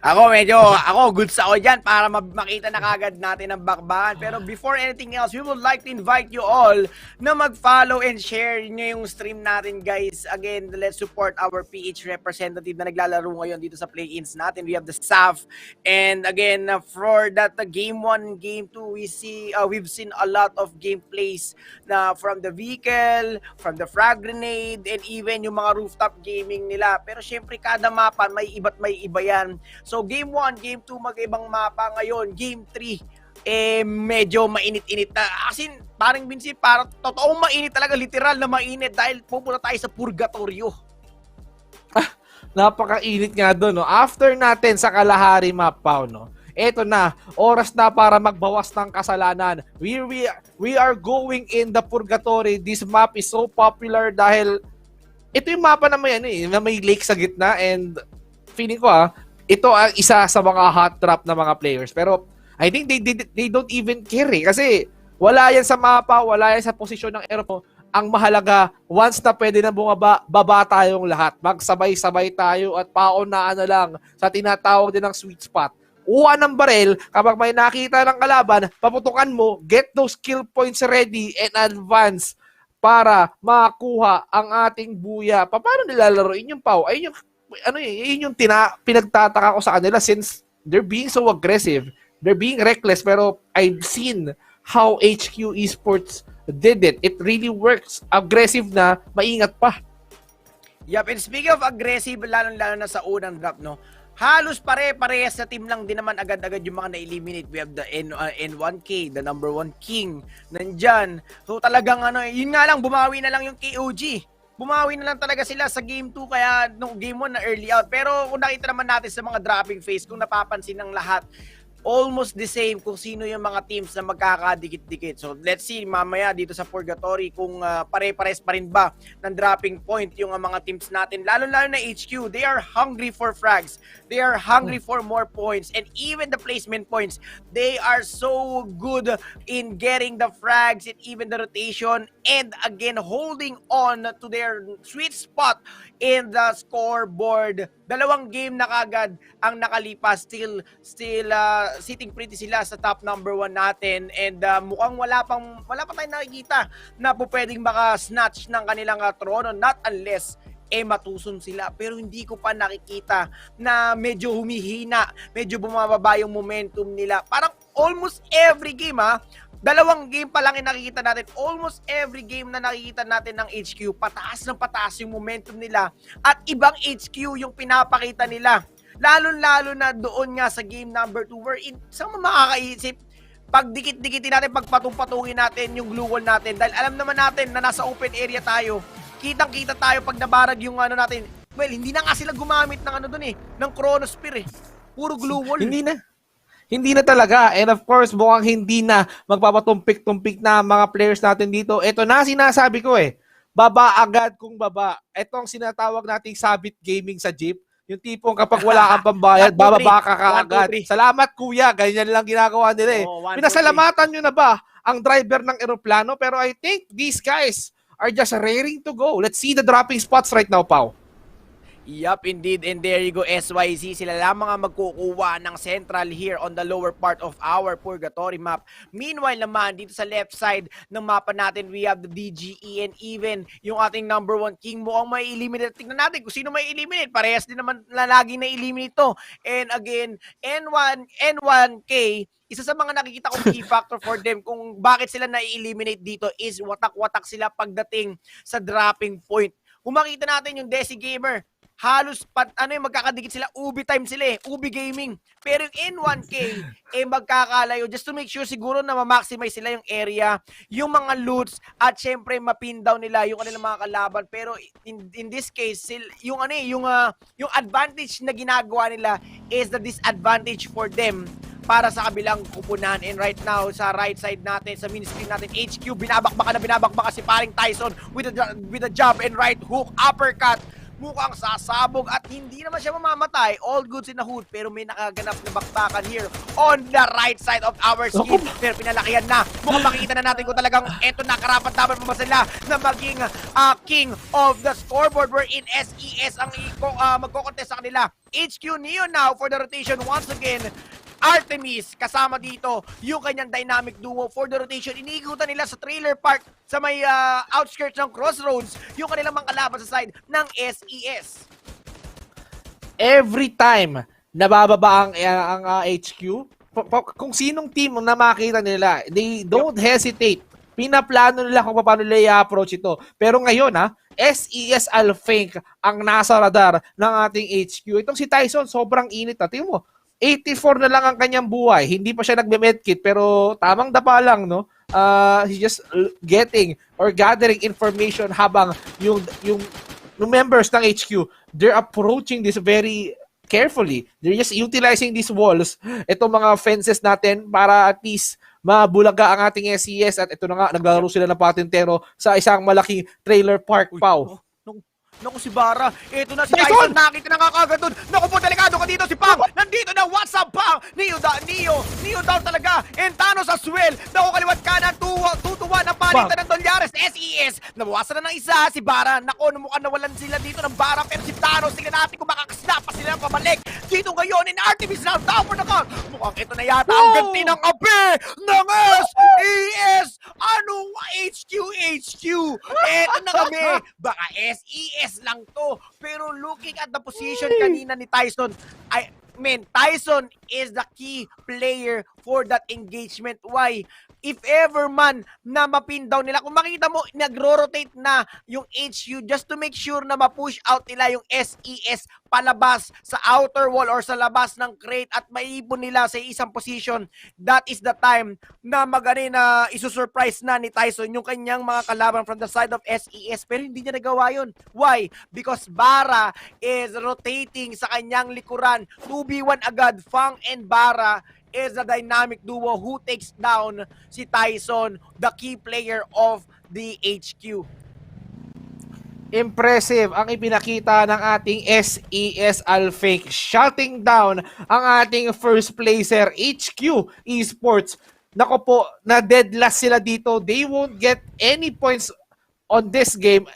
Speaker 20: Ako goods ako dyan para makita na kagad natin ang bakbakan. Pero before anything else, we would like to invite you all na mag-follow and share nyo yung stream natin, guys. Again, let's support our PH representative na naglalaro ngayon dito sa Playins natin. We have the staff. And again, for that game 1, game 2, we've seen a lot of gameplays na from the vehicle, from the frag grenade, and even yung mga rooftop gaming nila. Pero syempre, kada mapa may iba't may iba yan. So game 1, game 2 mag-ibang mapa ngayon. Game 3 medyo mainit-init na. As in, parang Vinci, parang totoong mainit talaga, literal na mainit dahil pupunta tayo sa purgatorio.
Speaker 10: Napakainit nga doon, no? After natin sa Kalahari map, Pao, no? Eto na, oras na para magbawas ng kasalanan. We are going in the purgatory. This map is so popular dahil ito yung mapa na may lake sa gitna, and feeling ko ito ang isa sa mga hot trap na mga players. Pero I think they don't even care kasi wala yan sa mapa, wala yan sa posisyon ng aeroplano. Ang mahalaga, once na pwede na baba tayong lahat. Magsabay-sabay tayo at paunaan na lang sa tinatawag din ng sweet spot. Uwa ng barel, kapag may nakita ng kalaban, paputukan mo, get those kill points ready and advance para makuha ang ating buya. Paano nilalaroin yung Pau? Ayun yung pinagtataka ko sa kanila since they're being so aggressive. They're being reckless, pero I've seen how HQ Esports did it. It really works. Aggressive na, maingat pa.
Speaker 20: Yup, and speaking of aggressive, lalo-lalo na sa unang drop, no? Halos pare-parehas sa team lang din naman agad-agad yung mga na-eliminate. We have the N1K, the number 1 king, nandyan. So talagang yun nga lang, bumawi na lang yung KOG. Bumawi na lang talaga sila sa game 2 kaya nung game 1 na early out. Pero kung nakita naman natin sa mga dropping phase, kung napapansin ng lahat, almost the same kung sino yung mga teams na magkakadikit-dikit. So let's see mamaya dito sa Purgatory kung pare-pares pa rin ba ng dropping point yung mga teams natin. Lalo-lalo na HQ, they are hungry for frags. They are hungry for more points. And even the placement points, they are so good in getting the frags and even the rotation. And again, holding on to their sweet spot in the scoreboard. 2 game na kagad ang nakalipas. Still sitting pretty sila sa top number 1 natin, and mukhang wala pa tayong nakikita na po pwedeng maka-snatch ng kanilang trono, not unless matuson sila. Pero hindi ko pa nakikita na medyo humihina, medyo bumababa yung momentum nila. Parang almost every game 2 game pa lang yung nakikita natin. Almost every game na nakikita natin ng HQ, pataas ng pataas yung momentum nila at ibang HQ yung pinapakita nila. Lalo-lalo na doon nga sa game number 2 wherein saan mo makakaisip pag dikit-dikitin natin, pag patong-patungin natin yung glue wall natin dahil alam naman natin na nasa open area tayo, kitang-kita tayo pag nabarag yung natin. Well, hindi na nga sila gumamit ng ng chronosphere puro glue wall.
Speaker 10: Hindi na talaga. And of course, mukhang hindi na magpapatumpik-tumpik na mga players natin dito. Ito na sinasabi ko baba agad kung baba. Ito ang sinatawag nating sabit gaming sa jeep. Yung tipong kapag wala kang pambayad, bababa ka kaagad. Salamat kuya, ganyan lang ginagawa nila Pinasalamatan nyo na ba ang driver ng eroplano? Pero I think these guys are just raring to go. Let's see the dropping spots right now, Pau.
Speaker 20: Yup, indeed. And there you go, SYZ. Sila lamang ang magkukuha ng central here on the lower part of our Purgatory map. Meanwhile naman, dito sa left side ng mapa natin, we have the DGE and even yung ating number 1 king mo ang may eliminate. Tingnan natin kung sino may eliminate. Parehas din naman na lagi na eliminate to. And again, N1K, isa sa mga nakikita kong key factor for them kung bakit sila na-eliminate dito is watak-watak sila pagdating sa dropping point. Kung makita natin yung Desi Gamer, halos magkakadikit sila, Ubi time sila Ubi Gaming. Pero yung N1K, magkakalayo just to make sure siguro na ma-maximize sila yung area, yung mga loots, at syempre mapin down nila yung kanilang mga kalaban. Pero in this case, yung advantage na ginagawa nila is the disadvantage for them para sa kabilang kupunan. And right now, sa right side natin, sa mini screen natin, HQ, binabakbaka si paring Tyson with a jump and right hook, uppercut. Mukhang sasabog at hindi naman siya mamamatay. All goods in the hood, pero may nakaganap na bakbakan here on the right side of our screen. Pero pinalakihan na. Mukhang makikita na natin kung talagang eto na, karapat-dapat pa ba sila na maging king of the scoreboard, wherein SES ang magkocontest sa kanila. HQ Neo now for the rotation once again. Artemis kasama dito yung kanyang dynamic duo for the rotation. Iniikutan nila sa trailer park sa may outskirts ng Crossroads yung kanilang mga kalaban sa side ng SES.
Speaker 10: Every time nabababa ang HQ, kung sinong team na makita nila, they don't hesitate. Pinaplano nila kung paano nila i-approach ito. Pero ngayon SES Alfink ang nasa radar ng ating HQ. Itong si Tyson, sobrang init. Tingnan mo, 84 na lang ang kanyang buhay. Hindi pa siya nagme-medkit pero tamang dapa lang, no? He's just getting or gathering information habang yung members ng HQ, they're approaching this very carefully. They're just utilizing these walls, itong mga fences natin para at least mabulaga ang ating SES. At ito na nga, naglalaro sila ng patintero sa isang malaking trailer park, Pau.
Speaker 20: Naku si Bara, ito na si Tyson, nakita na nga kagad dun. Naku po, delikado ka dito si Pang. Nandito na, what's up Pang? Neo down talaga. And Thanos as well. Naku kaliwat ka na, 2-1 ang palitan ng Dolyares. SES, nabawasan na ng isa si Bara. Naku, mukhang nawalan sila dito ng Bara. Pero si Thanos, tingnan natin kung makakasnap pa sila pabalik. Dito ngayon, in Artemis now, down for the count. Mukhang ito na yata ang ganti ng ape ng SES. Anong HQ? Eto na kami. Baka SES lang to. Pero looking at the position kanina ni Tyson, Tyson is the key player for that engagement. Why? If ever man na mapin down nila, kung makita mo, nagro-rotate na yung HQ just to make sure na ma-push out nila yung SES palabas sa outer wall or sa labas ng crate at maibon nila sa isang position, that is the time na na isusurprise na ni Tyson yung kanyang mga kalaban from the side of SES. Pero hindi niya nagawa yun. Why? Because Bara is rotating sa kanyang likuran. 2v1 agad, Fang and Bara is a dynamic duo who takes down si Tyson, the key player of the HQ.
Speaker 10: Impressive ang ipinakita ng ating SES Alfink, shutting down ang ating first placer HQ Esports. Nako po, na dead last sila dito. They won't get any points on this game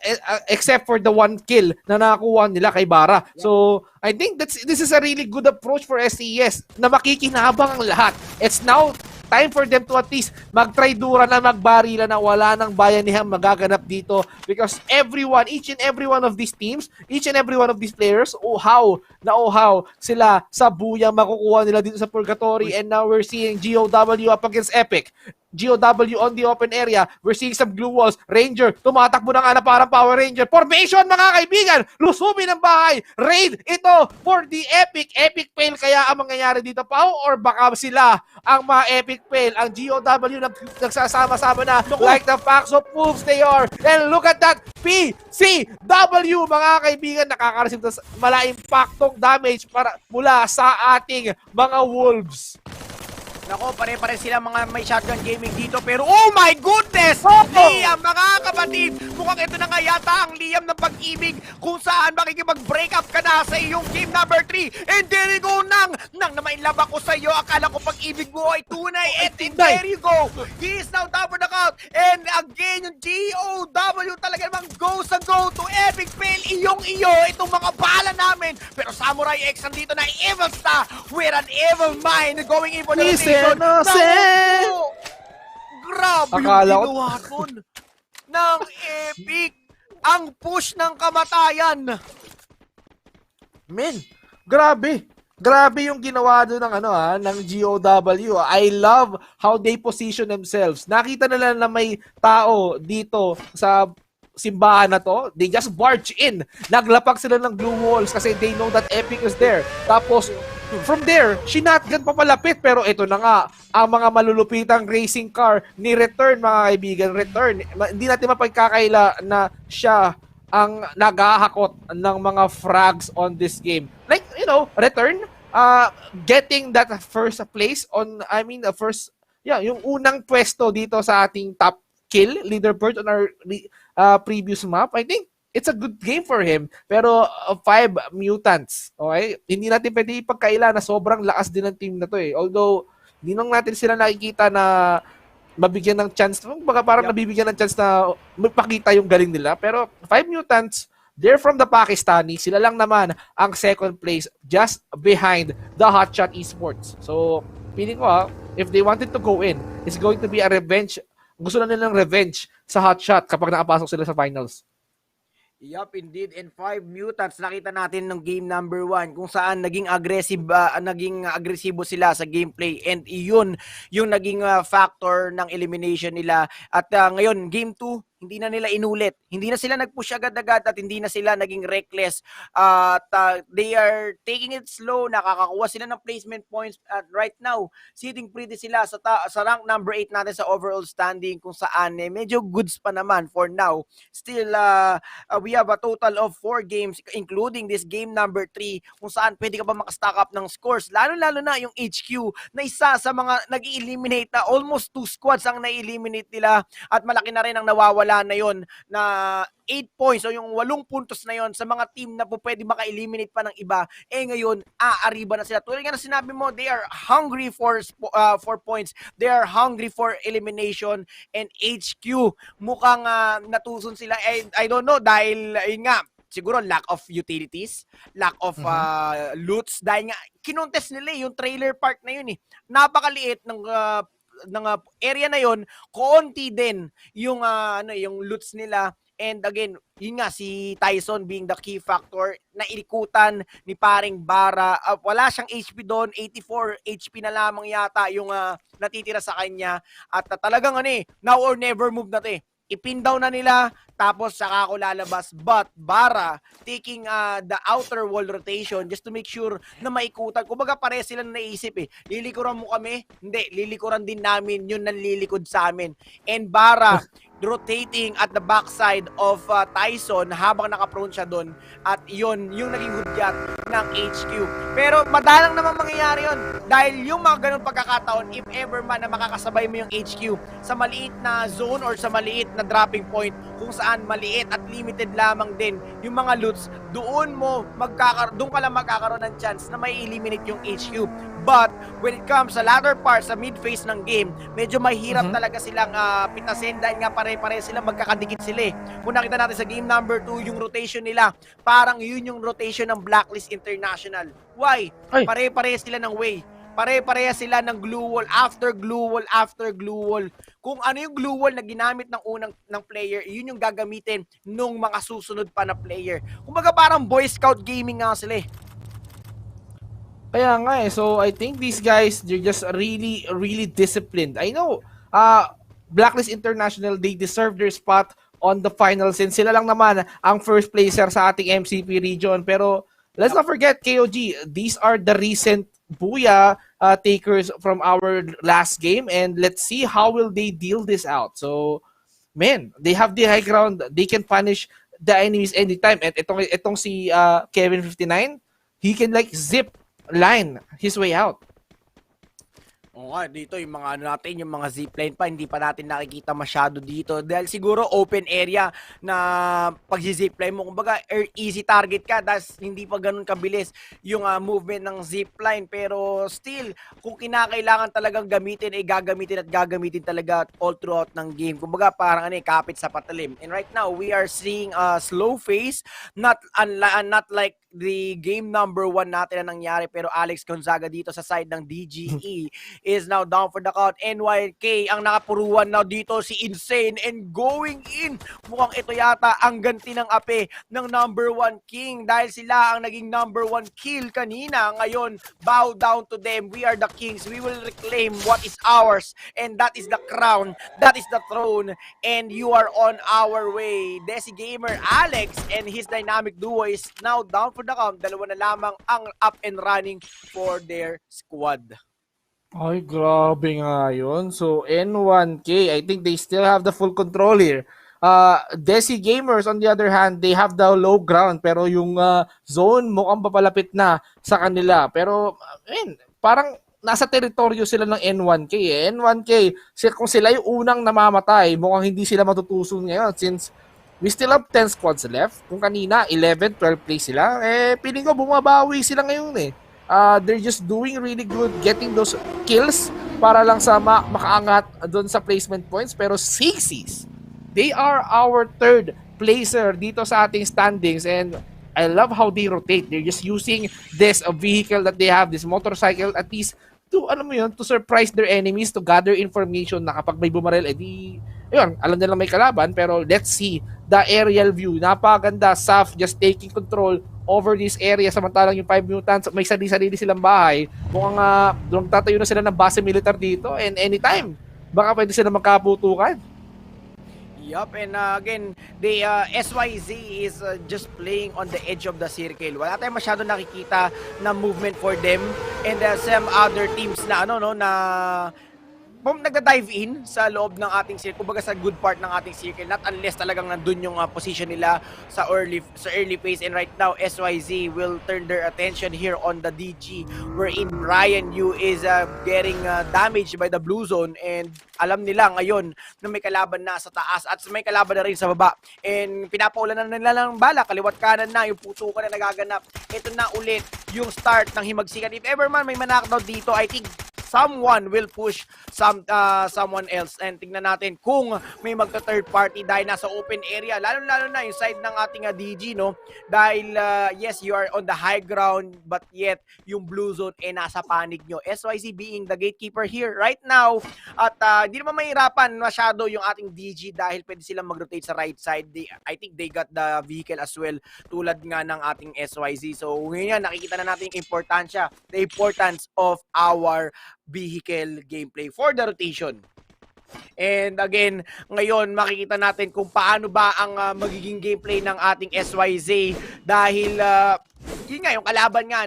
Speaker 10: except for the 1 kill na nakakuha nila kay Bara. So, I think this is a really good approach for SES na makikinabang ang lahat. It's now time for them to at least mag-try-dura na, magbarila na, wala nang bayanihang magaganap dito because each and every one of these teams, each and every one of these players, uhaw sila sa buyang makukuha nila dito sa Purgatory. And now we're seeing GOW up against Epic. GOW on the open area. We're seeing some glue walls. Ranger, tumatakbo na nga na parang Power Ranger. Formation mga kaibigan! Lusubin ng bahay! Raid ito for the Epic. Epic fail kaya ang mangyayari dito, Pao? Or baka sila ang mga Epic fail? Ang GOW nagsasama-sama na like the packs of wolves they are. And look at that! PCW mga kaibigan, nakaka-receive ng mala-impactong damage mula sa ating mga wolves.
Speaker 20: Nako, pare-pare sila mga may shotgun gaming dito. Pero oh my goodness! Liam, mga kapatid! Mukhang ito na nga yata ang Liam ng pag-ibig kung saan makikipag-break up ka na sa iyong game number 3. And there you go nang namainlove ako sa iyo. Akala ko pag-ibig mo ay tunay. And there you go! He is now down for the count. And again, yung GOW talaga namang goes a go to Epic Fail. Iyong-iyo itong mga bala namin. Pero Samurai X nandito na evil star with an evil mind going in for the rotation. Grabe yung ginawa dun ng Epic. Ang push ng kamatayan.
Speaker 10: Men, grabe. Grabe yung ginawa doon ng GOW. I love how they position themselves. Nakita nila na may tao dito sa simbahan na to. They just barge in. Naglapag sila ng glue walls kasi they know that Epic is there. Tapos, from there, shinotgun papalapit. Pero ito na nga, ang mga malulupitang racing car ni Return, mga kaibigan. Return, hindi natin mapagkakaila na siya ang naghahakot ng mga frags on this game. Like, you know, Return, getting that first place on, yung unang pwesto dito sa ating top kill leaderboard on our previous map. I think it's a good game for him. Pero 5 mutants, okay? Hindi natin pwede ipagkaila na sobrang lakas din ng team na to eh. Although, hindi nang natin sila nakikita na mabigyan ng chance, parang nabibigyan ng chance na magpakita yung galing nila. Pero 5 mutants, they're from the Pakistani. Sila lang naman ang second place just behind the Hotshot Esports. So, feeling ko if they wanted to go in, it's going to be a revenge. Gusto na nilang revenge sa Hotshot kapag nakapasok sila sa finals.
Speaker 20: Yup, indeed. And 5 mutants, nakita natin ng game number 1 kung saan naging agresibo sila sa gameplay. And iyon yung naging factor ng elimination nila. At ngayon, game 2, hindi na nila inulit. Hindi na sila nag-push agad-agad at hindi na sila naging reckless. At they are taking it slow. Nakakakuha sila ng placement points. At right now, sitting pretty sila sa rank number 8 natin sa overall standing kung saan medyo goods pa naman for now. Still, we have a total of 4 games including this game number 3 kung saan pwede ka pa makastack up ng scores. Lalo-lalo na yung HQ na isa sa mga nag-eliminate na almost 2 squads ang na-eliminate nila at malaki na rin ang nawawala na yon na 8 points o yung 8 puntos na yon sa mga team na po pwede maka-eliminate pa ng iba. Ngayon, aariba na sila. Tulad nga na sinabi mo, they are hungry for points. They are hungry for elimination and HQ. Mukhang natuson sila. I don't know, dahil yun nga, siguro lack of utilities, lack of loots. Dahil nga, kinontest nila yung trailer park na yun eh. Napakaliit ng area na yon, konti din yung yung loots nila. And again, yun nga, si Tyson being the key factor na ilikutan ni paring Bara. Wala siyang HP doon, 84 HP na lamang yata yung natitira sa kanya. At talagang now or never move na to eh. Ipin down na nila, tapos saka ako lalabas. But Bara taking the outer wall rotation just to make sure na maikutan. Kumbaga pares sila na naisip eh. Lilikuran mo kami? Hindi, lilikuran din namin yun nang lilikod sa amin. And Bara rotating at the backside of Tyson habang nakaprone siya doon. At yun, yung naging hudyat ng HQ. Pero madalang naman mangyayari yun. Dahil yung mga ganun pagkakataon, if ever man na makakasabay mo yung HQ sa maliit na zone or sa maliit na dropping point, kung saan maliit at limited lamang din yung mga loots, doon ka lang magkakaroon ng chance na may eliminate yung HQ. But when it comes sa latter part, sa mid-phase ng game, medyo mahirap talaga silang pitasin dahil nga pare-pare sila, magkakadikit sila eh. Kung nakita natin sa game number 2, yung rotation nila, parang yun yung rotation ng Blacklist International. Why? Pare-pare sila ng way. Pare-pareha sila ng glue wall after glue wall after glue wall. Kung ano yung glue wall na ginamit ng player, yun yung gagamitin nung mga susunod pa na player. Kumbaga parang Boy Scout gaming nga sila eh.
Speaker 10: Kaya nga eh. So I think these guys, they're just really, really disciplined. I know, Blacklist International, they deserve their spot on the finals and sila lang naman ang first placer sa ating MCP region. Pero let's not forget, KOG, these are the recent Booyah takers from our last game, and let's see how will they deal this out. So, man, they have the high ground. They can punish the enemies anytime. And itong si Kevin59, he can like zip line his way out.
Speaker 20: Oo nga, dito yung mga natin, yung mga zipline pa, hindi pa natin nakikita masyado dito. Dahil siguro open area na pag-zipline mo. Kumbaga, easy target ka, dahil hindi pa ganun kabilis yung movement ng zipline. Pero still, kung kinakailangan talagang gamitin, gagamitin at gagamitin talaga all throughout ng game. Kumbaga, parang kapit sa patalim. And right now, we are seeing a slow phase, not like the game number 1 natin na nangyari, pero Alex Gonzaga dito sa side ng DGE is now down for the count. NYK ang nakapuruan na dito, si Insane, and going in. Mukhang ito yata ang ganti ng ape ng number 1 king dahil sila ang naging number 1 kill kanina. Ngayon, bow down to them. We are the kings. We will reclaim what is ours, and that is the crown, that is the throne, and you are on our way. Desi Gamer Alex and his dynamic duo is now down for the count. Dalawa na lamang ang up and running for their squad.
Speaker 21: Ay, grabe nga yun. So, N1K, I think they still have the full control here. Desi Gamers, on the other hand, they have the low ground, pero yung zone mukhang papalapit na sa kanila. Pero, parang nasa teritoryo sila ng N1K. N1K, kung sila yung unang namamatay, mukhang hindi sila matutuson ngayon since we still have 10 squads left. Kung kanina, 11, 12 plays sila, piling ko bumabawi sila ngayon They're just doing really good getting those kills para lang sa makaangat doon sa placement points. Pero Sixties, they are our third placer dito sa ating standings, and I love how they rotate. They're just using this vehicle that they have, this motorcycle, at least to, to surprise their enemies, to gather information na kapag may bumaril, alam nilang may kalaban. Pero let's see the aerial view. Napaganda. Saf just taking control over this area, samantalang yung 5 mutants may sarili silang bahay. Mukhang tatayo na sila ng base militar dito, and anytime baka pwede sila magkaputukan.
Speaker 20: Yup, and again, the SYZ is just playing on the edge of the circle. Wala tayong masyado nakikita na movement for them, and some other teams na nagda-dive in sa loob ng ating circle, kumbaga sa good part ng ating circle, not unless talagang nandun yung position nila sa early phase. And right now, SYZ will turn their attention here on the DG, wherein Brian Yu is getting damaged by the blue zone, and alam nila ngayon na may kalaban na sa taas at may kalaban na rin sa baba, and pinapaulan na nila ng bala, kaliwat kanan na, yung putukan na nagaganap. Ito na ulit yung start ng himagsikan. If ever man may manakdown dito, I think someone will push someone else, and tingnan natin kung may magta-third party dahil nasa open area, lalo na yung side ng ating DG, no? Dahil yes, you are on the high ground, but yet yung blue zone nasa panig nyo. SYZ being the gatekeeper here right now, at hindi naman mahirapan masyado yung ating DG dahil pwede silang mag-rotate sa right side. I think they got the vehicle as well, tulad nga ng ating SYZ. So ngayon nakikita na natin yung importansya, the importance of our vehicle gameplay for the rotation. And again, ngayon makikita natin kung paano ba ang magiging gameplay ng ating SYZ dahil yun nga, yung kalaban nga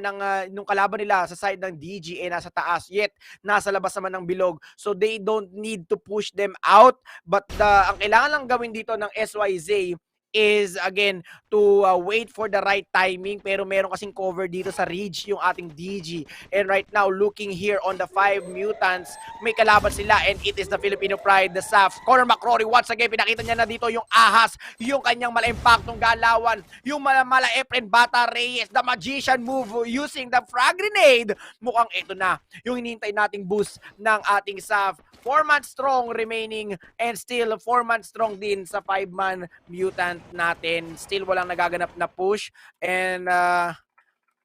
Speaker 20: nung kalaban nila sa side ng DG nasa taas, yet nasa labas naman ng bilog. So they don't need to push them out, but ang kailangan lang gawin dito ng SYZ is again to wait for the right timing, pero meron kasing cover dito sa ridge yung ating DG. And right now, looking here on the 5 mutants, may kalaban sila, and it is the Filipino Pride, the SAF. Conor McCrory, once again, pinakita niya na dito yung ahas, yung kanyang mala-impactong galawan, yung mala-Efren Bata Reyes, the magician move using the frag grenade. Mukhang ito na yung hinihintay nating boost ng ating SAF. 4-man strong remaining, and still 4-man strong din sa 5-man mutant natin. Still walang nagaganap na push, and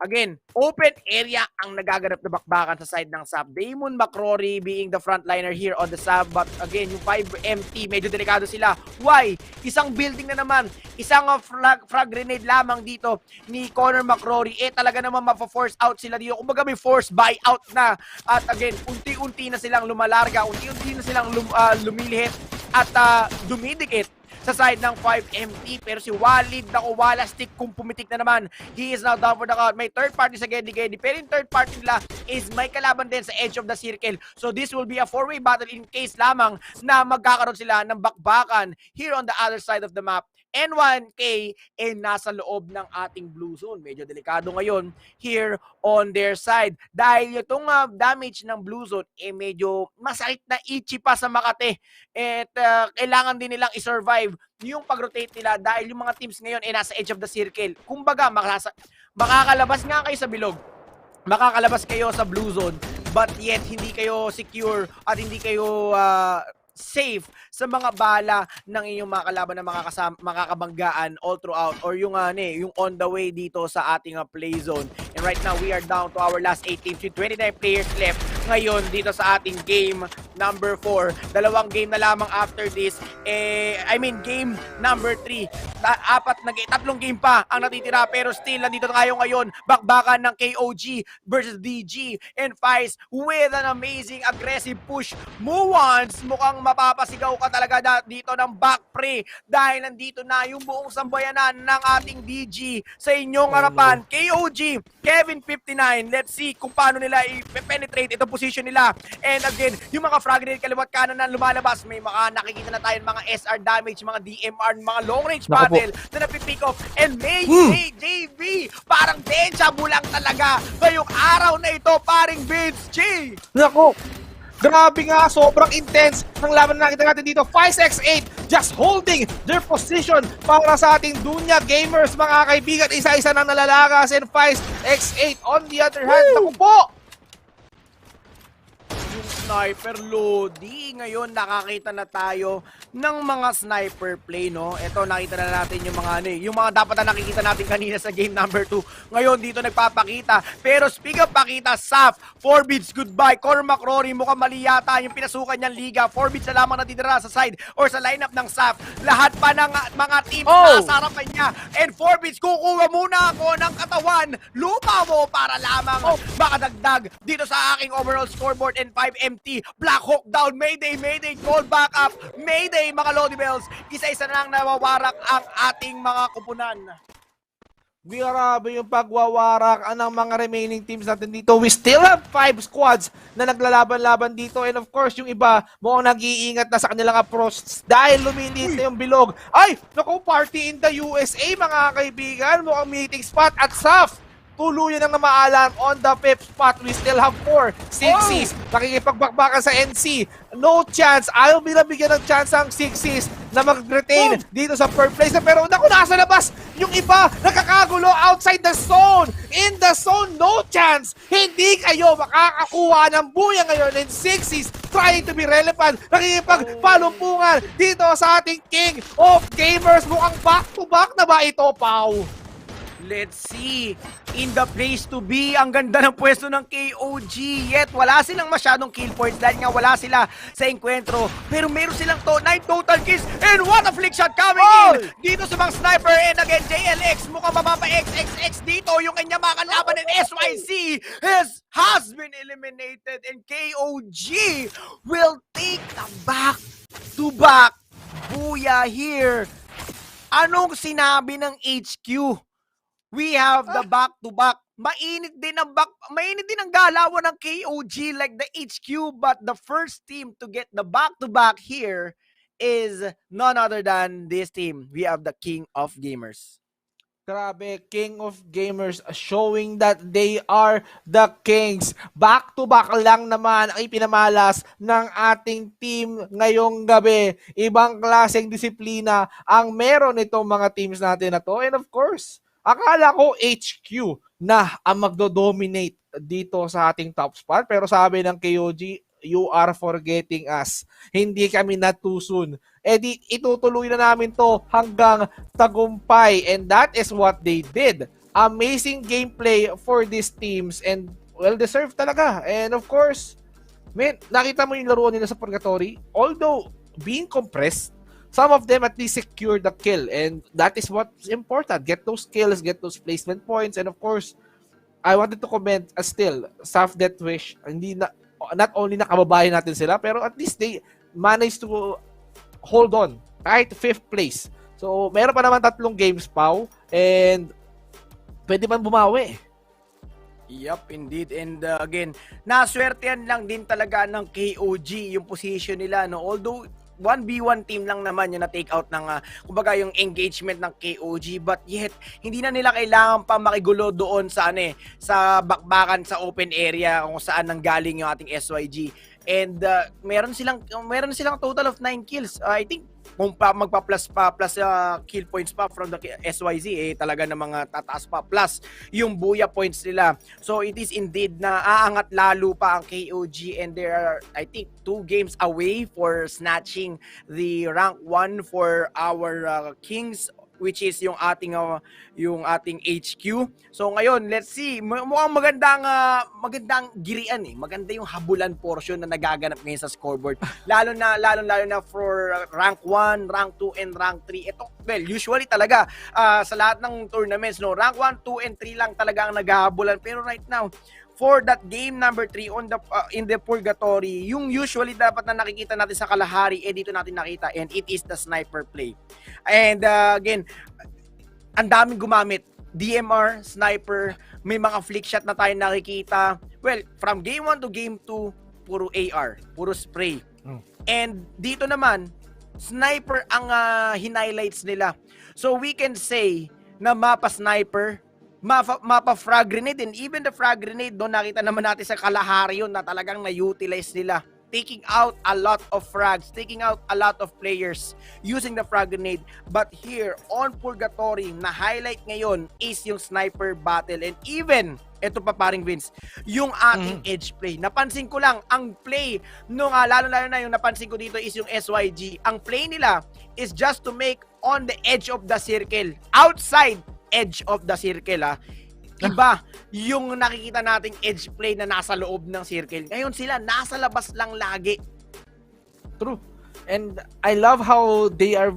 Speaker 20: again, open area ang nagaganap na bakbakan sa side ng SAP. Damon McCrory being the frontliner here on the SAP, but again, yung 5MT, medyo delikado sila. Why? Isang building na naman, isang frag grenade lamang dito ni Conor McCrory, talaga naman mapo-force out sila dito. Kumbaga may force buyout na, at again, unti-unti na silang lumalarga, unti-unti na silang lumilihit at dumidikit sa side ng 5MT, pero si Walid Wala stick kung pumitik na naman. He is now down for the count. May third party sa Gedi-Gedi, pero yung third party nila is may kalaban din sa edge of the circle. So this will be a 4-way battle in case lamang na magkakaroon sila ng bakbakan here on the other side of the map. N1K nasa loob ng ating blue zone. Medyo delikado ngayon here on their side. Dahil itong damage ng blue zone, medyo masakit na itchy pa sa Makati. At kailangan din nilang i-survive yung pag-rotate nila dahil yung mga teams ngayon nasa edge of the circle. Kumbaga, makakalabas nga kayo sa bilog. Makakalabas kayo sa blue zone, but yet hindi kayo secure at hindi kayo safe sa mga bala ng inyong mga kalaban na makakabanggaan all throughout, or yung yung on the way dito sa ating play zone. And right now we are down to our last 8 teams with 29 players left. ngayon dito sa ating game number 4. Dalawang game na lamang after this. Game number 3. Tatlong game pa ang natitira, pero still nandito tayo ngayon. Bakbakan ng KOG versus DG and Vice with an amazing aggressive push. Muwans, mukhang mapapasigaw ka talaga dito ng back pre dahil nandito na yung buong sambayanan ng ating DG sa inyong harapan. KOG, Kevin 59. Let's see kung paano nila i-penetrate itong position nila. And again, yung mga fragment kaliwat kanan na lumalabas, may mga nakikita na tayo mga SR damage, mga DMR, mga long range battle na napipick off. And may JB, parang deja vu lang talaga ngayong araw na ito, paring Vince G.
Speaker 21: Nako, grabe nga, sobrang intense ng laban na nakita natin dito. 5x8 just holding their position para sa ating Dunya Gamers, mga kaibigan. Isa-isa nang nalalagas, and 5x8 on the other hand. Naku po!
Speaker 20: Yung sniper Lodi, ngayon nakakita na tayo ng mga sniper play, no? Ito, nakita na natin yung mga yung mga dapat na nakikita natin kanina sa game number 2. Ngayon dito nagpapakita. Pero speak of pakita, Saf, 4 beats goodbye. Cormac Rory, mukhang mali yata yung pinasukan niyang liga. 4 beats na lamang natitira sa side or sa lineup ng Saf. Lahat pa ng mga team nasa harapan niya. And 4 beats, kukuha muna ako ng katawan. Lupa mo para lamang makadagdag dito sa aking overall scoreboard. And 5 empty. Black Hawk down. Mayday, Mayday. Call back up. Mayday, mga Lodi Bells. Isa-isa na lang nawawarak ang ating mga kupunan.
Speaker 21: Grabe yung pagwawarak ng mga remaining teams natin dito. We still have 5 squads na naglalaban-laban dito. And of course, yung iba mukhang nag-iingat na sa kanilang approach dahil lumiliit na yung bilog. Ay! Naku, party in the USA, mga kaibigan. Mukhang meeting spot at Saf. Tuluyan ang namaalam on the 5th spot. We still have 4 Sixes. Nakikipagbakbakan sa NC. No chance. Ayaw binabigyan ng chance ang Sixes na mag-retain dito sa 3rd place. Pero naku, nasa labas yung iba. Nakakagulo outside the zone. In the zone, no chance. Hindi kayo makakakuha ng buya ngayon. And Sixes trying to be relevant. Nakikipagpalumpungan dito sa ating King of Gamers. Mukhang back-to-back na ba ito, Pau?
Speaker 20: Let's see. In the place to be. Ang ganda ng pwesto ng KOG. Yet, wala silang masyadong kill points dahil nga wala sila sa enkwentro. Pero meron silang 9 total kills. And what a flick shot coming in! Dito sa mga sniper. And again, JLX. Mukhang mababa XXX dito. Yung kanyang mga kalaban ng SYC has been eliminated. And KOG will take the back-to-back booyah here. Anong sinabi ng HQ? We have the back-to-back. Mainit din ang galawan ng KOG like the HQ, but the first team to get the back-to-back here is none other than this team. We have the King of Gamers.
Speaker 21: Grabe, King of Gamers showing that they are the kings. Back-to-back lang naman ang ipinamalas ng ating team ngayong gabi. Ibang klaseng disiplina ang meron itong mga teams natin na to. And of course, akala ko HQ na ang magdo-dominate dito sa ating top spot. Pero sabi ng KOG, you are forgetting us. Hindi kami na too soon. Di itutuloy na namin to hanggang tagumpay. And that is what they did. Amazing gameplay for these teams and well-deserved talaga. And of course, nakita mo yung laruan nila sa Purgatory. Although being compressed, some of them at least secure the kill, and that is what's important. Get those kills, get those placement points, and of course, I wanted to comment still, Saf Death Wish, not only nakababayan natin sila, pero at least they managed to hold on, kahit 5th place. So, meron pa naman 3 games, Pau, and pwede man bumawi.
Speaker 20: Yup, indeed. And again, naswertehan lang din talaga ng KOG yung position nila, no? Although 1v1 team lang naman yung na-take out ng, kumbaga yung engagement ng KOG, but yet, hindi na nila kailangan pa makigulo doon sa, sa bakbakan sa open area kung saan nanggaling yung ating SYG. And meron silang total of 9 kills. I think kung magpa-plus kill points pa from the SYZ, talaga na mga tataas pa. Plus, yung booyah points nila. So, it is indeed na aangat lalo pa ang KOG, and there are, I think, 2 games away for snatching the rank 1 for our Kings which is yung ating HQ. So ngayon, let's see. Mukhang magandang girian eh. Maganda yung habulan portion na nagaganap ngayon sa scoreboard. Lalo na for rank 1, rank 2 and rank 3. Ito, well, usually talaga sa lahat ng tournaments, no, rank 1, 2 and 3 lang talaga ang naghahabulan. Pero right now, for that game number 3 in the purgatory, yung usually dapat na nakikita natin sa kalahari, dito natin nakita, and it is the sniper play. And again, ang daming gumamit. DMR, sniper, may mga flick shot na tayo nakikita. Well, from game 1 to game 2, puro AR, puro spray. And dito naman, sniper ang highlights nila. So we can say na mapa sniper, mapa frag grenade, and even the frag grenade, doon nakita naman natin sa kalahari yun na talagang na-utilize nila. Taking out a lot of frags, taking out a lot of players using the frag grenade. But here, on Purgatory, na highlight ngayon is yung sniper battle. And even, eto pa paring Vince, yung ating edge play. Napansin ko lang, ang play, lalo na yung napansin ko dito is yung SYG. Ang play nila is just to make on the edge of the circle. Outside edge of the circle, iba yung nakikita nating edge play na nasa loob ng circle. Ngayon sila nasa labas lang lagi.
Speaker 21: True. And I love how they are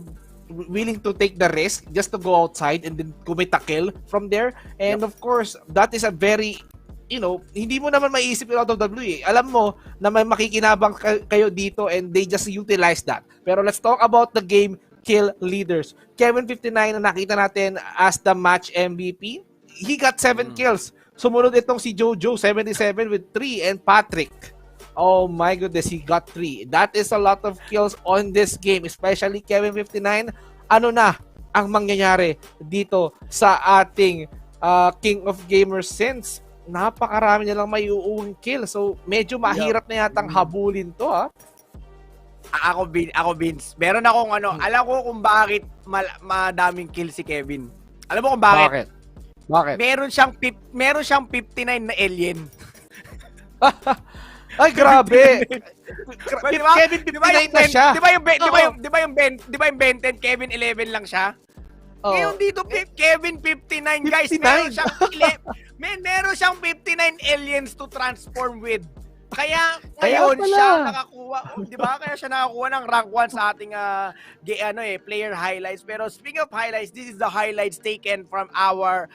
Speaker 21: willing to take the risk just to go outside and then commit a kill from there. And of course, that is a very, hindi mo naman maiisip out of the blue eh. Alam mo na may makikinabang kayo dito and they just utilize that. Pero let's talk about the game kill leaders. Kevin 59 na nakita natin as the match MVP. He got 7 kills. Sumunod itong si Jojo, 77 with 3, and Patrick. Oh my goodness, he got 3. That is a lot of kills on this game, especially Kevin 59. Ano na ang mangyayari dito sa ating King of Gamers since napakarami nilang may uuwing kill. So medyo mahirap na yatang habulin to
Speaker 20: Ako Vince, meron akong alam ko kung bakit madaming kill si Kevin. Alam mo kung bakit?
Speaker 21: Bakit?
Speaker 20: Meron siyang 59 na alien.
Speaker 21: Ay, grabe.
Speaker 20: Kevin 59 na siya. Di ba yung Ben 10, Kevin 11 lang siya? Ngayon dito, Kevin 59, guys. Meron siyang 59 aliens to transform with. Kaya ngayon siya nakakuha, 'di ba? Kaya siya nakakuha ng rank 1 sa ating player highlights. Pero speaking of highlights, this is the highlights taken from our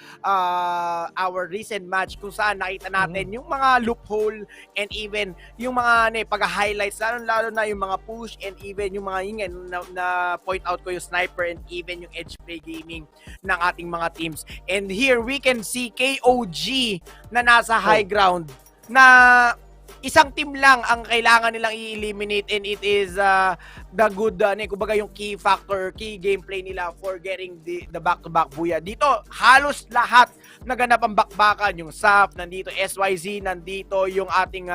Speaker 20: recent match kung saan nakita natin yung mga loophole and even yung mga pag-highlights, lalo na yung mga push and even yung mga na point out ko yung sniper and even yung edge play gaming ng ating mga teams. And here we can see KOG na nasa high ground na isang team lang ang kailangan nilang i-eliminate, and it is the good, kumbaga yung key factor, key gameplay nila for getting the back-to-back buya. Dito, halos lahat naganap ang bakbakan. Yung SAF, nandito, SYZ, nandito, yung ating,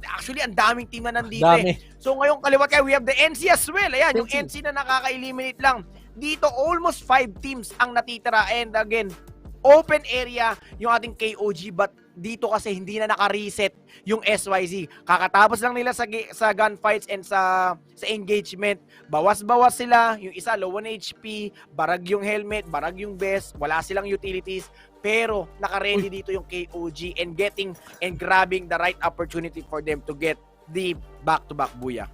Speaker 20: actually, ang daming team na nandito So ngayong kaliwat kayo, we have the NC as well. Ayan, yung NC na nakaka-eliminate lang. Dito, almost 5 teams ang natitira, and again, open area yung ating KOG, but dito kasi hindi na naka-reset yung SYZ. Kakatapos lang nila sa gunfights and sa engagement. Bawas-bawas sila. Yung isa low 1 HP, barag yung helmet, barag yung vest, wala silang utilities. Pero naka-ready dito yung KOG and grabbing the right opportunity for them to get the back-to-back buya.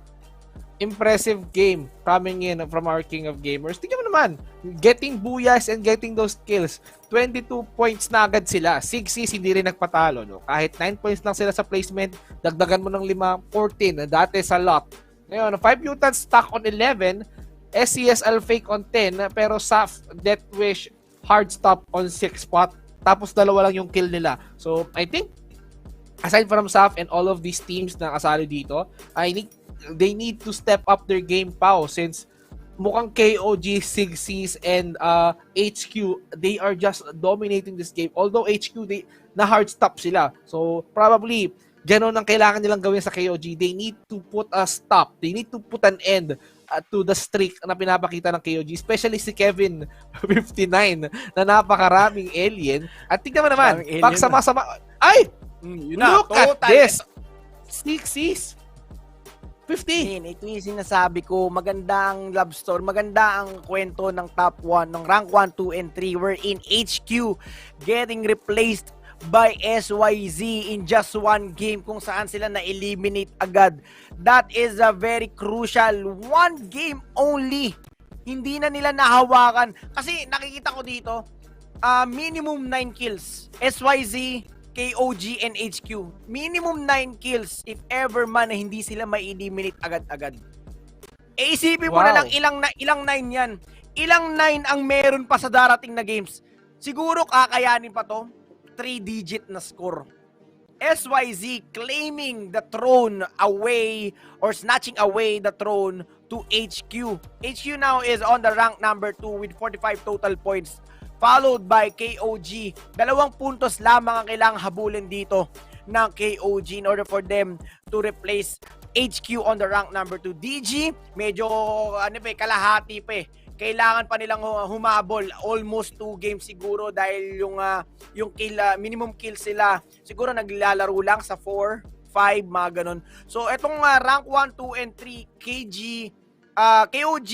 Speaker 21: Impressive game coming in from our King of Gamers. Tingnan mo naman, getting buyas and getting those kills. 22 points na agad sila. 6 hindi rin nagpatalo. No? Kahit 9 points lang sila sa placement, dagdagan mo ng 5, 14. That is a lot. Ngayon, 5 mutants stuck on 11, SCSL fake on 10, pero SAF, Death Wish, hard stop on 6 spot. Tapos 2 lang yung kill nila. So, I think, aside from SAF and all of these teams na kasali dito, they need to step up their game since mukhang KOG, Sigsies, and HQ, they are just dominating this game. Although HQ, na hard stop sila. So, probably, ganun ang kailangan nilang gawin sa KOG. They need to put a stop. They need to put an end to the streak na pinapakita ng KOG. Especially si Kevin 59 na napakaraming alien. At tignan mo naman, pag sama-sama... Ay! Look at this! Sigsies! 50!
Speaker 20: Ito yung sinasabi ko, maganda ang love story, maganda ang kwento ng top 1, ng rank 1, 2, and 3, wherein HQ getting replaced by SYZ in just one game kung saan sila na-eliminate agad. That is a very crucial. One game only. Hindi na nila nahawakan. Kasi nakikita ko dito, minimum 9 kills. SYZ, KOG, and HQ. Minimum 9 kills if ever man na hindi sila ma-eliminate agad-agad. Isipin mo na lang ilang 9 yan. Ilang 9 ang meron pa sa darating na games. Siguro kakayanin pa to. 3-digit na score. SYZ claiming the throne away or snatching away the throne to HQ. HQ now is on the rank number 2 with 45 total points. Followed by KOG. 2 puntos lamang ang kailangang habulin dito ng KOG in order for them to replace HQ on the rank number 2. DG, medyo kalahati pa eh. Kailangan pa nilang humabol almost 2 games siguro dahil yung kill, minimum kill sila siguro naglalaro lang sa 4, 5, mga ganun. So etong rank 1, 2, and 3 KOG,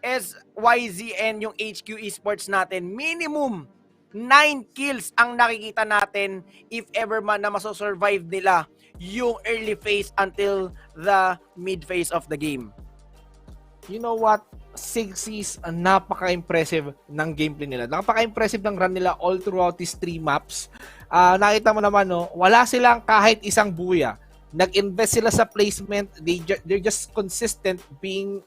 Speaker 20: SYZ, and yung HQ Esports natin, minimum 9 kills ang nakikita natin if ever man na masosurvive nila yung early phase until the mid phase of the game.
Speaker 21: You know what? Sigsies, napaka-impressive ng gameplay nila. Napaka-impressive ng run nila all throughout these 3 maps. Nakita mo naman, no, wala silang kahit isang buya. Nag-invest sila sa placement. They're just consistent being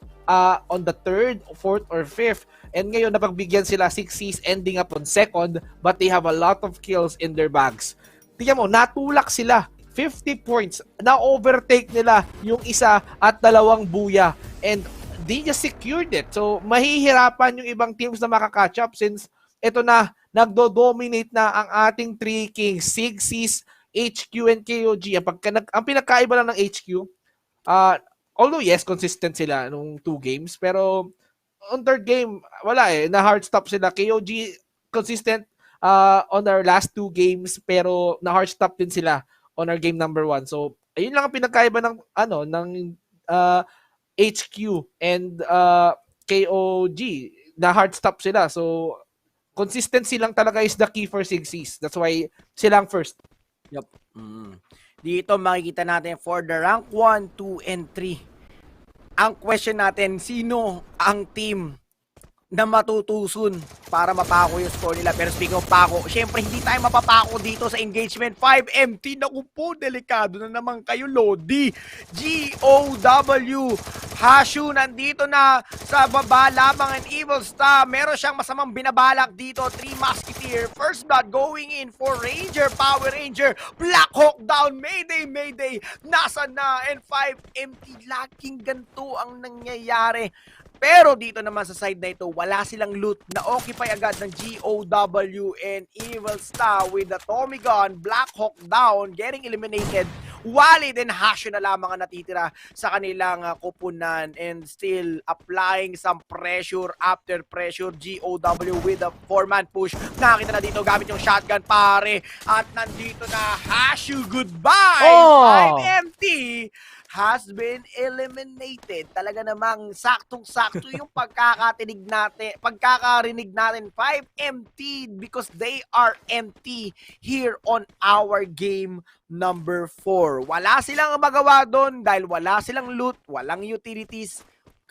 Speaker 21: on the 3rd, 4th, or 5th. And ngayon, napagbigyan sila 6Cs ending up on 2nd, but they have a lot of kills in their bags. Tingnan mo, natulak sila. 50 points. Na-overtake nila yung isa at 2 buya. And they just secured it. So, mahihirapan yung ibang teams na makakatch up since ito na, nagdo-dominate na ang ating 3 kings, Sigsies, HQ, and KOG. Ang pinakaiba lang ng HQ, although yes, consistent sila nung 2 games, pero on 3rd game, wala eh, na-hard stop sila. KOG, consistent on our last 2 games, pero na-hard stop din sila on our game number 1. So, ayun lang ang pinakaiba ng, HQ and KOG na hard stop sila. So, consistency lang talaga is the key for Sigsies. That's why silang first.
Speaker 20: Yep. Dito makikita natin for the rank 1, 2, and 3. Ang question natin, sino ang team na matutuson para mapako yung score nila? Pero speaking of pako, syempre hindi tayo mapapako dito sa engagement 5MT. Naku po, delikado na naman kayo, Lodi. GOW Hashu nandito na sa baba lamang an Evil Star. Meron siyang masamang binabalak dito. 3 Musketeer. First Blood going in for Ranger, Power Ranger. Black Hawk down. Mayday, Mayday. Nasa na. And 5MT. Laging ganito ang nangyayari. Pero dito naman sa side na ito, wala silang loot. Na-occupy agad ng GOW and Evil Star with the Tommy Gun. Black Hawk down, getting eliminated. Walid and Hasho na lamang ang natitira sa kanilang kupunan and still applying some pressure after pressure. GOW with a 4-man push. Nakita na dito gamit yung shotgun, pare. At nandito na Hasho. Goodbye! 5MT has been eliminated. Talaga namang saktong-sakto yung pagkakarinig natin 5MT because they are empty here on our game number 4. Wala silang magawa doon dahil wala silang loot, walang utilities.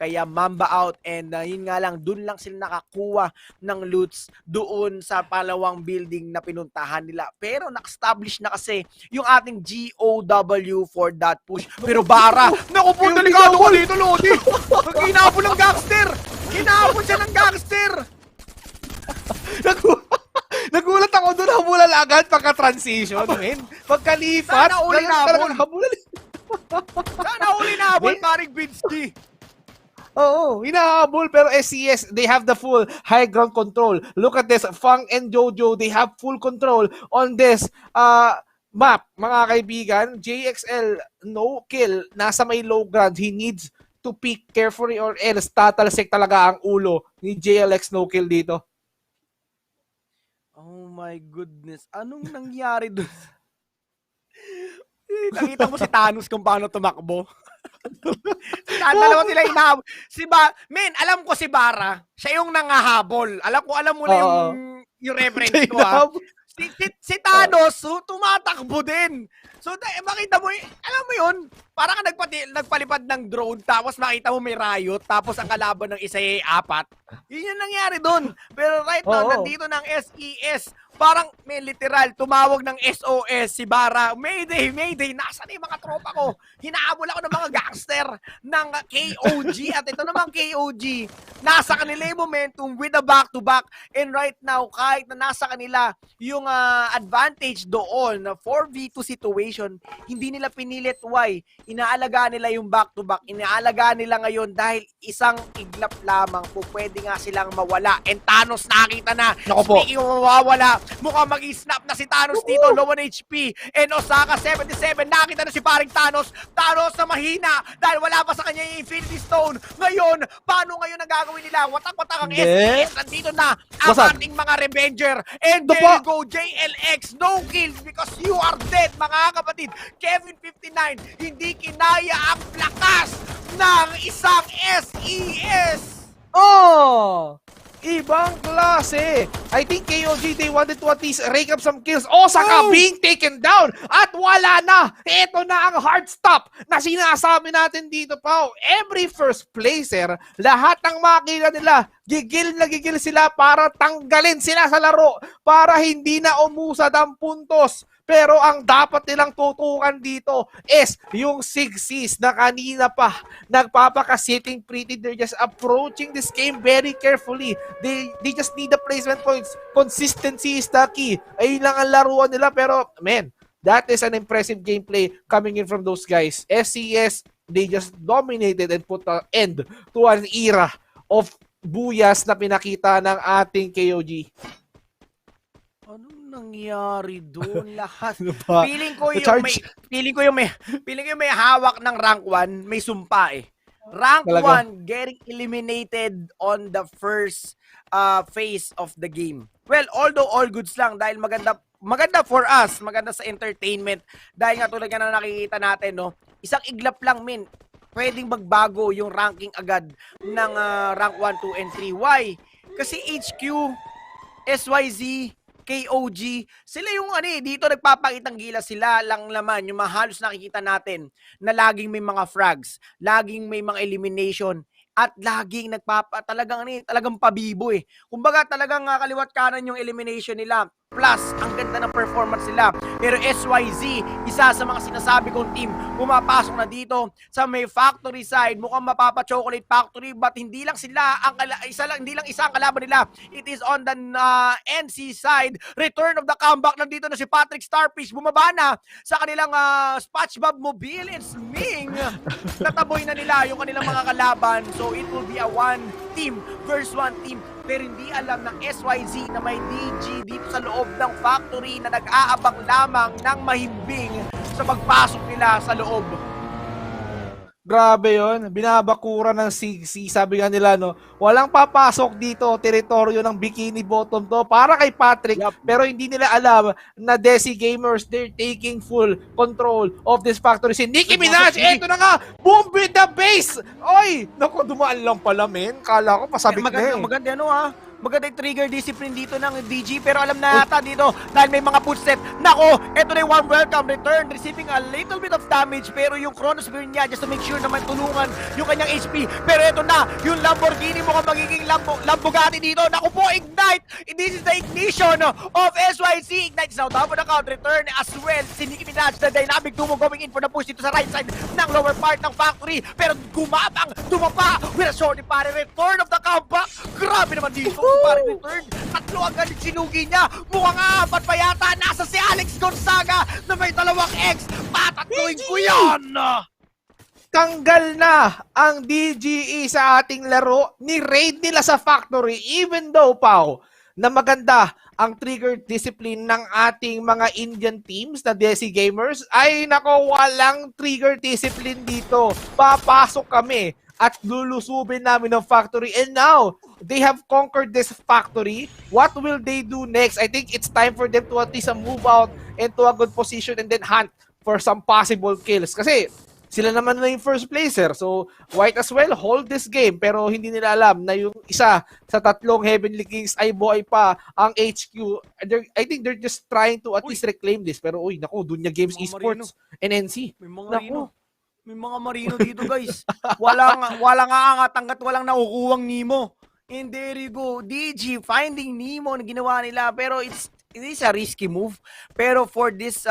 Speaker 20: Kaya mamba out and yun nga lang, dun lang sila nakakuha ng loots doon sa palawang building na pinuntahan nila. Pero na-establish na kasi yung ating GOW for that push. Pero Bara, naku po, delikado ko dito, Lodi. Kinapon ng gangster. Kinapon siya ng gangster.
Speaker 21: Nagulat ako doon, habulan agad pagka-transition. Pagkalipat,
Speaker 20: sana uli nabol.
Speaker 21: Habulan.
Speaker 20: Sana uli nabol, paring Binsky.
Speaker 21: Oo, hinahabol pero SCS, they have the full high ground control. Look at this, Fang and Jojo, they have full control on this map, mga kaibigan. JXL, no kill, nasa may low ground. He needs to peek carefully or else tatalsik talaga ang ulo ni JLX no kill dito.
Speaker 20: Oh my goodness, anong nangyari doon? Nakita mo si Thanos kung paano tumakbo. Dalawa sila hinahabol. Men, alam ko si Bara, siya yung nangahabol. Alam mo na yung reference ko ha. Si Thanos, tumatakbo din. So, makita mo, alam mo yun, parang nagpalipad ng drone, tapos makita mo may riot, tapos ang kalaban ng isa ay 4. Yun yung nangyari dun. Pero right now, nandito ng SES, parang may literal, tumawag ng SOS si Bara. Mayday, Mayday, nasa na yung mga tropa ko? Hinahabol ako ng mga gangster ng KOG. At ito naman KOG, nasa kanila yung momentum with a back-to-back. And right now, kahit na nasa kanila yung advantage doon, 4v2 situation, hindi nila pinilit. Why? Inaalagaan nila yung back-to-back. Inaalagaan nila ngayon dahil isang iglap lamang po pwede nga silang mawala. And Thanos nakita na. Speaking of mawawala, mukhang mag-snap na si Thanos dito, low on HP. And Osaka 77, nakita na si paring Thanos. Thanos na mahina dahil wala pa sa kanya yung Infinity Stone. Ngayon, paano ngayon ang gagawin nila? Watak-watak ang SES. Nandito na ang ating mga Revenger. And there you go, JLX. No kills because you are dead, mga kapatid. Kevin 59, hindi kinaya ang lakas ng isang SES.
Speaker 21: Ibang klase. I think KOG, they wanted to at least rake up some kills. Osaka being taken down. At wala na. Ito na ang hard stop na sinasabi natin dito, Pao. Every first placer, lahat ng makina nila, gigil na gigil sila para tanggalin sila sa laro. Para hindi na umusad ang puntos. Pero ang dapat nilang tutukan dito is yung Sigsis na kanina pa nagpapaka-sitting pretty. They're just approaching this game very carefully. They just need the placement points. Consistency is the key. Ayun lang ang laruan nila. Pero, man, that is an impressive gameplay coming in from those guys. SCS, they just dominated and put an end to an era of buyas na pinakita ng ating KOG.
Speaker 20: Nangyari doon lahat. Feeling ko yung may hawak ng rank 1, may sumpa eh. Rank 1 getting eliminated on the first phase of the game. Well, although all goods lang dahil maganda for us, maganda sa entertainment dahil nga tulad nga na nakikita natin, no, isang iglap lang pwedeng magbago yung ranking agad ng rank 1, 2, and 3. Why? Kasi HQ, SYZ, KOG, sila yung dito nagpapakitang gila, sila lang naman yung halos nakikita natin na laging may mga frags, laging may mga elimination, at laging talagang pabibo eh. Kumbaga talagang kaliwat kanan yung elimination nila. Plus, ang ganda ng performance nila. Pero SYZ, isa sa mga sinasabi kong team, pumapasok na dito sa may factory side. Mukhang mapapa-chocolate factory, but hindi lang isa ang kalaban nila. It is on the NC side. Return of the comeback. Nandito na si Patrick Starfish. Bumaba na sa kanilang SpongeBob Mobile. It's Ming. Tataboy na nila yung kanilang mga kalaban. So, it will be a one team versus one team. Pero hindi alam ng SYZ na may DG dito sa loob ng factory na nag-aabang lamang ng mahimbing sa pagpasok nila sa loob.
Speaker 21: Grabe yon, binabakura ng Sigsi. Sabi nga nila, no, walang papasok dito, teritoryo ng Bikini Bottom to, para kay Patrick. Pero hindi nila alam na Desi Gamers, they're taking full control of this factory. Si Nicki Minaj, eto na nga, boom with the base! Oy, naku, dumaan lang pala, men. Kala ko, pasabik na eh.
Speaker 20: Maganda maganda yung trigger discipline dito ng DG, pero alam na ata dito dahil may mga footstep. Nako, eto na yung warm welcome return, receiving a little bit of damage, pero yung Chronosphere niya just to make sure na may tulungan yung kanyang HP. Pero eto na, yung Lamborghini mukhang magiging Lambogati dito. Naku po, Ignite! This is the ignition of SYC. Ignite is now down for the count return as well. Si Nicki Minaj, the dynamic dumo going in for the push dito sa right side ng lower part ng factory. Pero dumapa with a shorty pare. Return of the comeback. Grabe naman dito. Parang return. Tatlo agad sinugi niya. Mukhang 4 pa yata. Nasa si Alex Gonzaga na may 2 X. Patatluin ko yan!
Speaker 21: Tanggal na ang DGE sa ating laro. Ni-raid nila sa factory. Even though, Pao, na maganda ang trigger discipline ng ating mga Indian teams na Desi Gamers, ay nako, walang trigger discipline dito. Papasok kami at lulusubin namin ng factory. And now, they have conquered this factory. What will they do next? I think it's time for them to at least move out into a good position and then hunt for some possible kills. Kasi sila naman na yung first placer. So, might as well hold this game. Pero hindi nila alam na yung isa sa tatlong Heavenly Kings ay buhay pa ang HQ. I think they're just trying to at least reclaim this. Pero uy, naku, Dunya Games Esports and NC.
Speaker 20: May mga Marino. May mga Marino dito, guys. Walang aangat hanggat walang nakukuwang Nemo. And there you go. DG finding Nemo na ginawa nila. Pero it is a risky move. Pero for this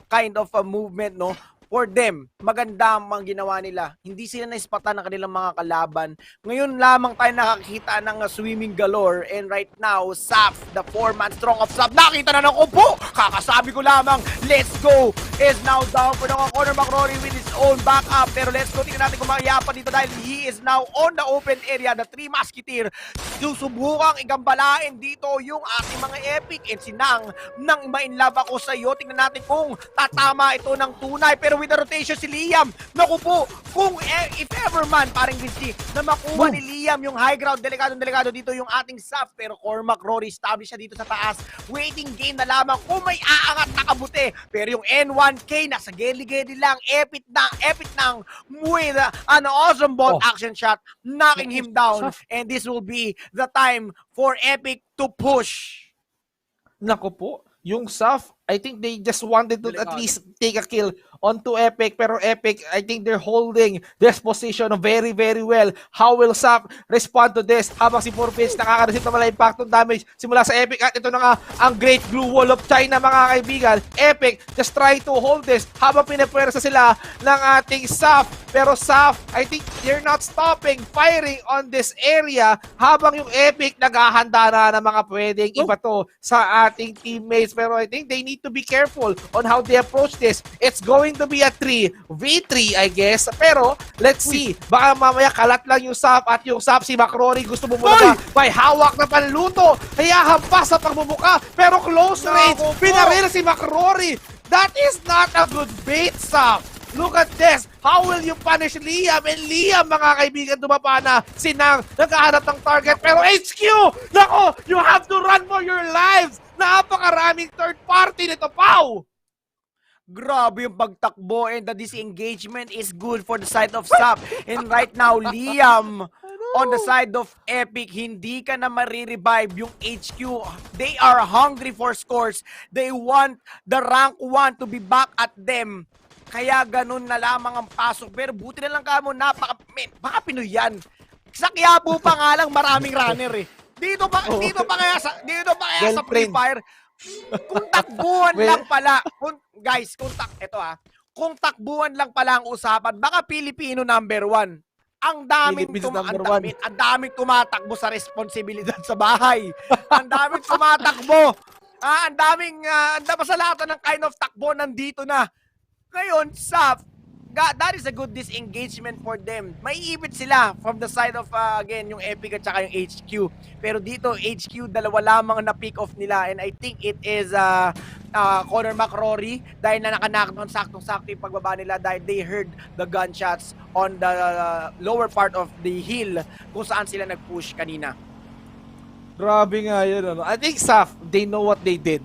Speaker 20: kind of a movement, no, for them, maganda ang mga ginawa nila. Hindi sila naispatan ng kanilang mga kalaban. Ngayon lamang tayo nakakita ng swimming galore. And right now, Saf, the 4-man strong of Saf, nakita na ng upo! Kakasabi ko lamang, let's go! Is now down for the corner McRory with his own backup. Pero let's go, tingnan natin kung makiyapa dito dahil he is now on the open area. The 3 Musketeer, susubukang igambalain dito yung ating mga epic. And sinang, nang ma-inlove ako sa iyo, tingnan natin kung tatama ito ng tunay. Pero with the rotation si Liam, naku po, kung if ever man, parang Vinci, na makuha ni Liam yung high ground, delikado dito yung ating Saf. Pero Cormac Rory established siya dito sa taas. Waiting game na lamang kung may aangat na kabuti. Pero yung N1K, nasa geli-geli lang, epic nang with an awesome ball action shot, knocking him down. And this will be the time for Epic to push.
Speaker 21: Naku po, yung Saf, I think they just wanted to at least take a kill onto Epic, pero Epic, I think they're holding this position very, very well. How will Saf respond to this? Habang si Forfits nakaka-receive na mala impact ng damage simula sa Epic, at ito na nga ang Great Blue Wall of China, mga kaibigan. Epic just try to hold this habang pinapwersa sila ng ating Saf. Pero Saf, I think they're not stopping firing on this area habang yung Epic naghahanda na ng mga pwedeng ibato sa ating teammates. Pero I think they need to be careful on how they approach this. It's going to be a 3v3, I guess. Pero, let's see. Baka mamaya kalat lang yung Saf at yung Saf si McRory gusto bumula by hawak na panluto. Kaya hampas sa pagbubuka. Pero close range, pinaril si McRory. That is not a good bait, Saf. Look at this. How will you punish Liam? And Liam, mga kaibigan, dumapa na. Sinang, nagkahanap ng target. Pero HQ, nako, you have to run for your lives. Napakaraming third party nito, Pau!
Speaker 20: Grabe yung pagtakbo, and the disengagement is good for the side of Sap. And right now, Liam on the side of Epic, hindi ka na marirevive yung HQ. They are hungry for scores. They want the rank 1 to be back at them. Kaya ganun na lamang ang pasok. Pero buti na lang ka mo, baka Pinoy yan. Sa Quiapo pa nga lang maraming runner eh. Dito pa kaya sa Free Fire, kung takbuhan lang pala, kung takbuhan lang pala ang usapan, baka Pilipino number 1. Ang daming tumatakbo sa responsibilidad sa bahay. Ang daming tumatakbo. Ang daming masalatan ng kind of takbo nandito na. Ngayon, that is a good disengagement for them. May ipit sila from the side of, again, yung Epic at saka yung HQ. Pero dito, HQ, dalawa lamang na pick off nila. And I think it is Connor McRory dahil na nakanockdown saktong-sakto yung pagbaba nila dahil they heard the gunshots on the lower part of the hill kung saan sila nag-push kanina.
Speaker 21: Grabe nga yun. I think Saf, they know what they did.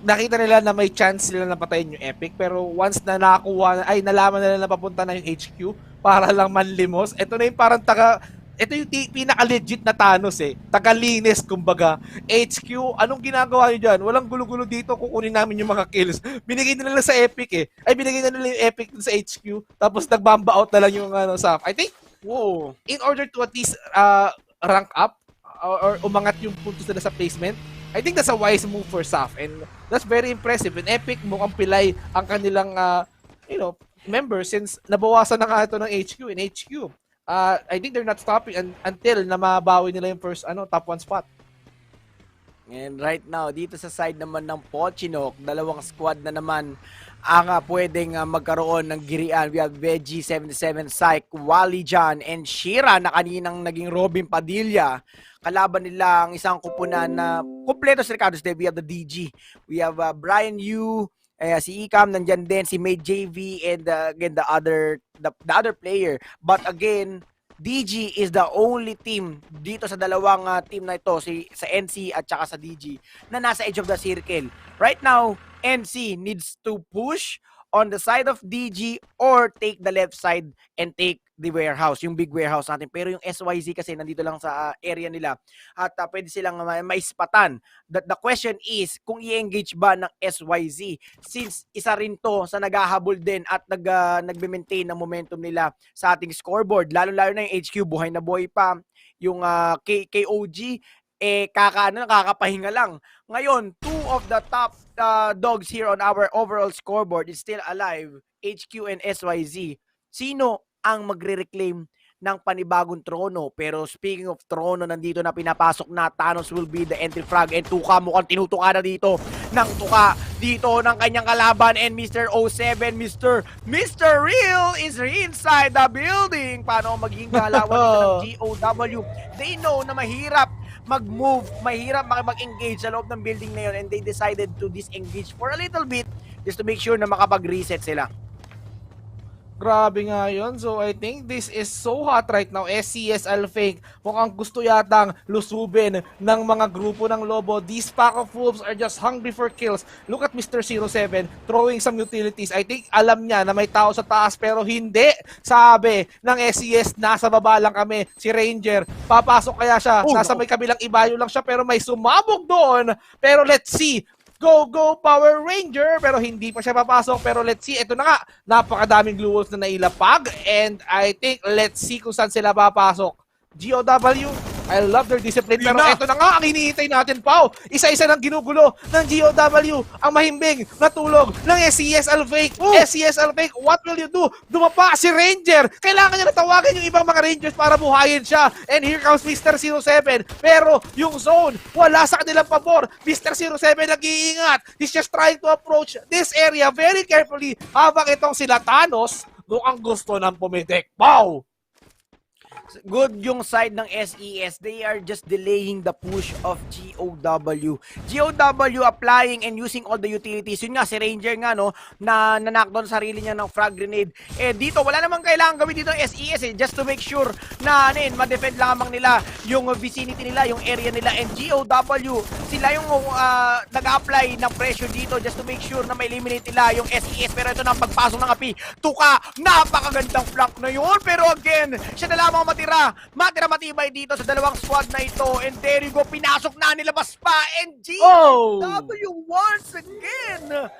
Speaker 21: Nakita nila na may chance sila na patayin yung Epic, pero once na nalaman nila na papunta na yung HQ para lang manlimos, ito na yung parang ito yung pinaka-legit na Thanos eh. Taga-linis, kumbaga. HQ, anong ginagawa nyo dyan? Walang gulo-gulo dito, kukunin namin yung mga kills. Binigay nila sa Epic eh. Binigay na nila yung Epic sa HQ, tapos nagbamba out na lang yung Saf. I think, in order to at least rank up, or umangat yung puntos nila sa placement, I think that's a wise move for Saf, and that's very impressive. And Epic, mukhang pilay ang kanilang members since nabawasan na nga ito ng HQ. And HQ, I think they're not stopping until na mabawi nila yung first top 1 spot.
Speaker 20: And right now, dito sa side naman ng Pochinok, dalawang squad na naman ang pwedeng magkaroon ng girian. We have Veggie, 77, Psych, Wally John, and Shira na kaninang naging Robin Padilla. Kalaban nila ang isang kupunan na kompleto sa Ricardo's Day. We have the DG. We have Brian Yu, si Ikam nandyan din, si Made JV, and again the other player. But again, DG is the only team dito sa dalawang team na ito, sa NC at saka sa DG, na nasa edge of the circle. Right now, NC needs to push on the side of DG or take the left side and take the warehouse, yung big warehouse natin. Pero yung SYZ kasi nandito lang sa area nila at pwede silang maispatan. The question is, kung i-engage ba ng SYZ since isa rin to sa naghahabol din at nagbe-maintain ng momentum nila sa ating scoreboard. Lalo-lalo na yung HQ, buhay na buhay pa. Yung KOG, kakapahinga lang. Ngayon, two of the top dogs here on our overall scoreboard is still alive, HQ and SYZ. Sino ang magre-reclaim ng panibagong trono? Pero speaking of trono, nandito na pinapasok na. Thanos will be the entry frag, and Tuka mukhang tinutuka na dito ng tuka dito ng kanyang kalaban, and Mr. 07, Mr. Real is inside the building. Paano magiging galawan dito ng GOW? They know na mahirap mag-move, mahirap mag-engage sa loob ng building na yun, and they decided to disengage for a little bit just to make sure na makapag-reset sila.
Speaker 21: Grabe nga yun. So I think this is so hot right now. SCS Alfake mukhang gusto yatang lusubin ng mga grupo ng Lobo. These pack of wolves are just hungry for kills. Look at Mr. 07 throwing some utilities. I think alam niya na may tao sa taas pero hindi. Sabi ng SCS, nasa baba lang kami. Si Ranger, papasok kaya siya. Nasa may kabilang ibayo lang siya pero may sumabog doon. Pero let's see. Go Power Ranger, pero hindi pa siya papasok. Pero let's see, ito na nga, napakadaming glue wolves na nailapag, and I think let's see kung saan sila papasok. GOW, I love their discipline, pero ito na nga ang hinihintay natin, Pao. Isa-isa ng ginugulo ng GOW, ang mahimbing natulog ng SCS Alfake. SCS Alfake, what will you do? Dumapa si Ranger. Kailangan niya natawagan yung ibang mga Rangers para buhayin siya. And here comes Mr. 07. Pero yung zone, wala sa kanilang pabor. Mr. 07 nag-iingat. He's just trying to approach this area very carefully habang itong sila Thanos mukhang gusto ng pumitik. Pao!
Speaker 20: Good yung side ng SES. They are just delaying the push of GOW. GOW applying and using all the utilities. Yun nga, si Ranger nga, no, na knockdown sarili niya ng frag grenade. Dito, wala namang kailangan gawin dito ng SES, just to make sure na, ma-defend lamang nila yung vicinity nila, yung area nila. And GOW, sila yung nag-apply ng pressure dito just to make sure na ma-eliminate nila yung SES. Pero ito na, pagpasok ng api. Tuka, napakagandang flank na yun. Pero again, siya na lamang matira matibay dito sa dalawang squad na ito, and there you go, pinasok na, nilabas pa, and GW once again.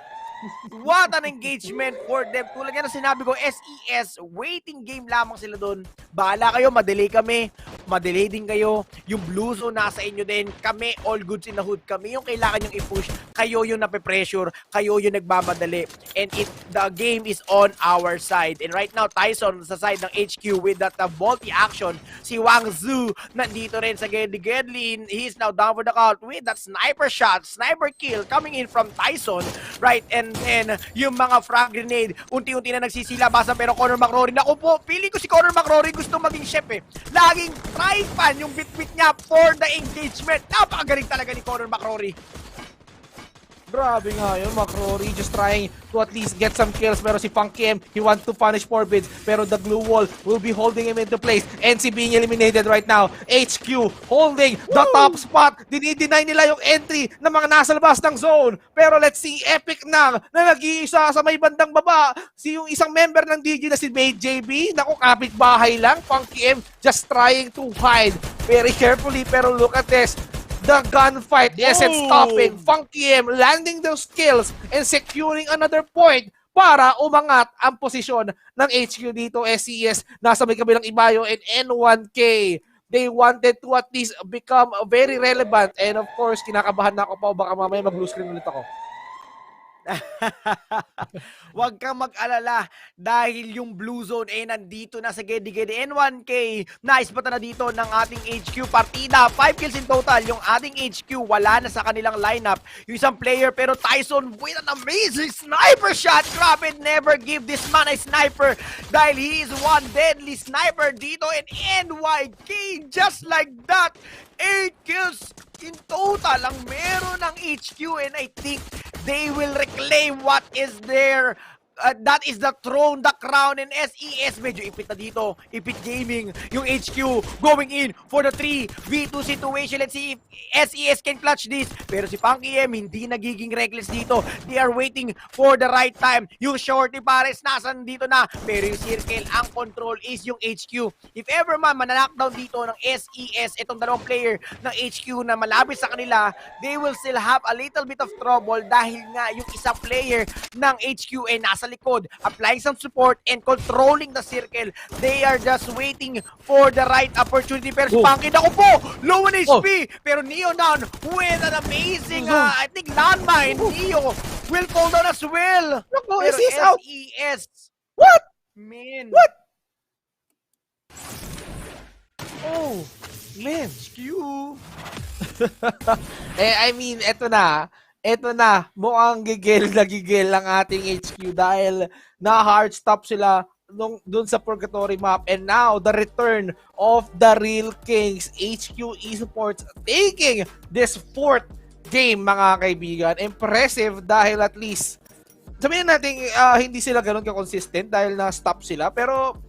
Speaker 20: What an engagement for them. Tulad nga na sinabi ko, SES, waiting game lamang sila doon. Bahala kayo, madelay kami, madelay din kayo. Yung blue zone nasa inyo din. Kami, all goods in the hood. Kami yung kailangan yung i-push. Kayo yung nape-pressure. Kayo yung nagmamadali. And the game is on our side. And right now, Tyson sa side ng HQ with that multi action. Si Wang Zhu nandito rin sa Gedli. He's now down for the count with that sniper shot. Sniper kill coming in from Tyson. Right, and then yung mga frag grenade unti-unti na nagsisilabasan, pero Connor McRory, naku po, feeling ko si Connor McRory gusto maging chef laging try pan yung bit-bit niya for the engagement. Napakagaling talaga ni Connor McRory.
Speaker 21: Grabe nga yun, McRory just trying to at least get some kills. Pero si Funky M, he wants to punish Forbids. Pero the glue wall will be holding him into place. NC being eliminated right now. HQ holding the top spot. Dinideny nila yung entry ng mga nasa labas ng zone. Pero let's see, Epic na nag-iisa sa may bandang baba. Si yung isang member ng DG na si Made JB. Naku, kapitbahay lang. Funky M just trying to hide very carefully. Pero look at this. The gunfight isn't stopping. Funky M landing those kills and securing another point para umangat ang posisyon ng HQ dito. SCS nasa may kabilang ibayo, and N1K. They wanted to at least become very relevant, and of course kinakabahan na ako pa, baka mamaya mag-blue screen ulit ako.
Speaker 20: Huwag kang mag-alala dahil yung blue zone nandito na sa Gedi-Gedi. N1K, naispata na dito ng ating HQ partida. 5 kills in total. Yung ating HQ, wala na sa kanilang lineup yung isang player, pero Tyson with an amazing sniper shot. Grabe, never give this man a sniper dahil he is one deadly sniper dito. And NYK, just like that, 8 kills in total ang meron ng HQ, and I think they will reclaim what is their that is the throne, the crown, and SES medyo ipit na dito. Ipit Gaming, yung HQ going in for the 3v2 situation. Let's see if SES can clutch this. Pero si Punky M hindi nagiging reckless dito. They are waiting for the right time. Yung Shorty Pares nasan dito na. Pero yung circle, ang control is yung HQ. If ever man manalockdown dito ng SES, itong dalawang player ng HQ na malapit sa kanila, they will still have a little bit of trouble dahil nga yung isang player ng HQ ay nasa likod, applying some support and controlling the circle. They are just waiting for the right opportunity. Pero si Punky, naku po, low on HP. Pero Neo down with an amazing, I think, landmine. Neo will fall down as well.
Speaker 21: Naku,
Speaker 20: pero
Speaker 21: SES out.
Speaker 20: SES.
Speaker 21: What?
Speaker 20: Man.
Speaker 21: What? Oh, man.
Speaker 20: HQ.
Speaker 21: I mean, eto na, mukhang gigil ang ating HQ dahil na hard stop sila dun sa Purgatory map, and now the return of the real kings. HQ Esports taking this 4th game, mga kaibigan. Impressive dahil at least sabihin natin hindi sila ganun ka-consistent dahil na-stop sila, pero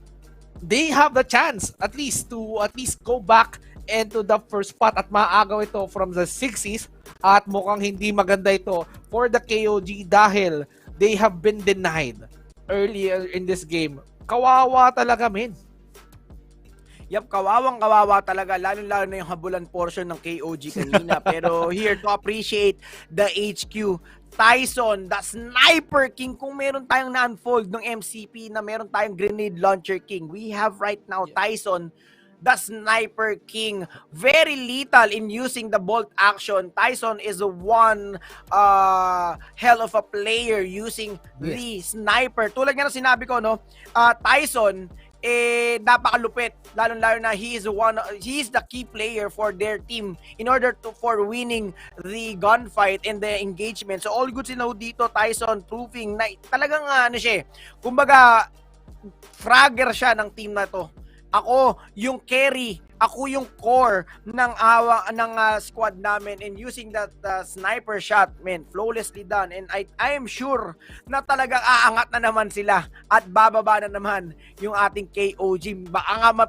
Speaker 21: they have the chance at least to go back into the first spot at maagaw ito from the 60s, at mukhang hindi maganda ito for the KOG dahil they have been denied earlier in this game. Kawawa talaga, men.
Speaker 20: Yep, kawawang-kawawa talaga, lalo-lalo na yung habulan portion ng KOG kanina. Pero here to appreciate the HQ, Tyson, the Sniper King. Kung meron tayong na-unfold ng MCP na meron tayong Grenade Launcher King, we have right now Tyson, the Sniper King. Very lethal in using the bolt action. Tyson is one hell of a player using the sniper. Tulad nga ng sinabi ko, no, Tyson, napakalupit. Lalo-lalo na he is the key player for their team in order for winning the gunfight and the engagement. So all good sila dito, Tyson proving na talagang kumbaga fragger siya ng team na to. Ako yung carry, ako yung core ng squad namin, and using that sniper shot, man, flawlessly done. And I am sure na talagang aangat na naman sila at bababa na naman yung ating KOG. Baka nga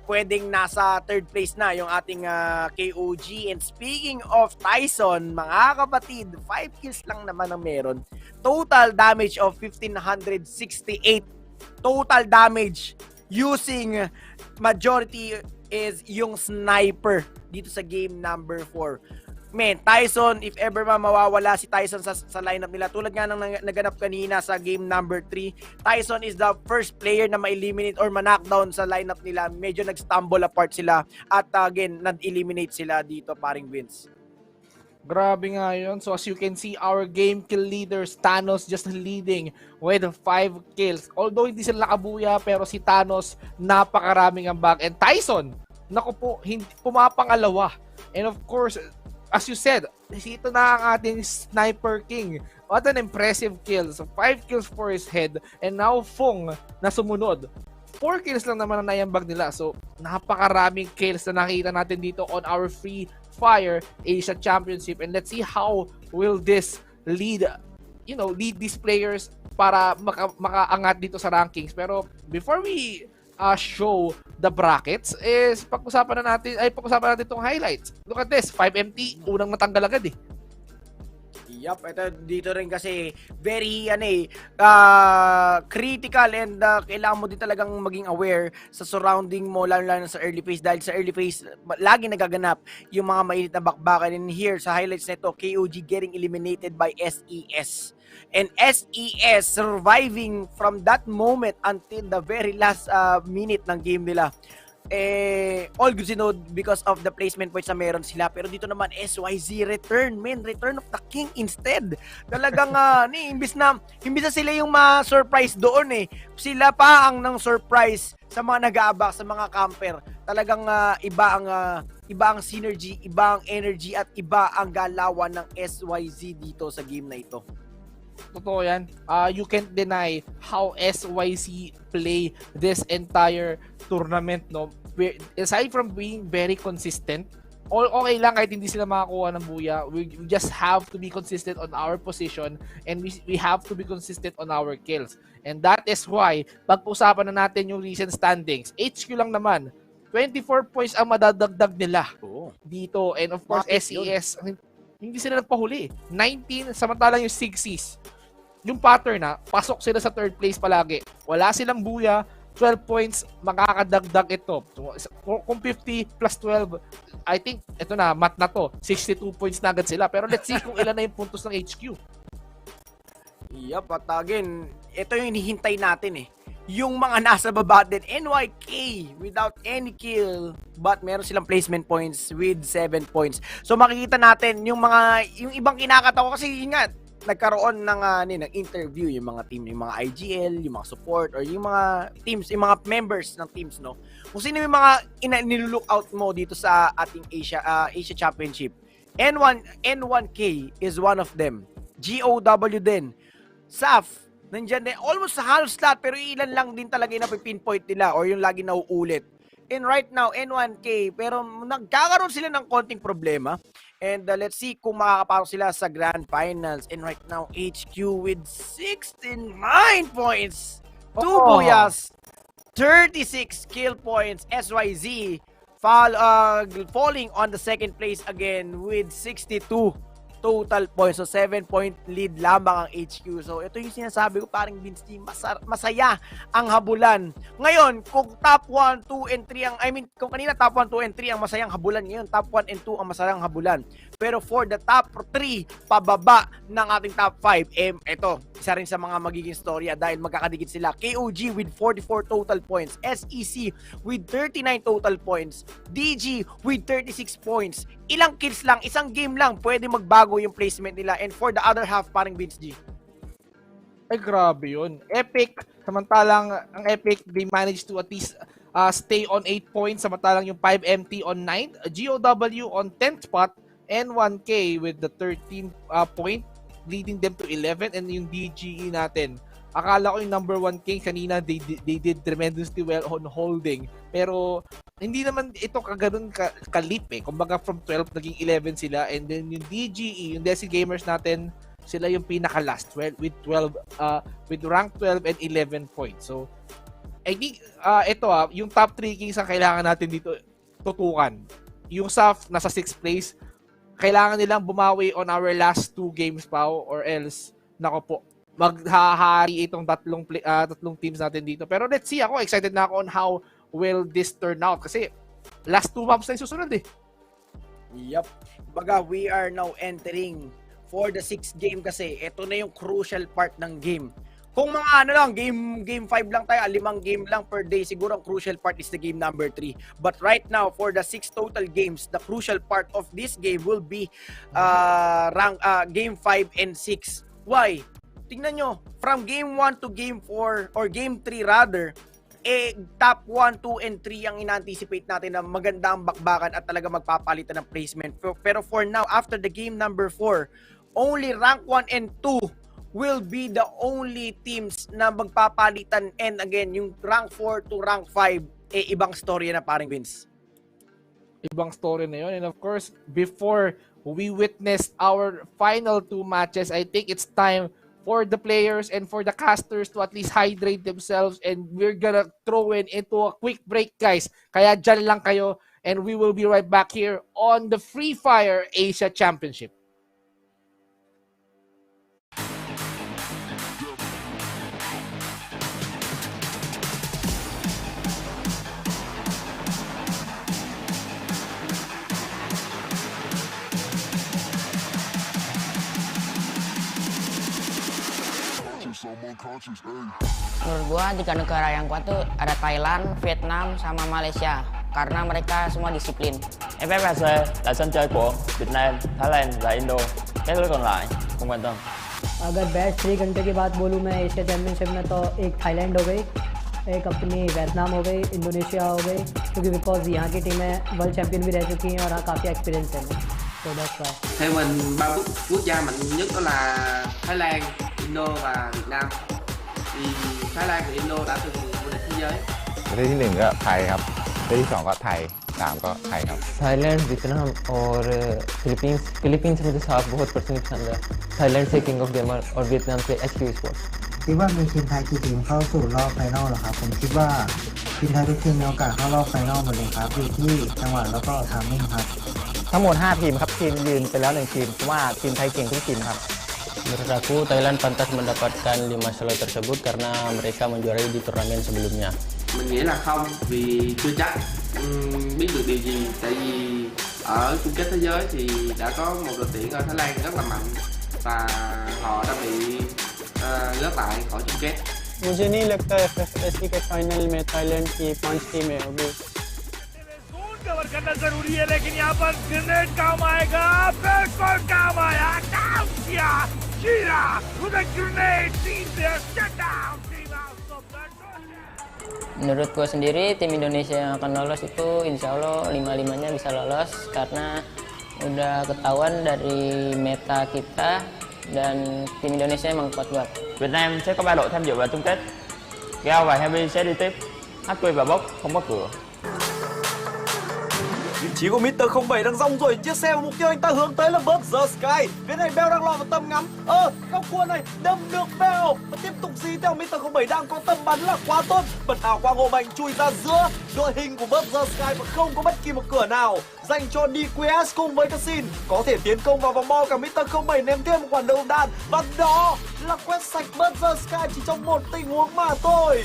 Speaker 20: pwedeng nasa 3rd place na yung ating KOG. And speaking of Tyson, mga kapatid, 5 kills lang naman ang meron. Total damage of 1,568. Total damage using majority is yung sniper dito sa game number 4. Man, Tyson, if ever mawawala si Tyson sa lineup nila, tulad nga ng naganap kanina sa game number 3, Tyson is the first player na ma-eliminate or ma-knockdown sa lineup nila. Medyo nag-stumble apart sila at again, nag-eliminate sila dito, paring Vince.
Speaker 21: Grabe nga yun. So as you can see, our game kill leaders, Thanos just leading with 5 kills. Although hindi sila nakabuya, pero si Thanos napakaraming ambag. And Tyson, naku po, pumapangalawa. And of course, as you said, ito na ang ating Sniper King. What an impressive kill. So 5 kills for his head. And now Fung na sumunod. 4 kills lang naman na naiambag nila. So napakaraming kills na nakita natin dito on our Free Fire Asia Championship, and let's see how will this lead these players para makaangat dito sa rankings. Pero before we show the brackets is pag-usapan natin itong highlights. Look at this, 5MT unang natanggal agad eh.
Speaker 20: Yup, ito dito rin kasi very critical, and kailangan mo din talagang maging aware sa surrounding mo, lalo sa early phase, dahil sa early phase lagi nagaganap yung mga mainit na bakbakan. And here sa highlights nito, KOG getting eliminated by SES. And SES surviving from that moment until the very last minute ng game nila. All good because of the placement points na meron sila. Pero dito naman SYZ return of the king instead. Talagang imbis na sila yung ma-surprise doon sila pa ang nang surprise sa mga nag-aabak, sa mga camper. Talagang iba ang synergy, iba ang energy, at iba ang galawan ng SYZ dito sa game na ito.
Speaker 21: Totoo yan. You can't deny how SYC play this entire tournament, no? Aside from being very consistent, okay lang kahit hindi sila makakuha ng buya. We just have to be consistent on our position and we have to be consistent on our kills. And that is why, pag-usapan na natin yung recent standings. HQ lang naman, 24 points ang madadagdag nila dito. And of course, SES, hindi sila nagpahuli. 19, samantalang yung 6Cs. Yung pattern na, pasok sila sa third place palagi. Wala silang buya, 12 points, makakadagdag ito. Kung 50 plus 12, I think, ito na, mat na to. 62 points na agad sila. Pero let's see kung ilan na yung puntos ng HQ.
Speaker 20: Yup, at again, ito yung hinihintay natin eh. Yung mga nasa baba din, NYK, without any kill, but meron silang placement points with 7 points. So makikita natin yung ibang kinakatawa kasi yun nga, nagkaroon ng interview yung mga team, yung mga IGL, yung mga support, or yung mga teams, yung mga members ng teams, no? Kung sino yung mga nilook out mo dito sa ating Asia Championship. N1K is one of them. GOW din. SAF, nandyan din. Almost sa halos lahat, pero ilan lang din talaga yung napipinpoint nila or yung lagi nauulit. And right now, N1K, pero nagkakaroon sila ng konting problema. And let's see kung makakapasok sila sa Grand Finals. And right now, HQ with 69 points. 2 buyas, 36 kill points. SYZ falling on the second place again with 62 total points. So 7-point lead lamang ang HQ. So ito yung sinasabi ko, parang Vince team, masaya ang habulan. Ngayon, kung top 1, 2, and 3 kung kanina top 1, 2, and 3 ang masayang habulan, ngayon top 1 and 2 ang masayang habulan. Pero for the top 3, pababa ng ating top 5, ito, isa rin sa mga magiging storya dahil magkakadikit sila. KOG with 44 total points, SEC with 39 total points, DG with 36 points. Ilang kills lang, isang game lang, pwede magbago yung placement nila. And for the other half, parang Vince G.
Speaker 21: Ay, grabe yun. Epic, samantalang ang Epic, they managed to at least stay on 8 points, samantalang yung 5MT on 9, GOW on 10th spot, and 1K with the 13 point, leading them to 11, and yung DGE natin. Akala ko yung number 1K kanina, they did tremendously well on holding. Pero hindi naman ito kaganoon kalip eh. Kumbaga from 12 naging 11 sila, and then yung DGE, yung Desi Gamers natin, sila yung pinaka last with 12 with rank 12 and 11 points. So I think ito yung top 3 kings ang kailangan natin dito tutukan. Yung SAF nasa 6th place, kailangan nilang bumawi on our last 2 games pa or else nako po maghahari itong tatlong teams natin dito. Pero let's see, ako excited na ako on how will this turn out kasi last 2 maps na yung susunod eh.
Speaker 20: Yup. Baga, we are now entering for the 6th game kasi ito na yung crucial part ng game. Kung mga game 5 lang tayo, 5 game lang per day, siguro ang crucial part is the game number 3. But right now, for the 6 total games, the crucial part of this game will be game 5 and 6. Why? Tingnan nyo, from game 1 to game 4, or game 3 rather, top 1, 2, and 3 ang in-anticipate natin na maganda ang bakbakan at talaga magpapalitan ng placement. Pero for now, after the game number 4, only rank 1 and 2 will be the only teams na magpapalitan, and again, yung rank 4 to rank 5, ibang story na paring Vince.
Speaker 21: Ibang story na yun. And of course, before we witness our final 2 matches, I think it's time for the players and for the casters to at least hydrate themselves, and we're gonna throw into a quick break, guys. Kaya dyan lang kayo, and we will be right back here on the Free Fire Asia Championship.
Speaker 19: Menurut gua 3 negara yang kuat tuh ada Thailand, Vietnam, sama Malaysia karena mereka semua disiplin.
Speaker 3: FFAC là sân chơi của Việt Nam, Thái Lan và Indo. Các nước còn lại không quan tâm.
Speaker 4: अगर बेस्ट 3 घंटे की बात बोलूँ मैं Asia championship में, तो एक थाईलैंड हो गई, एक अपनी वियतनाम हो गई, इंडोनेशिया हो गई, क्योंकि बिकॉज यहाँ की टीमें वर्ल्ड चैम्पियन भी रह चुकी हैं और हाँ काफ़ी एक्सपीरियंस है. तो that's why.
Speaker 5: Theo mình, 3 quốc gia mạnh nhất đó là Thái Lan, Indo và Việt Nam. Thì Thái Lan và Indo đã từng vô địch thế giới.
Speaker 6: ประเทศที่ 1 ก็ไทยครับประเทศที่ 2 ก็ไทย 3ก็ไทยครับ
Speaker 13: Thailand Vietnam और फिलीपींस फिलीपींस मुझे साफ बहुत पर्सनली पसंद है थाईलैंड से किंग ऑफ गेमर और Vietnam से HQ sports
Speaker 8: คิดว่ามีทีมไทยกี่ทีมเข้าสู่รอบไฟนอลเหรอครับผมคิดว่าทีมไทยทุกทีมมีโอกาสเข้ารอบไฟนอลหมดเลยครับอยู่ที่จังหวะแล้วก็ทามมิ่งครับ
Speaker 17: ทั้งหมด 5 ทีมครับทีมยืนไปแล้ว1ทีมเพราะว่าทีมไทยเก่งทุกทีมครับ
Speaker 7: Menurut aku Thailand pantas mendapatkan 5 slot tersebut karena mereka menjuarai di turnamen sebelumnya.
Speaker 5: Mình nghĩ là không vì chưa chắc biết được điều gì, tại vì ở chung kết thế giới thì đã có một đội tuyển ở Thái Lan rất là mạnh và họ đã bị gớt lại khỏi chung kết.
Speaker 9: मुझे नहीं लगता FFSC के फाइनल में थाईलैंड की 5 टीमें होगी।
Speaker 10: कवर करना जरूरी है, लेकिन यहाँ पर ग्रेनेड काम आएगा, बिल्कुल काम आया, काम किया, चीरा, with a grenade, team there, shut down, team out, stop that.
Speaker 16: Menurut gue sendiri tim Indonesia yang akan lolos itu insya Allah 5-5-nya bisa lolos karena udah ketahuan dari meta kita dan tim Indonesia emang kuat banget.
Speaker 3: Việt Nam sẽ có 3 đội tham dự vào chung kết. Gao và Heavy sẽ đi tiếp. HQ và Bốc không có cửa.
Speaker 11: Vị trí của Mr. 07 đang rong ruổi chiếc xe và mục tiêu anh ta hướng tới là Bird the Sky. Phía này Bell đang lọt vào tầm ngắm. Góc cua này đâm được Bell và tiếp tục dí theo Mr. 07 đang có tầm bắn là quá tốt. Bật ảo quang hộ mạnh chui ra giữa đội hình của Bird the Sky và không có bất kỳ một cửa nào dành cho DQS cùng với Cassin. Có thể tiến công vào vòng bo cả Mr. 07 ném thêm một quả đầu đạn và đó là quét sạch Bird the Sky chỉ trong một tình huống mà thôi.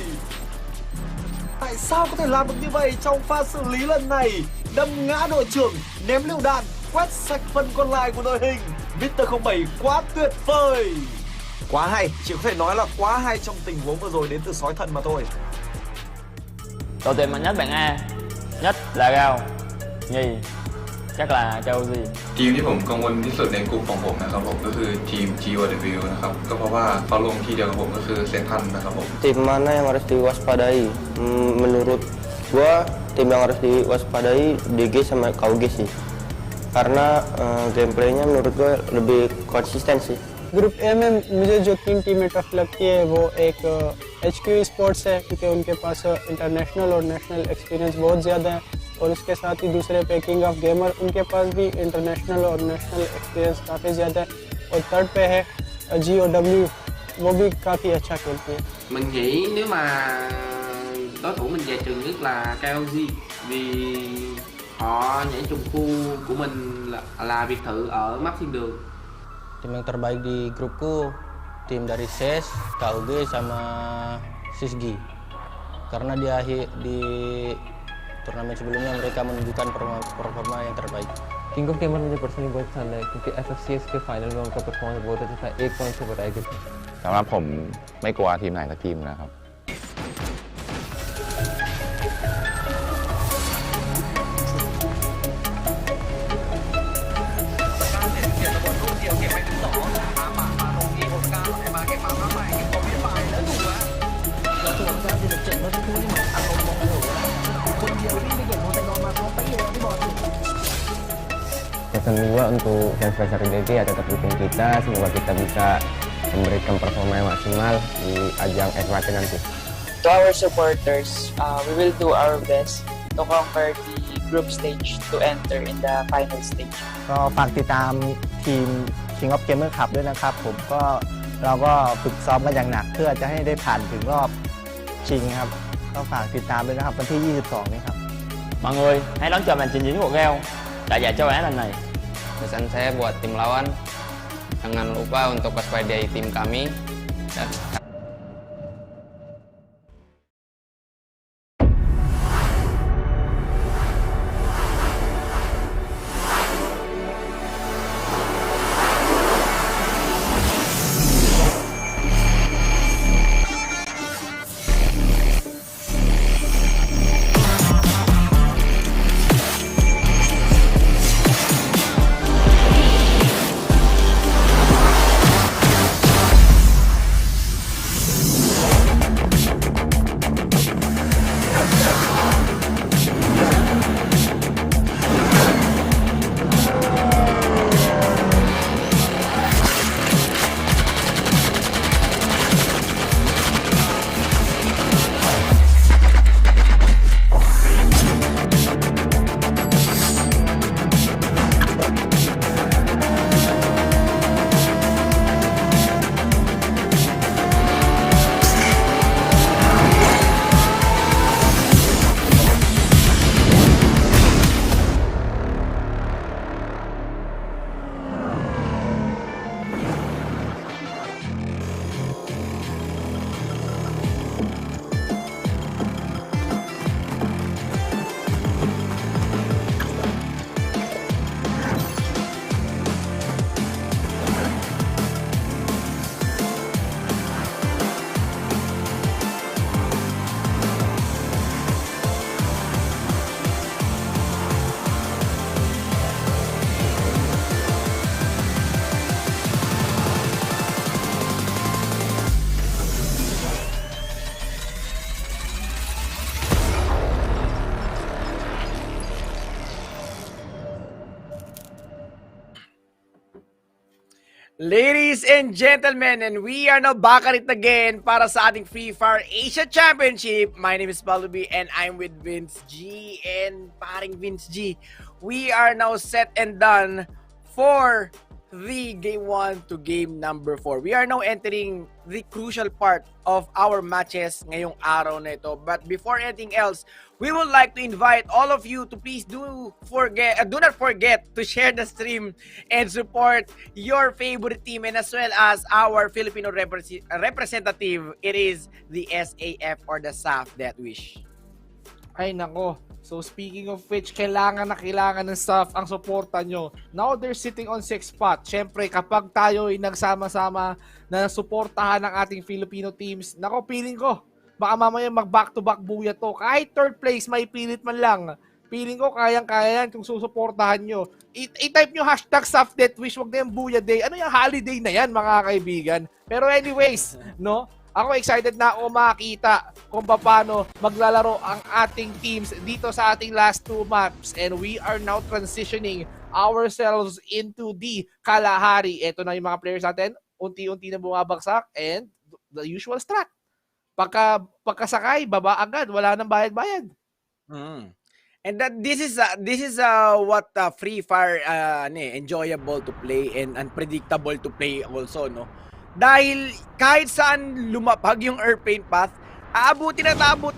Speaker 11: Tại sao có thể làm được như vậy trong pha xử lý lần này? Đâm ngã đội trưởng, ném lựu đạn, quét sạch phần còn lại của đội hình. Mr. 07 quá tuyệt vời. Quá hay, chỉ có thể nói là quá hay trong tình huống vừa rồi đến từ sói thần mà thôi.
Speaker 3: Đội tuyển mạnh nhất bảng A, nhất là Gao, nhì chắc là Chelsea.
Speaker 12: ทีมที่ผมกังวลที่สุดในกลุ่มของผมนะครับผมก็คือทีม GWW นะครับก็เพราะว่าเขาลงที่เดียวกับผมก็คือเซนทันนะครับผม
Speaker 7: Tim mana yang harus diwaspadai? Menurut gua tim yang harus diwaspadai DG sama KUG sih. Karena gameplaynya menurut gua lebih konsisten sih.
Speaker 9: Group A में मुझे जो 3 टीमें टफ लगती है वो एक HQ sports है क्योंकि उनके पास इंटरनेशनल और नेशनल एक्सपीरियंस बहुत ज़्यादा है और उसके साथ ही दूसरे पे किंग ऑफ गेमर उनके पास भी इंटरनेशनल और नेशनल एक्सपीरियंस काफ़ी ज़्यादा है और थर्ड पे है GOW वो भी काफ़ी अच्छा खेलती है.
Speaker 5: Mình nghĩ nếu mà đối thủ mình dè chừng nhất là KOG vì họ nhảy trùng khu của mình là biệt thự ở map thiên đường.
Speaker 7: Tim yang terbaik di grupku tim dari SES, KUG sama SISGI. Karena di turnamen sebelumnya mereka menunjukkan performa yang terbaik.
Speaker 13: King of gamer मुझे पर्सनली बहुत पसंद है क्योंकि FFCS के फाइनल में उनका परफॉर्मेंस बहुत अच्छा था 1 पॉइंट से बताया गया था
Speaker 6: สำหรับผมไม่กลัวทีมไหนสักทีมนะครับ
Speaker 13: Pesan gua untuk fans DG ya tetap dukung kita, semoga kita bisa memberikan performa yang maksimal di ajang FYP nanti.
Speaker 14: To our supporters, we will do our best to conquer the group stage to enter in the final stage.
Speaker 17: ก็ฝากติดตามทีม King of Gamer Cup ด้วยนะครับผมก็เราก็ฝึกซ้อมกันอย่างหนักเพื่อจะให้ได้ผ่านถึงรอบชิงครับก็ฝากติดตามด้วยนะครับวันที่ 22 นี้ครับ
Speaker 3: Mọi người hãy đón chờ màn trình diễn của Gao tại giải châu Á lần này.
Speaker 13: Pesan saya buat tim lawan, jangan lupa untuk waspadai tim kami dan
Speaker 20: Ladies and gentlemen, and we are now back at it again para sa ating Free Fire Asia Championship. My name is Palubi and I'm with Vince G. And paring Vince G, we are now set and done for the game 1 to game number 4. We are now entering the crucial part of our matches ngayong araw na ito. But before anything else, we would like to invite all of you to please do not forget to share the stream and support your favorite team, and as well as our Filipino representative. It is the SAF or the SAF Death Wish.
Speaker 21: Ay nako. So speaking of which, kailangan ng staff ang suporta nyo. Now they're sitting on 6th spot. Syempre, kapag tayo ay nagsama-sama na suportahan ng ating Filipino teams, nako, feeling ko, baka mamaya mag-back-to-back buya to. Kahit 3rd place, may pilit man lang. Feeling ko, kayang-kaya yan kung susuportahan nyo. I-type nyo hashtag SAFDeathWish, wag na yung buya day. Ano yung holiday na yan, mga kaibigan? Pero anyways, no? Ako excited na ako makita kung paano maglalaro ang ating teams dito sa ating last 2 maps. And we are now transitioning ourselves into the Kalahari. Ito na yung mga players natin. Unti-unti na bumabagsak and the usual strat. Pagkasakay, baba agad. Wala nang bayad-bayad.
Speaker 20: And that this is what Free Fire enjoyable to play and unpredictable to play also, no? Dahil kahit saan lumapag yung airplane path, aabutin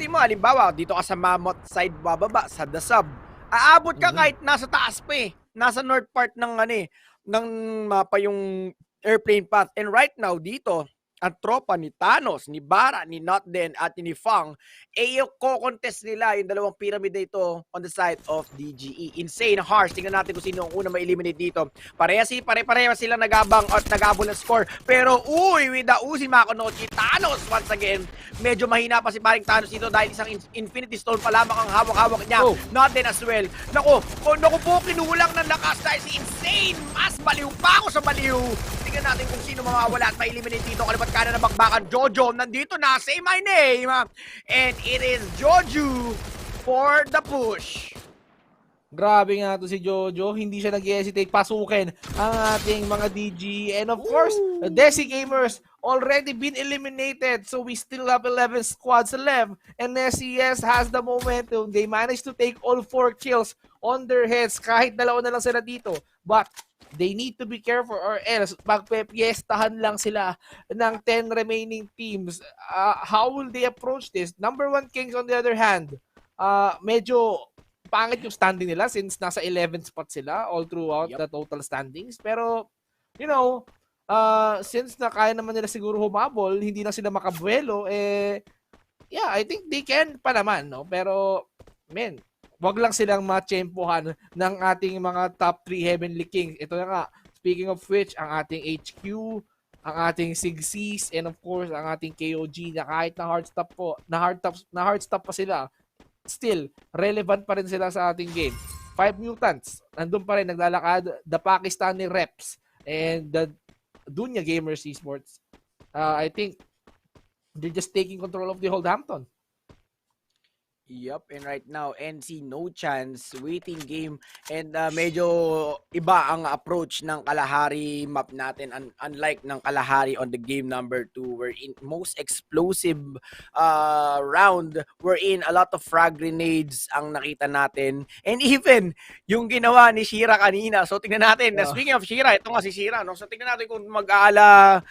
Speaker 20: mo. Halimbawa, dito ka sa Mammoth side bababa, sa The Sub. Aabot ka kahit nasa taas pa eh. Nasa north part ng ng mapa yung airplane path. And right now, dito, ang tropa ni Thanos, ni Bara, ni Notden, at ni Fang, yung co-contest nila, yung dalawang pyramid na ito on the side of DGE. Insane harsh. Tingnan natin kung sino ang unang ma-eliminate dito. Pare-pareha sila nagabang at nagabol ng score. Pero, with the Uzi Makonochi, Thanos once again. Medyo mahina pa si paring Thanos dito dahil isang Infinity Stone pa lamang ang hawak-hawak niya. Notden as well. Naku po, kinulang ng lakas dahil si Insane. Mas baliw pa ako sa baliw. Tingnan natin kung sino mawawala at ma-eliminate dito. Kalipat kanan na bakbakan. Jojo, nandito na. Say my name. And it is Jojo for the push.
Speaker 21: Grabe nga to si Jojo. Hindi siya nag-hesitate pasukin ang ating mga DG. And of course, the Desi Gamers already been eliminated. So we still have 11 squads left. And SES has the momentum. They managed to take all 4 kills on their heads. Kahit dalawa na lang sila dito. But they need to be careful or else magpepiestahan lang sila ng 10 remaining teams. How will they approach this? Number 1 Kings on the other hand, medyo pangit yung standing nila since nasa 11th spot sila all throughout the total standings. Pero, you know, since na kaya naman nila siguro humabol, hindi na sila makabuelo, yeah, I think they can pa naman, no? Pero, men, wag lang silang matsyempohan ng ating mga top 3 Heavenly Kings. Ito na nga, speaking of which, ang ating HQ, ang ating Sigseas, and of course, ang ating KOG na kahit na hard stop pa sila, still, relevant pa rin sila sa ating game. 5 mutants, nandun pa rin, naglalakad, the Pakistani reps, and the Dunya Gamers Esports. I think, they're just taking control of the whole Hampton.
Speaker 20: Yup, and right now, NC no chance, waiting game, and medyo iba ang approach ng Kalahari map natin, unlike ng Kalahari on the game number 2, we're in most explosive round, we're in a lot of frag grenades ang nakita natin, and even yung ginawa ni Shira kanina. So tingnan natin, speaking of Shira, ito nga si Shira, no? So tingnan natin kung mag-ala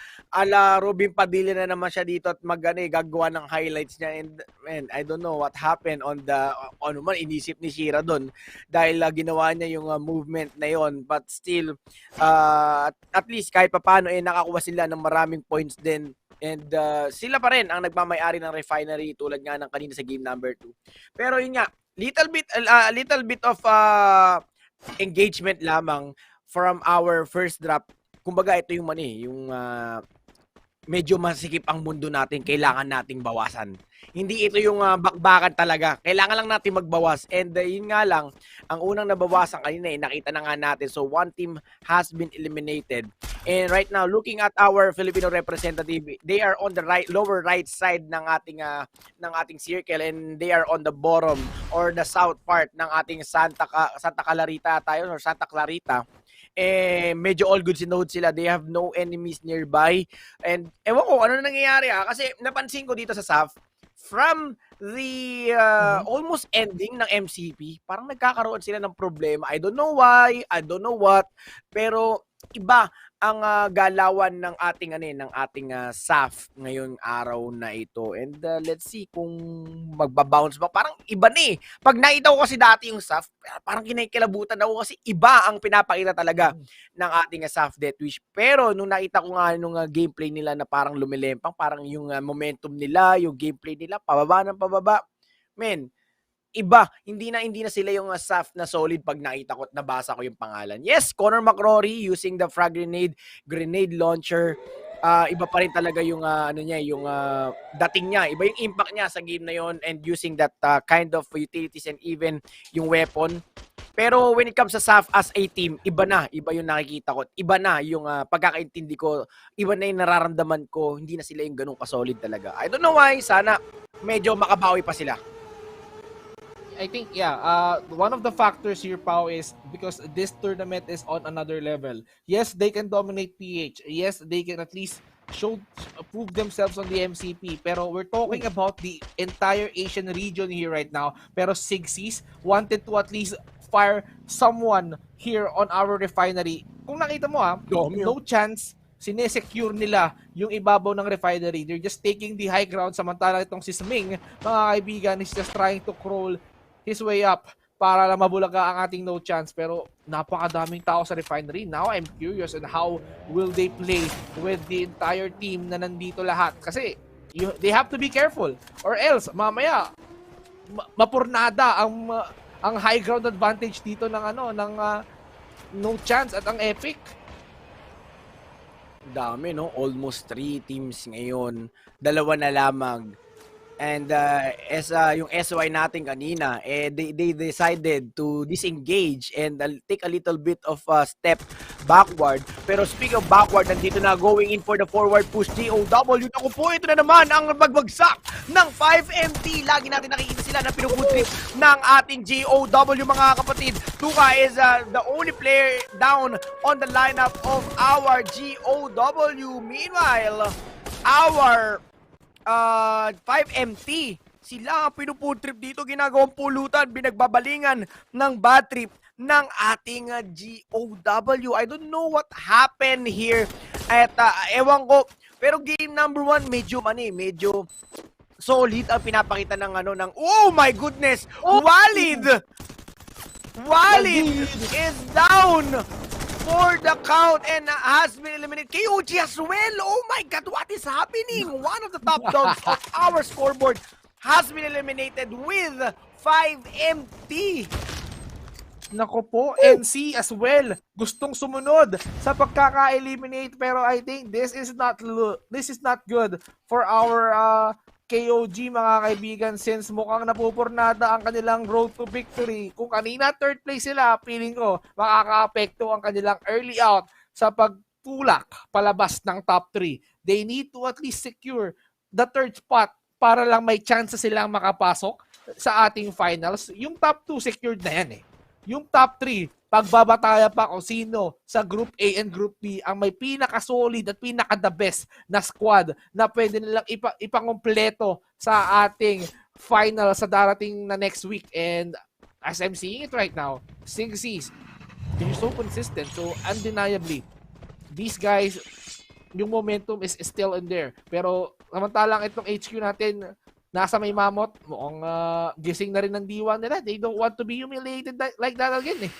Speaker 20: Robin Padilla na naman siya dito at gagawa ng highlights niya, and I don't know what happened on the ano man inisip ni Shira doon dahil ginawa niya yung movement na yon, but still at least kahit papaano nakakuha sila ng maraming points din, and sila pa rin ang nagmamay-ari ng refinery tulad nga ng kanina sa game number 2. Pero yun nga, little bit of engagement lamang from our first drop. Kumbaga ito yung medyo masikip ang mundo natin, kailangan nating bawasan. Hindi ito yung bakbakan talaga. Kailangan lang natin magbawas. And yun nga lang, ang unang nabawasan kanina, nakita na nga natin. So one team has been eliminated. And right now, looking at our Filipino representative, they are on the lower right side ng ating circle, and they are on the bottom or the south part ng ating Santa Clarita tayo, or Santa Clarita. medyo all goods in the hood sila. They have no enemies nearby. And ewan ko ano na nangyayari kasi napansin ko dito sa SAF, from the almost ending ng MCP, parang nagkakaroon sila ng problema. I don't know why, I don't know what, pero iba ang galawan ng ating SAF ngayong araw na ito. And let's see kung magbabounce ba. Parang iba na eh. Pag nakita ko kasi dati yung SAF, parang kinikilabutan ako kasi iba ang pinapakita talaga ng ating SAF Death Wish. Pero nung nakita ko nga nung gameplay nila na parang lumilempang, parang yung momentum nila, yung gameplay nila, pababa ng pababa. Men, iba, hindi na sila yung SAF na solid pag nakita ko at nabasa ko yung pangalan. Yes, Connor McCrory using the frag grenade launcher. Iba pa rin talaga yung yung dating niya. Iba yung impact niya sa game na yon, and using that kind of utilities and even yung weapon. Pero when it comes sa SAF as a team, iba yung nakikita ko. Iba na yung pagkakaintindi ko, iba na yung nararamdaman ko. Hindi na sila yung ganun ka-solid talaga. I don't know why, sana medyo makabawi pa sila.
Speaker 21: I think, one of the factors here, Pao, is because this tournament is on another level. Yes, they can dominate PH. Yes, they can at least prove themselves on the MCP. Pero we're talking about the entire Asian region here right now. Pero Sigsies wanted to at least fire someone here on our refinery. Kung nakita mo no chance, sinesecure nila yung ibabaw ng refinery. They're just taking the high ground, samantalang itong si Sming, mga kaibigan, is just trying to crawl his way up para lang mabulaga ang ating no chance. Pero napakadaming tao sa refinery. Now I'm curious on how will they play with the entire team na nandito lahat. Kasi they have to be careful or else mamaya mapurnada ang high ground advantage dito ng no chance at ang Epic.
Speaker 20: Dami, no? Almost 3 teams ngayon. 2 na lamang. And as yung SY natin kanina, they decided to disengage and take a little bit of a step backward. Pero speaking of backward, nandito na going in for the forward push GOW. Naku po, ito na naman ang bagbagsak ng 5MT. Lagi natin nakikita sila na pinuputrip ng ating GOW, mga kapatid. Tuka is the only player down on the lineup of our GOW. Meanwhile, our 5MT, sila ang pinuputrip dito, ginagawang pulutan, binagbabalingan ng bad trip ng ating GOW. I don't know what happened here at ewan ko, pero game number 1 medyo solid ang pinapakita ng oh my goodness, Walid is down for the count and has been eliminated. KOG as well. Oh my God, what is happening? One of the top dogs of our scoreboard has been eliminated with 5MT.
Speaker 21: Nako po, NC as well. Gustong sumunod sa pagkaka-eliminate, pero I think this is not good for our KOG, mga kaibigan, since mukhang napupurnada ang kanilang road to victory. Kung kanina third place sila, feeling ko makaka-apekto ang kanilang early out sa pagtulak palabas ng top 3. They need to at least secure the third spot para lang may chance silang makapasok sa ating finals. Yung top 2 secured na yan eh. Yung top 3, pagbabataya pa kung sino sa Group A and Group B ang may pinaka-solid at pinaka-the best na squad na pwede nilang ipangompleto sa ating final sa darating na next week. And as I'm seeing it right now, Sigsies, they're so consistent. So undeniably, these guys, yung momentum is still in there. Pero samantalang itong HQ natin, nasa may mamot, mukhang gising na rin ng diwa nila. They don't want to be humiliated like that again eh.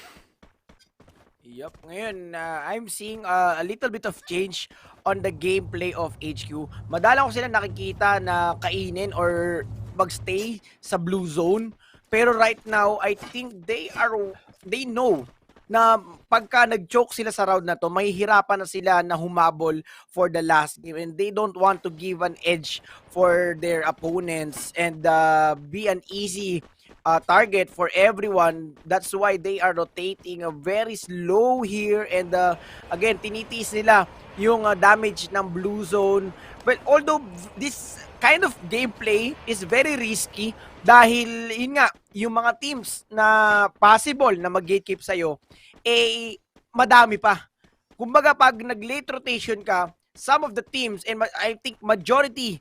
Speaker 20: Yup. Ngayon, I'm seeing a little bit of change on the gameplay of HQ. Madalang ko sila nakikita na kainin or magstay sa blue zone. Pero right now, I think they know na pagka nag-choke sila sa round na to, mahihirapan na sila na humabol for the last game, and they don't want to give an edge for their opponents and be an easy target for everyone. That's why they are rotating very slow here, and again, tinitiis nila yung damage ng blue zone. Well, although this kind of gameplay is very risky dahil yun nga, yung mga teams na possible na mag-gatekeep sa'yo, madami pa. Kumbaga pag nag-late rotation ka, some of the teams, and I think majority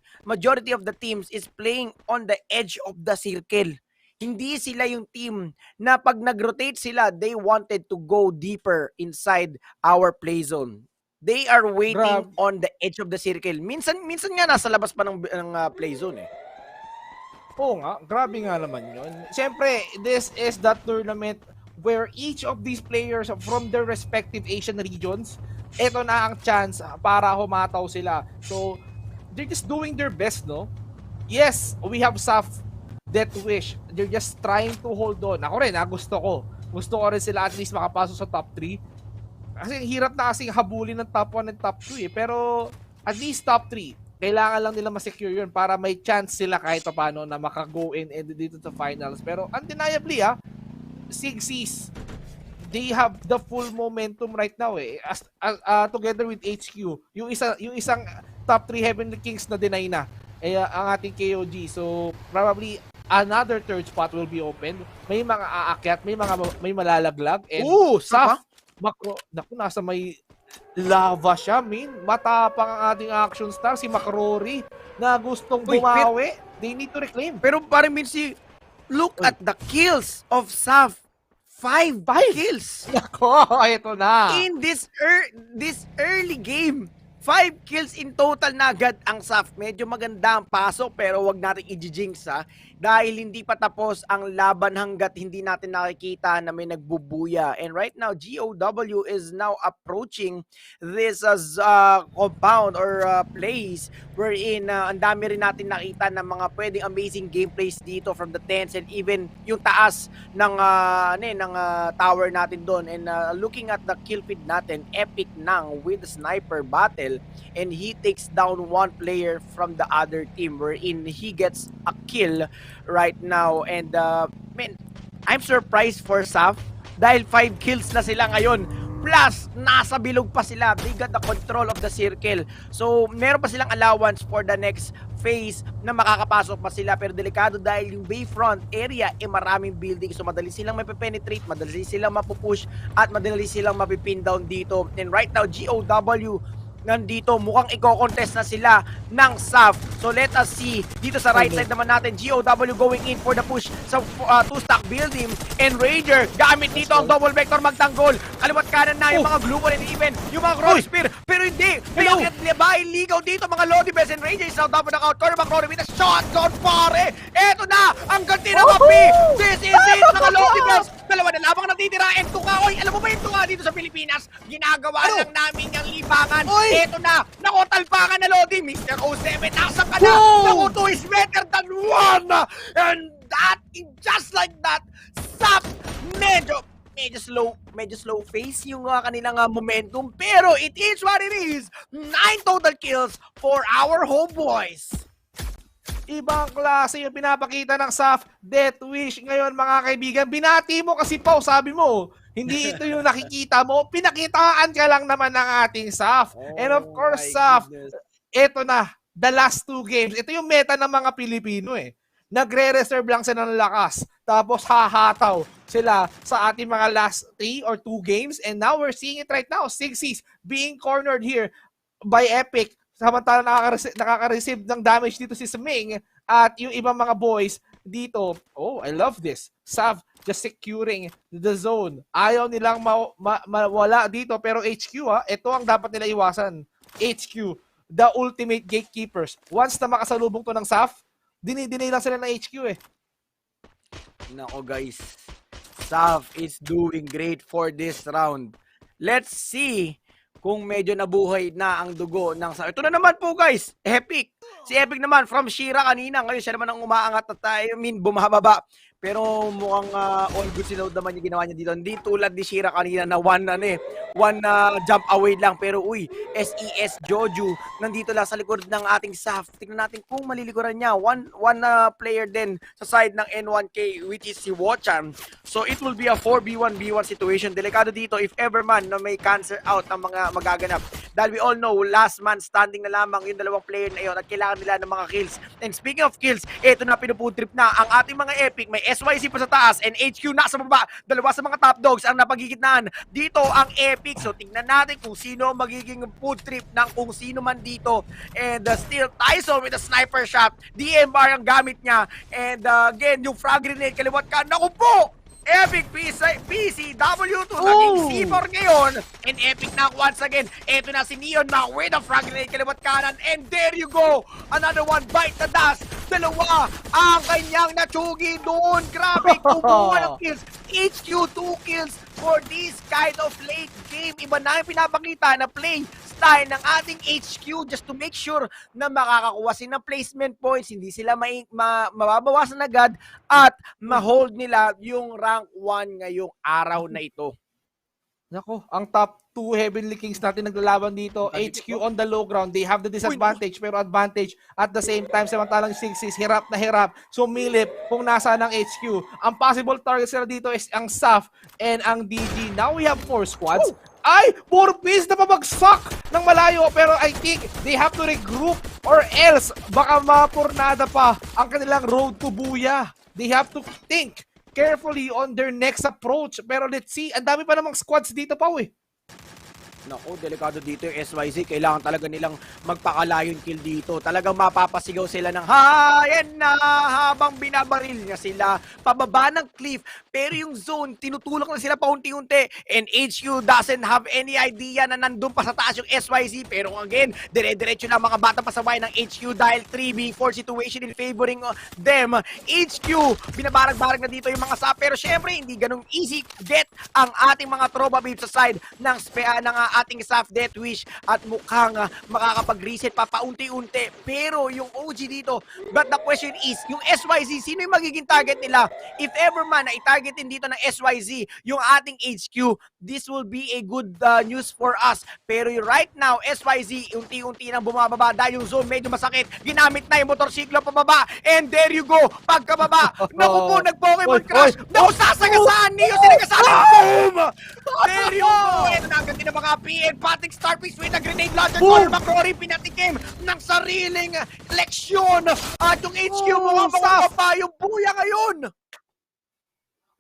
Speaker 20: of the teams is playing on the edge of the circle. Hindi sila yung team na pag nag-rotate sila, they wanted to go deeper inside our play zone. They are waiting on the edge of the circle. Minsan nga nasa labas pa ng play zone eh.
Speaker 21: Oo nga, grabe nga naman yun. Siyempre, this is the tournament where each of these players from their respective Asian regions, ito na ang chance para humataw sila. So, they're just doing their best, no? Yes, we have Saf, Death Wish. They're just trying to hold on. Ako rin, gusto ko. Gusto ko rin sila at least makapasok sa top 3. Kasi hirap na kasing habulin ng top 1 and top 2 eh. Pero, at least top 3. Kailangan lang nila ma-secure yun para may chance sila kahit paano na maka-go in dito sa finals. Pero, undeniably Sigsies, they have the full momentum right now eh. Together with HQ, yung isang top 3 Heavenly Kings na deny na ang ating KOG. So probably another third spot will be open. May mga aakyat, may malalaglag, and Saf, naku, nasa may lava siya, matapang ang ating action star si Macrory na gustong bumawi. They need to reclaim.
Speaker 20: Pero parang look at the kills of Saf. 5 kills.
Speaker 21: Nako, ito na.
Speaker 20: In this early game, 5 kills in total na agad ang Saf. Medyo maganda ang pasok pero wag natin i-jinx dahil hindi pa tapos ang laban hanggat hindi natin nakikita na may nagbubuya. And right now, GOW is now approaching this as compound or place wherein ang dami rin natin nakita ng mga pwedeng amazing gameplays dito from the tents and even yung taas ng tower natin doon. And looking at the kill feed natin, epic nang with the sniper battle, and he takes down one player from the other team wherein he gets a kill right now. And man, I'm surprised for Saf dahil 5 kills na sila ngayon. Plus, nasa bilog pa sila. They got the control of the circle. So, meron pa silang allowance for the next phase na makakapasok pa sila. Pero delikado dahil yung bayfront area maraming building. So, madali silang mapipenetrate, madali silang mapupush, at madali silang mapipin down dito. And right now, GOW nandito, mukhang i-contest na sila ng Saf. So let us see, dito sa right side naman natin, GOW going in for the push sa 2-stack building, and Ranger gamit dito ang double vector magtanggol. Kaliwat kanan na yung mga glue and even yung mga cross spear, pero hindi, may bahay ligaw dito mga Lodi Best, and Ranger is now down for the count corner, McCrory with a shotgun pare. Eto na ang ganti na kapi. This is it mga Lodi Best. Dalawa na lamang natitira, and tuka, alam mo ba yung tuka dito sa Pilipinas? Ginagawa lang namin yung libangan. Eto na, nakotalpakan na Lodi. Mr. 07, nasa ka na. Naku, 2 is better than 1. And that, just like that, Saf, medyo slow face yung kanilang momentum. Pero it is what it is. 9 total kills for our homeboys.
Speaker 21: Ibang klase yung pinapakita ng Saf, Death Wish. Ngayon mga kaibigan, binati mo kasi sabi mo, hindi ito yung nakikita mo, pinakitaan ka lang naman ng ating Saf. And of course, Saf, ito na, the last 2 games. Ito yung meta ng mga Pilipino eh. Nagre-reserve lang sila ng lakas, tapos hahataw sila sa ating mga last 3 or 2 games. And now we're seeing it right now. Sigsies being cornered here by Epic. Samantala nakaka-receive ng damage dito si Sming at yung ibang mga boys dito. Oh, I love this. Sav just securing the zone. Ayaw nilang mawala dito, pero HQ ito ang dapat nila iwasan. HQ, the ultimate gatekeepers. Once na makasalubong to ng Saf, dinidinay lang sila ng HQ eh.
Speaker 20: Nako guys, Saf is doing great for this round. Let's see kung medyo nabuhay na ang dugo ng Saf. Ito na naman po guys, Epic. Si Epic naman from Shira kanina. Ngayon siya naman ang umaangat at bumababa. Pero mukhang all good sinod naman yung ginawa niya dito. Hindi tulad ni Shira kanina na one jump away lang. Pero SES Joju nandito lang sa likod ng ating Saf. Tingnan natin kung malilikuran niya. One player din sa side ng N1K, which is si Wochan. So it will be a 4v1v1 situation. Delikado dito if ever man na may cancer out ang mga magaganap. Dahil we all know, last man standing na lamang yung dalawang player na yun at kailangan nila ng mga kills. And speaking of kills, ito na pinuputrip na ang ating mga Epic. May SYZ pa sa taas and HQ nasa baba. Dalawa sa mga top dogs ang napagigitnaan. Dito ang Epic. So tingnan natin kung sino ang magiging food trip ng kung sino man dito. And still Tyson with a sniper shot. DMR ang gamit niya. And again, yung frag grenade kaliwat ka. Naku po! Epic PCW2 naging C4 ngayon. And Epic na once again. Eto na si Neon na with a frag grenade kaliwat kanan. And there you go. Another one bite the dust. Dalawa ang kanyang natsugi doon. Grabe, kumuha ng kills. HQ 2 kills for this kind of late game. Iba na yung pinapakita na play style ng ating HQ just to make sure na makakakuha sila ng placement points, hindi sila mababawasan agad at ma-hold nila yung rank 1 ngayong araw na ito.
Speaker 21: Nako, ang top 2 Heavenly Kings natin naglalaban dito. HQ on the low ground. They have the disadvantage pero advantage at the same time. Samantalang 6 hirap na hirap. Sumilip kung nasa ng HQ. Ang possible targets nila dito is ang SAF and ang DG. Now we have 4 squads. Ay! 4 piece na pabagsak ng malayo pero I think they have to regroup or else baka mapurnada pa ang kanilang road to Buya. They have to think carefully on their next approach. Pero let's see, ang dami pa namang squads dito pa eh.
Speaker 20: Naku, delikado dito yung SYZ. Kailangan talaga nilang magpakalayon kill dito. Talagang mapapasigaw sila ng hayan na habang binabaril niya sila pababa ng cliff. Pero yung zone, tinutulak na sila paunti-unti. And HQ doesn't have any idea na nandun pa sa taas yung SYZ. Pero again, dire-diretso na mga bata pasaway ng HQ dahil 3v4 situation in favoring them. HQ, binabarag-barag na dito yung mga SAP. Pero syempre, hindi ganun easy get ang ating mga tropa babes sa side ng ating SAF Death Wish at mukhang makakapag-reset pa paunti-unti. Pero yung OG dito, but the question is, yung SYZ, sino yung magiging target nila? If ever man na i-targetin dito ng SYZ, yung ating HQ, this will be a good news for us. Pero right now, SYZ, unti-unti nang bumababa dahil yung zone medyo masakit. Ginamit na yung motorsiklo pababa. And there you go, pagkababa. Naku po, nag-Pokemon Crash. Naku, sasagasaan niyo sila kasali. Boom! There you go. And agad din ang mga PN Patrick Starfish with a grenade launcher. Connor McCrory pinatikim ng sariling leksyon. At yung HQ mo pa yung Buya ngayon.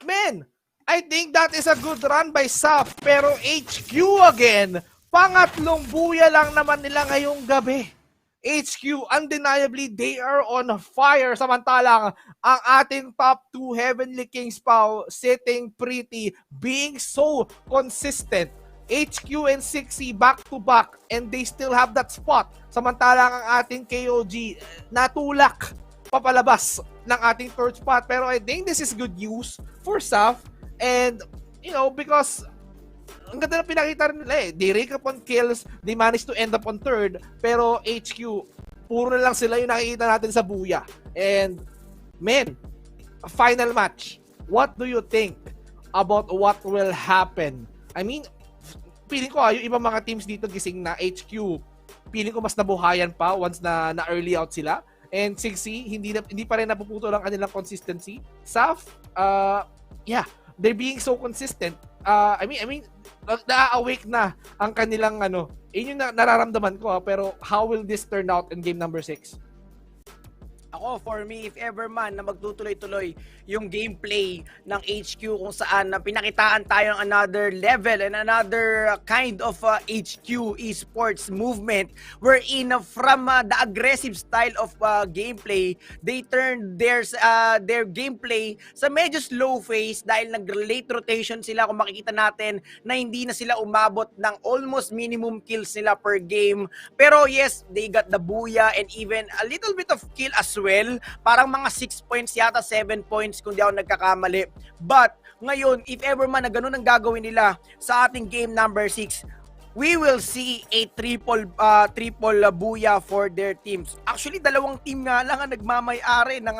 Speaker 21: Men, I think that is a good run by SAF. Pero HQ again, pangatlong Buya lang naman nila ngayong gabi. HQ, undeniably, they are on fire. Samantalang, ang ating top 2 Heavenly Kings pa sitting pretty, being so consistent. HQ and 6C back-to-back and they still have that spot. Samantalang ang ating KOG natulak papalabas ng ating third spot. Pero I think this is good news for SAF. And, you know, because ang ganda na pinakita rin nila eh. They rake up on kills, they managed to end up on third. Pero HQ, puro na lang sila yung nakikita natin sa Buya. And, men, final match. What do you think about what will happen? I mean, feeling ko yung ibang mga teams dito gising na HQ, feeling ko mas nabuhayan pa once na early out sila. And 6C, hindi pa rin napuputol ang kanilang consistency. SAF, yeah, they're being so consistent. I mean, na-awake na ang kanilang yun yung nararamdaman ko pero how will this turn out in game number 6?
Speaker 20: Ako, for me, if ever man na magtutuloy-tuloy yung gameplay ng HQ kung saan na pinakitaan tayo ng another level and another kind of HQ esports movement wherein from the aggressive style of gameplay, they turned their gameplay sa medyo slow phase dahil nag-late rotation sila kung makikita natin na hindi na sila umabot ng almost minimum kills nila per game. Pero yes, they got the Buya and even a little bit of kill as well. Parang mga 6 points yata, 7 points kung di ako nagkakamali. But ngayon, if ever man na ganun ang gagawin nila sa ating game number 6, we will see a triple Buya for their teams. Actually, dalawang team nga lang ang nagmamay-ari ng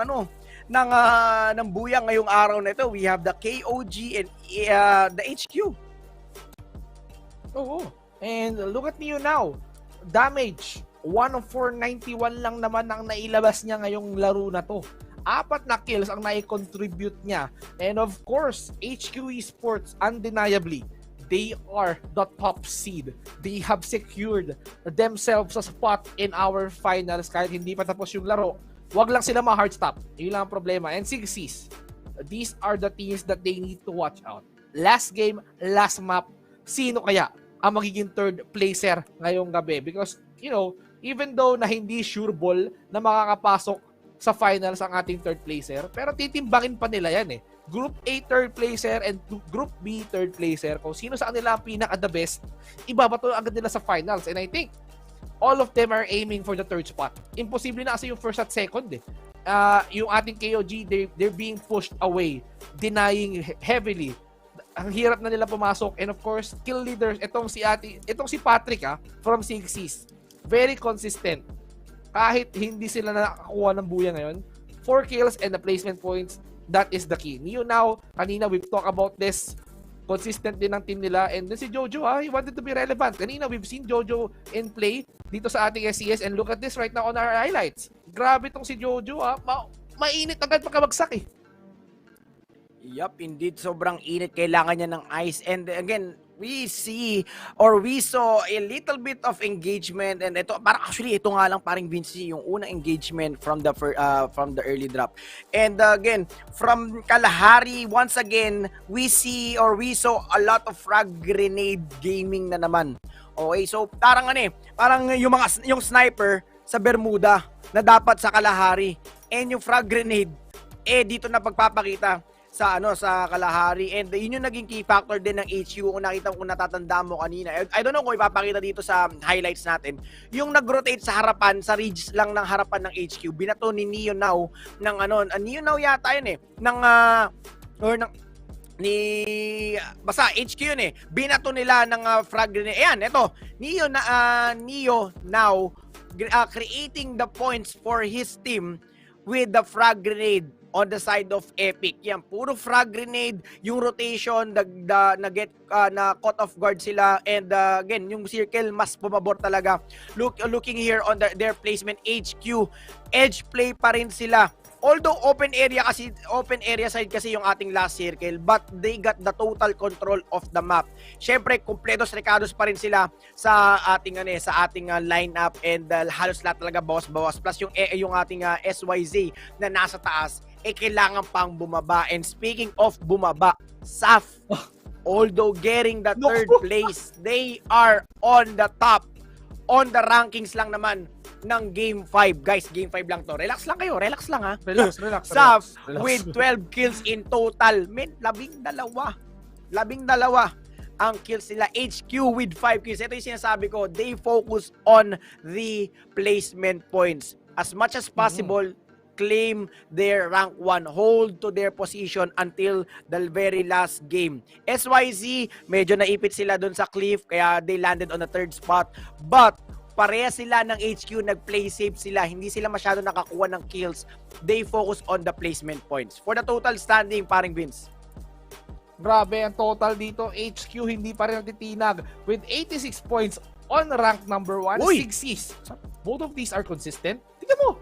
Speaker 20: ng Buya ngayong araw na ito. We have the KOG and the HQ.
Speaker 21: Oh, and look at you now. Damage 1 of 491 lang naman ang nailabas niya ngayong laro na to. 4 na kills ang nai-contribute niya. And of course, HQ Esports, undeniably, they are the top seed. They have secured themselves a spot in our finals kahit hindi pa tapos yung laro. Wag lang sila ma-hard stop. Yun lang ang problema. And 6Cs, these are the teams that they need to watch out. Last game, last map, sino kaya ang magiging third placer ngayong gabi? Because, you know, even though na hindi sure ball na makakapasok sa finals ang ating third placer, pero titimbangin pa nila yan eh. Group A third placer and Group B third placer, kung sino sa kanila ang pinaka-the best, ibabato agad nila sa finals. And I think all of them are aiming for the third spot. Imposible na kasi yung first at second eh. Yung ating KOG, they're being pushed away, denying heavily. Ang hirap na nila pumasok. And of course, kill leaders, itong si Patrick from Sigsis, very consistent. Kahit hindi sila nakakuha ng buya ngayon, 4 kills and the placement points, that is the key. Neo now, kanina we've talked about this, consistent din ang team nila. And then si Jojo, he wanted to be relevant. Kanina we've seen Jojo in play dito sa ating SCS, and look at this right now on our highlights. Grabe tong si Jojo, mainit agad pagkabagsak eh.
Speaker 20: Yup, indeed. Sobrang init. Kailangan niya ng ice. And again, we saw a little bit of engagement. And ito, parang actually, ito nga lang paring Vinci, yung unang engagement from the early drop. And again, from Kalahari, once again, we saw a lot of frag grenade gaming na naman. Okay, so parang yung sniper sa Bermuda na dapat sa Kalahari. And yung frag grenade, dito na pagpapakita sa Kalahari. And yun yung naging key factor din ng HQ kung natatanda mo kanina. I don't know kung ipapakita dito sa highlights natin. Yung nag-rotate sa harapan, sa ridge lang ng harapan ng HQ, binato ni Neo Now ng Neo Now yata yun eh, basta HQ yun eh. Binato nila ng frag grenade. Ayan, eto. Neo Now creating the points for his team with the frag grenade on the side of Epic. Yan, puro frag grenade, yung rotation, na caught off guard sila, and again, yung circle mas pumabor talaga. Looking here on their placement, HQ, edge play pa rin sila. Although open area side kasi yung ating last circle, but they got the total control of the map. Syempre, kumpletos recados pa rin sila sa ating lineup, and halos lahat talaga bawas-bawas. Plus yung ating SYZ na nasa taas, kailangan pang bumaba. And speaking of bumaba, SAF, although getting the third place, they are on the top. On the rankings lang naman ng Game 5. Guys, Game 5 lang to. Relax lang kayo. Relax lang ha.
Speaker 21: Relax.
Speaker 20: SAF with 12 kills in total. Men, 12 ang kills nila. HQ with 5 kills. Ito yung sinasabi ko. They focus on the placement points. As much as possible, claim their rank 1, hold to their position until the very last game. SYZ, medyo naipit sila dun sa cliff, kaya they landed on the third spot. But, pareha sila ng HQ, nag-play safe sila, hindi sila masyado nakakuha ng kills. They focus on the placement points. For the total standing, paring Vince.
Speaker 21: Grabe, ang total dito, HQ hindi pa rin natitinag with 86 points on rank number 1. Sigsis. Both of these are consistent. Tingnan mo,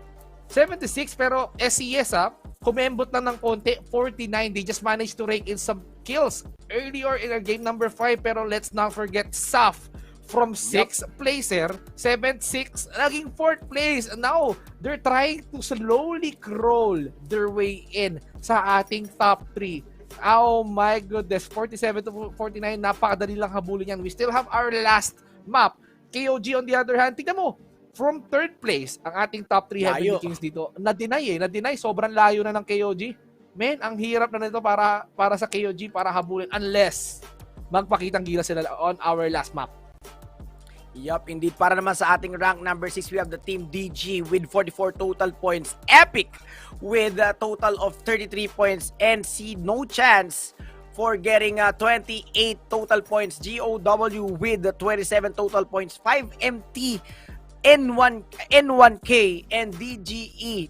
Speaker 21: 76, pero SCS kumembot lang ng konti, 49. They just managed to rake in some kills earlier in our game number 5, pero let's not forget SAF from 6th placer, 7-6, naging 4th place. Now, they're trying to slowly crawl their way in sa ating top 3. Oh my goodness, 47 to 49, napakadali lang habulin yan. We still have our last map. KOG on the other hand, tignan mo, from 3rd place, ang ating top 3 Heavenly Kings dito, na-deny, sobrang layo na ng KOG. Men, ang hirap na nito para sa KOG para habulin unless magpakitang gila sila on our last map.
Speaker 20: Yup, indeed. Para naman sa ating rank number 6, we have the team DG with 44 total points. Epic with a total of 33 points. NC, no chance for getting 28 total points. GOW with 27 total points. 5MT, N1K, and DGE.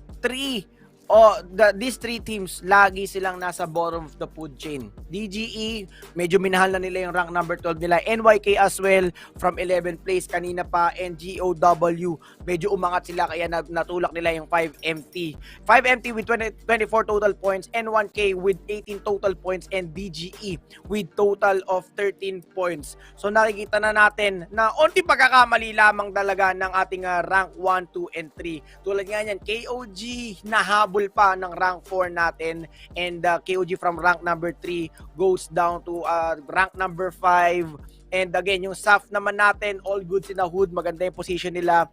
Speaker 20: These three teams, lagi silang nasa bottom of the food chain. DGE, medyo minahal na nila yung rank number 12 nila. NYK as well, from 11th place kanina pa. And GOW, medyo umangat sila kaya natulak nila yung 5MT. 5MT with 24 total points, N1K with 18 total points, and DGE with total of 13 points. So nakikita na natin na onti pagkakamali lamang talaga ng ating rank 1, 2, and 3. Tulad nga niyan, KOG, nahabol habol pa ng rank 4 natin, and KOG from rank number 3 goes down to rank number 5. And again, yung SAF naman natin, all goods in the hood, maganda yung position nila.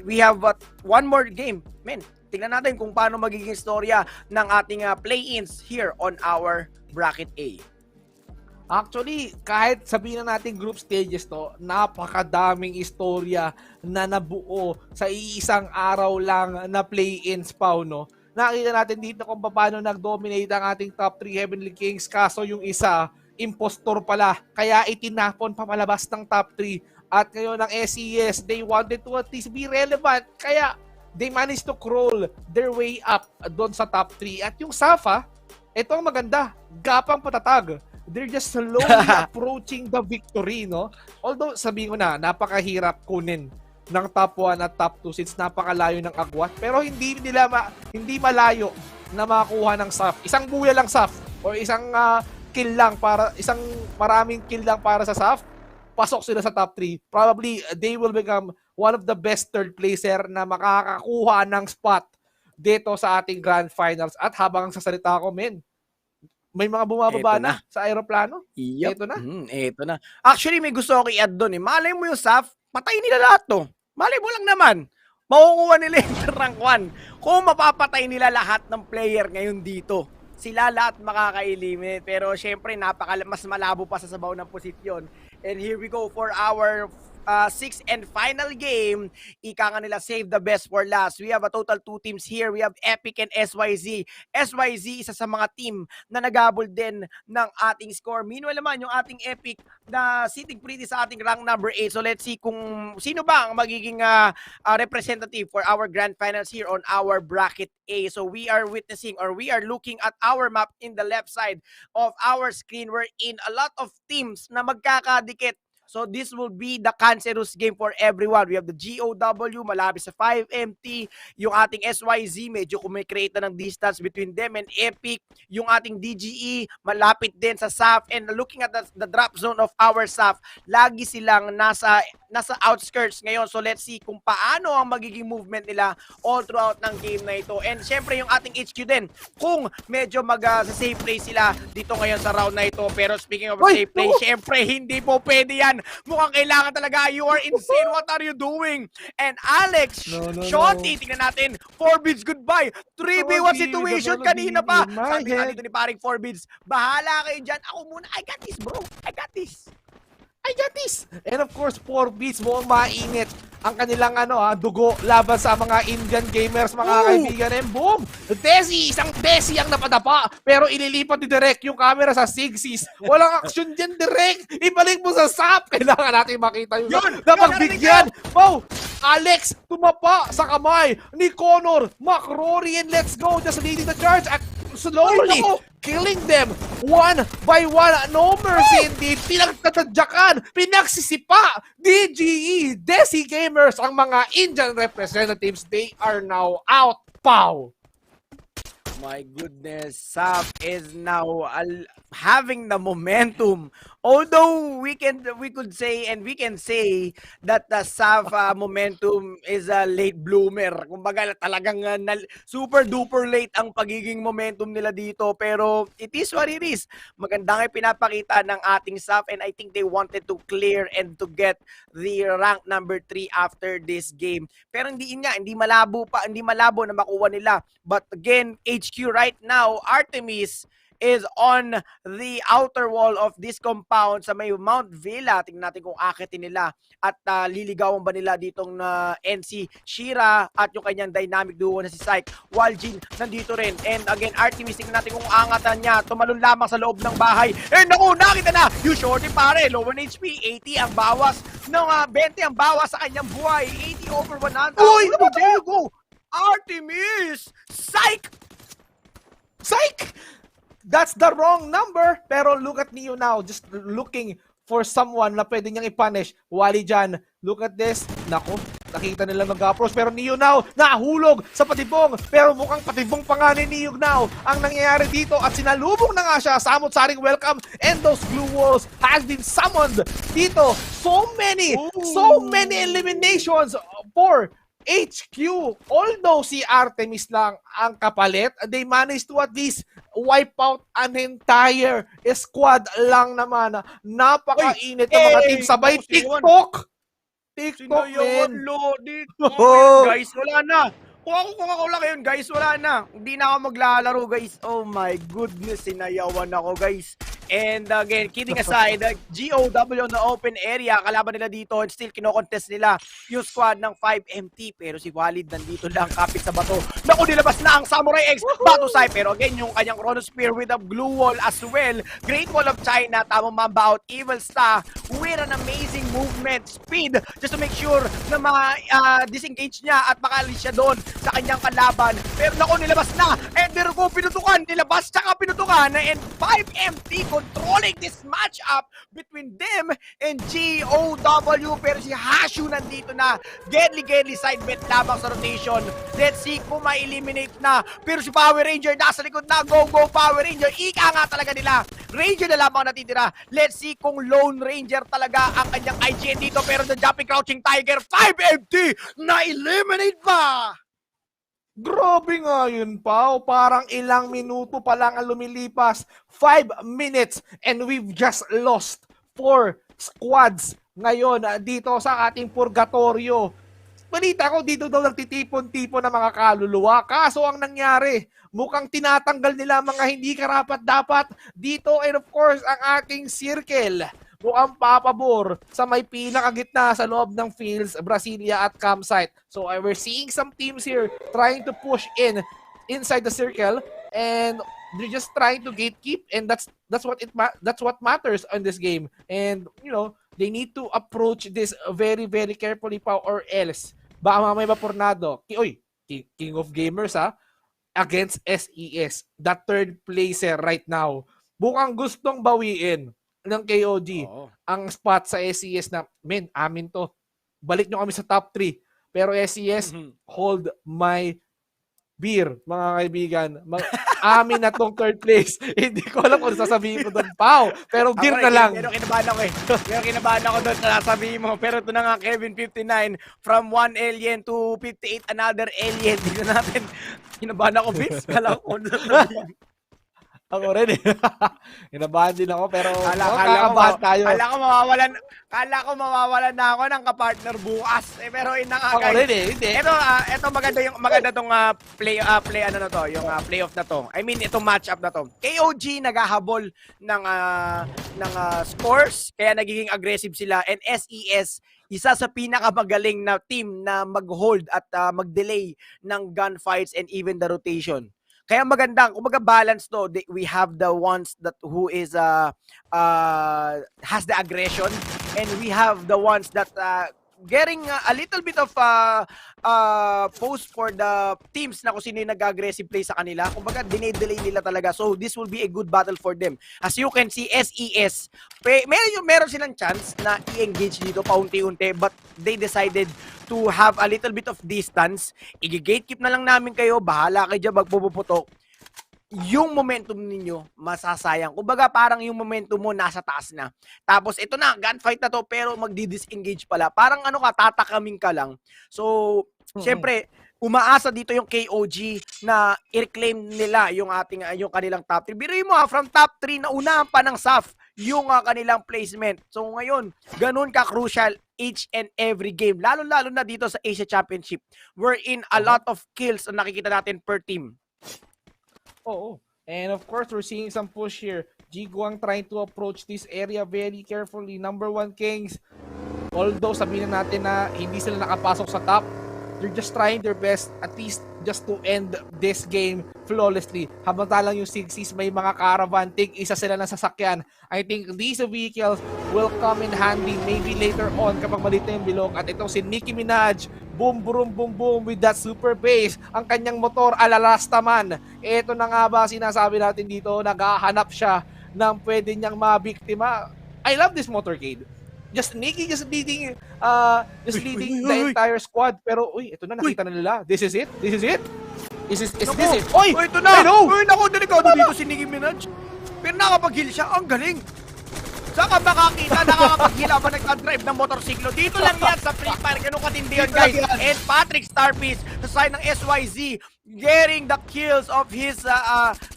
Speaker 20: We have one more game. Men, tingnan natin kung paano magiging storya ng ating play-ins here on our bracket A.
Speaker 21: Actually, kahit sabihin na natin group stages to, napakadaming istorya na nabuo sa iisang araw lang na play-ins, Pao, no? Nakita natin dito kung paano nag-dominate ang ating top 3 Heavenly Kings, kaso yung isa, impostor pala, kaya itinapon pamalabas ng top 3. At ngayon ng SES, they wanted to at least be relevant, kaya they managed to crawl their way up doon sa top 3. At yung Safa, ito ang maganda, gapang patatag. They're just slowly approaching the victory, no? Although, sabihin ko na, napakahirap kunin ng top 1 at top 2 since napakalayo ng agwat. Pero hindi malayo na makakuha ng SAF. Isang buya lang SAF o isang kill lang para, isang maraming kill lang para sa SAF, pasok sila sa top 3. Probably, they will become one of the best third placer na makakakuha ng spot dito sa ating grand finals. At habang sasalita ako, men, may mga bumababa na sa aeroplano.
Speaker 20: Yep.
Speaker 21: Ito na.
Speaker 20: Ito na. Actually, may gusto ko i-add doon eh. Malay mo yung SAF, patay nila lahat to. Malay mo lang naman. Makukuha nila yung rank 1. Kung mapapatay nila lahat ng player ngayon dito, sila lahat makaka-eliminate. Pero syempre, mas malabo pa sa sabaw ng posisyon. And here we go for our 6th and final game. Ika nga nila, save the best for last. We have a total 2 teams here. We have Epic and SYZ. SYZ, isa sa mga team na nagabol din ng ating score. Meanwhile naman, yung ating Epic na sitting pretty sa ating rank number 8. So let's see kung sino ba ang magiging representative for our grand finals here on our bracket A. So we are witnessing, or we are looking at our map in the left side of our screen. We're in a lot of teams na magkakadikit. So this will be the cancerous game for everyone. We have the GOW, malapit sa 5MT. Yung ating SYZ, medyo kumikreate na ng distance between them and Epic. Yung ating DGE, malapit din sa SAF. And looking at the drop zone of our SAF, lagi silang nasa outskirts ngayon. So let's see kung paano ang magiging movement nila all throughout ng game na ito. And syempre yung ating HQ din, kung medyo sa-safe play sila dito ngayon sa round na ito. Pero speaking of safe play, syempre hindi po pwede yan. Mukhang kailangan talaga. You are insane. What are you doing? And Alex, Shotty, tingnan natin. 4 bids goodbye. 3v1 situation kanina pa. Sabi nga dito ni paring 4 bids, bahala kayo dyan. Ako muna. I got this, bro. I got this.
Speaker 21: And of course, 4 beats mo mainit ang kanilang dugo laban sa mga Indian gamers, mga kaibigan. And boom! Isang Desi ang napadapa, pero ililipat ni Direk yung camera sa Sigsis. Walang action dyan, Direk! Ibalik mo sa SAP! Kailangan natin makita yun. Napagbigyan! Wow! Alex, tumapa sa kamay ni Connor. McRory, and let's go! Just leading the charge at slowly killing them one by one. No mercy indeed. Pinagtatadyakan, pinagsisipa. DGE, Desi Gamers, ang mga Indian representatives, they are now out. Pow!
Speaker 20: My goodness, SAP is now having the momentum. Although we could say and we can say that the SAP momentum is a late bloomer. Kumbaga talagang super duper late ang pagiging momentum nila dito, pero it is what it is. Magandang pinapakita ng ating SAP, and I think they wanted to clear and to get the rank number 3 after this game. Pero hindi malabo na makuha nila. But again, HQ right now, Artemis is on the outer wall of this compound sa may Mount Villa. Tingnan natin kung akitin nila at liligawan ba nila ditong NC Shira at yung kanyang dynamic duo na si Syke. Waljin nandito rin. And again, Artemis, tingnan natin kung angatan niya. Tumalon lamang sa loob ng bahay. And naku, nakita na! You shorty pare, low on HP, 80 ang bawas. 20 ang bawas sa kanyang buhay. 80 over 100. Uy! There you go! Artemis! Syke!
Speaker 21: That's the wrong number. Pero look at Neo now, just looking for someone na pwede niyang i-punish. Wally dyan, look at this. Naku, nakita nila mag-approach. Pero Neo now, nahulog sa patibong. Pero mukhang patibong pa nga ni Neo now ang nangyayari dito. At sinalubong na nga siya. Samot-saring welcome. And those glue walls has been summoned dito. So many eliminations for HQ, although si Artemis lang ang kapalit, they managed to at least wipe out an entire squad lang naman. Napakainit ng mga team. Sabay TikTok! TikTok, men!
Speaker 20: Lodi. Oh, guys, wala na. Kung ako lang yun, guys, wala na. Hindi na ako maglalaro, guys. Oh my goodness, sinayawan ako, guys. And again, kidding aside, GOW on the open area, kalaban nila dito, and still kinokontest nila yung squad ng 5MT. Pero si Walid nandito lang, kapit sa bato. Naku, nilabas na ang Samurai X, Batusay. Pero again, yung kanyang Chronospear with a glue wall as well. Great Wall of China, tamang mamba out. Evil Star with an amazing movement, speed, just to make sure na disengage niya at makalis siya doon sa kanyang kalaban. Pero naku, nilabas na. Ender ko, pinutukan, nilabas, tsaka pinutukan. And 5MT controlling this matchup between them and GOW. Pero si Hashu nandito na. Deadly side bet lamang sa rotation. Let's see kung ma-eliminate na. Pero si Power Ranger nasa likod na. Go Power Ranger. Ika nga talaga nila. Ranger na lamang natitira. Let's see kung Lone Ranger talaga ang kanyang IGN dito. Pero the Jumping Crouching Tiger, 5MT na-eliminate ba?
Speaker 21: Grabe nga yun, Pao. Parang ilang minuto pa lang ang lumilipas. 5 minutes and we've just lost 4 squads ngayon dito sa ating purgatorio. Balita ko dito daw nagtitipon-tipon ng mga kaluluwa. Kaso ang nangyari, mukhang tinatanggal nila mga hindi karapat-dapat dito. And of course, ang ating circle mukhang papabor sa may pinakagitna sa loob ng fields, Brasilia at campsite. So we're seeing some teams here trying to push inside the circle, and they're just trying to gatekeep, and that's what matters on this game. And you know, they need to approach this very carefully, pa, or else baka mamaya Pornado. King of Gamers against SES, the third placer right now. Bukang gustong bawiin ng KOG ang spot sa SES na, men, amin to. Balik nyo kami sa top 3. Pero SES, hold my beer, mga kaibigan. Amin na tong third place. Hindi ko alam kung sasabihin ko doon, Pao. Pero beer na lang.
Speaker 20: Pero kinabahan ako doon na sasabihin mo. Pero ito na nga, Kevin 59, from 1 alien to 58 another alien. Dito natin, kinabahan ako, Vince. Kala ko sasabihin.
Speaker 21: Ako rin eh. Inabahan din ako, pero kakabahan tayo.
Speaker 20: Kala ko mawawalan na ako ng kapartner bukas. Pero ina nga,
Speaker 21: guys. Ako rin eh, hindi.
Speaker 20: Ito maganda tong yung playoff na to. I mean, itong matchup na to. KOG naghahabol ng scores, kaya nagiging aggressive sila. And SES, isa sa pinakamagaling na team na mag-hold at mag-delay ng gunfights and even the rotation. Kaya maganda, kumbaga balance to. We have the ones that who is has the aggression, and we have the ones that getting a little bit of post for the teams na kung sino yung nag-aggressive play sa kanila. Kumbaga dinay-delay nila talaga. So this will be a good battle for them. As you can see, SES, meron silang chance na i-engage dito paunti-unti, but they decided to have a little bit of distance. I-gatekeep na lang namin kayo, bahala kayo dyan magpupuputok. Yung momentum ninyo masasayang. Kumbaga parang yung momentum mo nasa taas na. Tapos ito na, gunfight na to, pero magdi-disengage pala. Parang tatakamin ka lang. So, syempre, umaasa dito yung KOG na i-reclaim nila yung kanilang top 3. Biruin mo from top 3 na unahan pa ng SAF yung kanilang placement. So ngayon, ganun ka-crucial each and every game. Lalo-lalo na dito sa Asia Championship, wherein a lot of kills ang nakikita natin per team.
Speaker 21: Oo. And of course, we're seeing some push here. Jiguang trying to approach this area very carefully. Number 1 Kings, although sabihin natin na hindi sila nakapasok sa top, they're just trying their best at least just to end this game flawlessly. Habang talang yung Sigsies may mga caravan, isa sila ng sasakyan. I think these vehicles will come in handy maybe later on kapag malit na yung bilog. At itong si Nicki Minaj, boom, boom, boom, boom with that super bass. Ang kanyang motor alalastaman. Ito na nga ba sinasabi natin dito, naghahanap siya ng pwede niyang mabiktima. I love this motorcade. Just Nikki leading the entire squad. Pero ito na, nakita na nila. This is it? Is this it?
Speaker 20: Ito na! Naku, delikado dito si Nicki Minaj. Pero nakapag-heal siya, ang galing. Saka makakita, nakakapaghila ba nagka-drive ng motorsiklo. Dito lang yan sa Free Fire. Ganun katindi yun, guys. And Patrick Starfish, sa side ng SYZ, getting the kills of his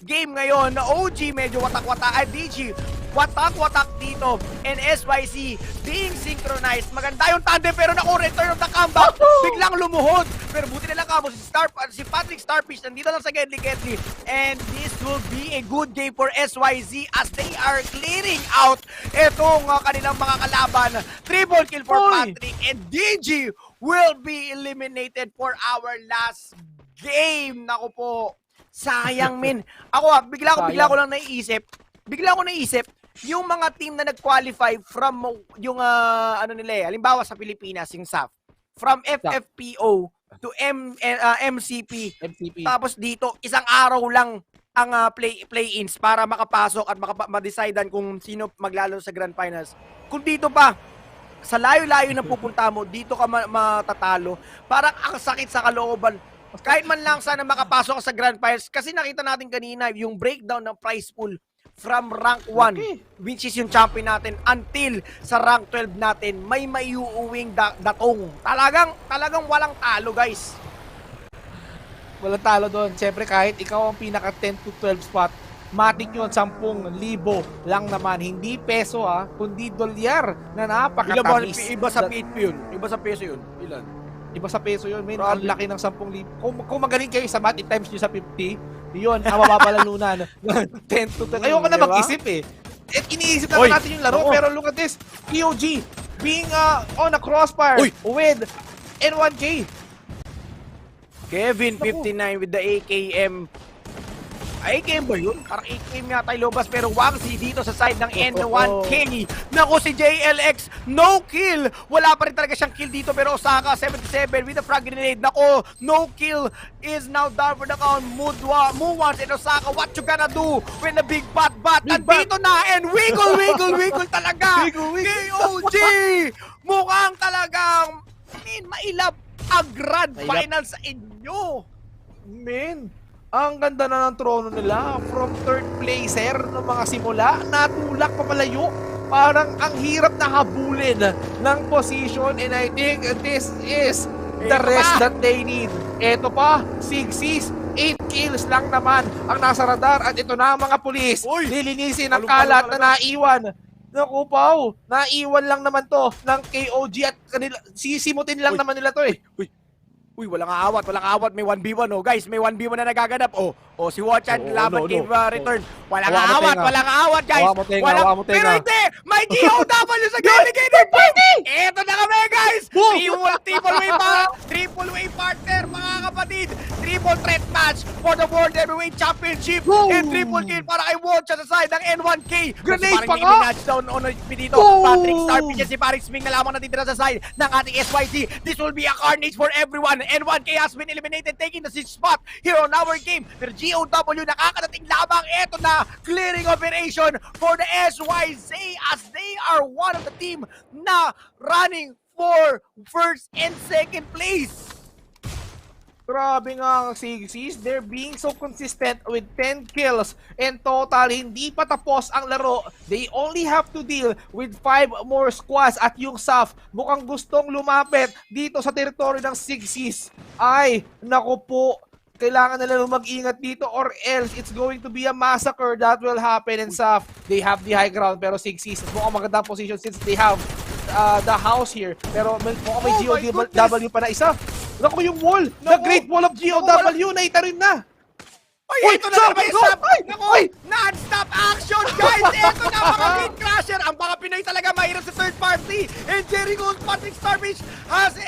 Speaker 20: game ngayon. OG medyo watak-watak. DG, watak-watak dito. And SYZ being synchronized. Maganda yung tandem pero naku, return of the comeback. Biglang lumuhod. Pero buti na lang kamo si Patrick Starfish nandito lang sa Gedli. And this will be a good game for SYZ as they are clearing out itong kanilang mga kalaban. Triple kill for Patrick and DG will be eliminated for our last game. Naku po. Sayang min. Ako bigla ko lang naisip. Yung mga team na nag-qualify from yung halimbawa sa Pilipinas, yung SAF, from FFPO to MCP. Tapos dito, isang araw lang ang play-ins para makapasok at ma-decidean kung sino maglalo sa Grand Finals. Kung dito pa, sa layo-layo na pupunta mo, dito ka matatalo. Parang ang sakit sa kalooban. Kahit man lang sana makapasok ka sa Grand Finals. Kasi nakita natin kanina yung breakdown ng prize pool from rank 1, which is yung champion natin, until sa rank 12 natin, may maiuuwing datong. Talagang walang talo, guys.
Speaker 21: Walang talo doon. Siyempre, kahit ikaw ang pinaka 10 to 12 spot, matik yun, 10,000 lang naman. Hindi peso kundi dolyar na napakatamis.
Speaker 20: Iba sa peso yun. Iba sa peso yun. Ilan?
Speaker 21: Iba sa peso yun, man. Ang laki ng 10,000. Kung magaling kayo sa math, i-times nyo sa 50, yun, ang mapapalalunan. 10 to 12. Ayoko na mag-isip At iniisip naman natin yung laro, pero look at this. POG being on a crossfire with N1K.
Speaker 20: Kevin, 59 with the AKM. AKM ba yun? Parang AKM yata yung lobas, pero Wangzi dito sa side ng N1K. Naku, si JLX, no kill. Wala pa rin talaga siyang kill dito, pero Osaka, 77 with the frag grenade. Naku, no kill is now down for the count. Muwans and Osaka, what you gonna do when the big bat nandito na, and wiggle talaga. KOG! Mukhang talagang mailap ang grand final sa inyo.
Speaker 21: Ang ganda na ng trono nila. From third placer ng mga simula, natulak papalayo. Parang ang hirap na habulin ng position, and I think this is the rest that they need. Eto pa, Sigsis, 8 kills lang naman ang nasa radar, at ito na ang mga pulis. Lilinisin ang kalat na naiwan. Naku, Pao, naiwan lang naman to ng KOG at sisimutin lang naman nila to
Speaker 20: Uy, walang awat, may 1v1 guys, may 1v1 na nagaganap. Si Watchan, laban team return. Walang awat guys. Pero hindi, may GOW sa Gilly Party. Eto na kami guys. Triple way partner mga kapatid. Triple threat match for the World Heavyweight Championship. And triple kill para kay Watchan sa side ng N1K.
Speaker 21: Grenade pa nga.
Speaker 20: Touchdown on dito. Patrick Starfish si Paris Ming na lamang natitira sa side ng ating SYZ. This will be a carnage for everyone. N1K has been eliminated, taking the 6th spot here on our game. Pero GOW nakakadating lamang. Ito na, clearing operation for the SYZ as they are one of the team na running for first and second place.
Speaker 21: Grabe nga ang Sigsis. They're being so consistent with 10 kills in total. Hindi pa tapos ang laro. They only have to deal with 5 more squads. At yung SAF mukhang gustong lumapit dito sa teritoryo ng Sigsis. Ay, naku po. Kailangan nila mag-ingat dito or else it's going to be a massacre that will happen in SAF. They have the high ground pero Sigsis mukhang magandang position since they have the house here. Pero mukhang may GOW pa na isa. Naku, yung wall! The Great Wall of GOW! Naita rin na!
Speaker 20: Ito na naman yung stop! Non-stop action, guys! Ito na mga Pit Crusher! Ang mga Pinoy talaga mahirap sa third party! And Jericho's Patrick Starfish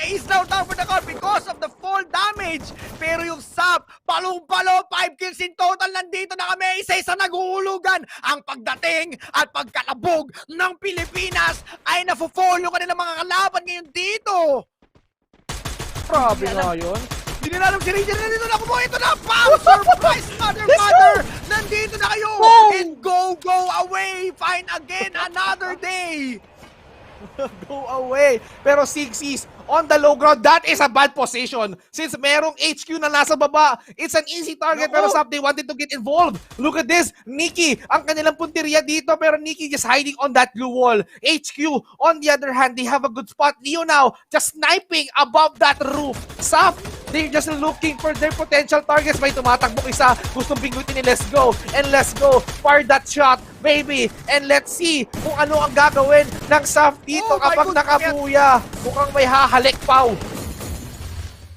Speaker 20: is now down for the count because of the fall damage! Pero yung SAP, palong-palo, 5 kills in total, nandito na kami! Isa-isa naguhulugan! Ang pagdating at pagkalabog ng Pilipinas ay nafo-follow ka na ng mga kalaban ngayon dito!
Speaker 21: Grabe nga yun.
Speaker 20: Hindi na alam si Ranger na dito na po. Ito na, pow! Surprise, mother! Nandito na kayo! And go away! Find again another day!
Speaker 21: Go away. Pero Sigsies on the low ground, that is a bad position. Since merong HQ na nasa baba, it's an easy target pero Sap, they wanted to get involved. Look at this, Nikki, ang kanilang punteriya dito pero Nikki just hiding on that blue wall. HQ, on the other hand, they have a good spot. Leo now, just sniping above that roof. Sap, they're just looking for their potential targets. May tumatakbong isa, gustong pingutin ni let's go. And let's go, fire that shot, baby. And let's see kung ano ang gagawin ng Sap dito kapag nakabuya. Mukhang may hahalik pa.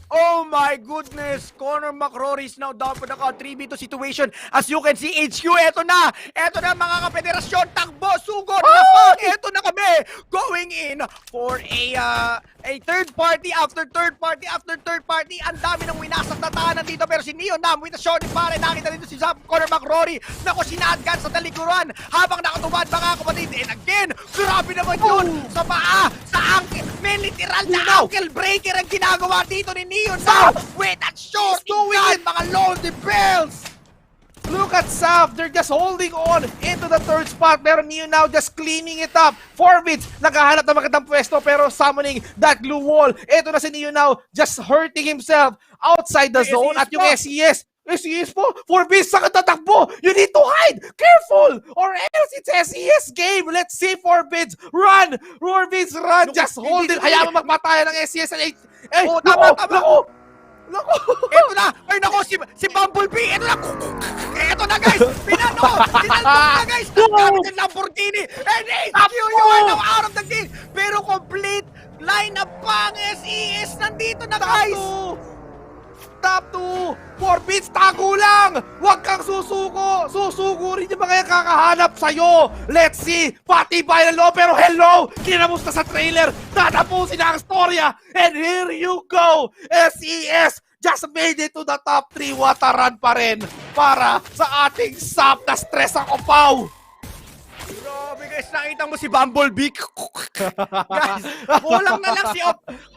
Speaker 20: Oh my goodness! Connor McCrory is now down for the 3v2 situation. As you can see, HQ, eto na! Eto na mga kapederasyon! Takbo! Sugod! Lapag! Eto na kami! Going in for a third party after third party after third party. Ang dami ng winasak na tahanan dito. Pero si Neo Nam with a shot pare. Nakita dito si Connor McCrory. Nako, sinadgan sa talikuran habang nakatuwad mga kapatid. And again, grabe naman yun! Sa paa! Sa ankle! May literal na ankle breaker ang ginagawa dito ni Neo Nam with that shot! Doing it, mga Lordy Bells!
Speaker 21: Look at Saf, they're just holding on into the third spot pero Neo now just cleaning it up. Forbits, naghahanap ng magandang pwesto pero summoning that glue wall. Ito na si Neo now just hurting himself outside the zone at yung SES. SES po, Forbits, saan ka tatakbo? You need to hide! Careful! Or else it's SES game! Let's see Forbits, run! Forbits, run! Just hold it! Hayaan mo magmataya ng SES.
Speaker 20: Oh, tama! Naku! Ito na! Ay, naku! Si Bumblebee! Ito na! Ito na, guys! Sinalbog na, guys! Nagkamit yung Lamborghini! And HQ, you are now out of the game! Pero complete line-up pa ang SES! Nandito na, guys!
Speaker 21: Top 2! Forbits, tago lang! Huwag kang susuko! Susuko rin yung mga kakahanap sa'yo! Let's see! Pati ba yung loob? Pero hello! Kinamusta sa trailer! Tatapusin na ang storya! And here you go! SES just made it to the top 3. What a run pa rin para sa ating Sap na stress ang upaw!
Speaker 20: Grabe guys, nakita mo si Bumblebee.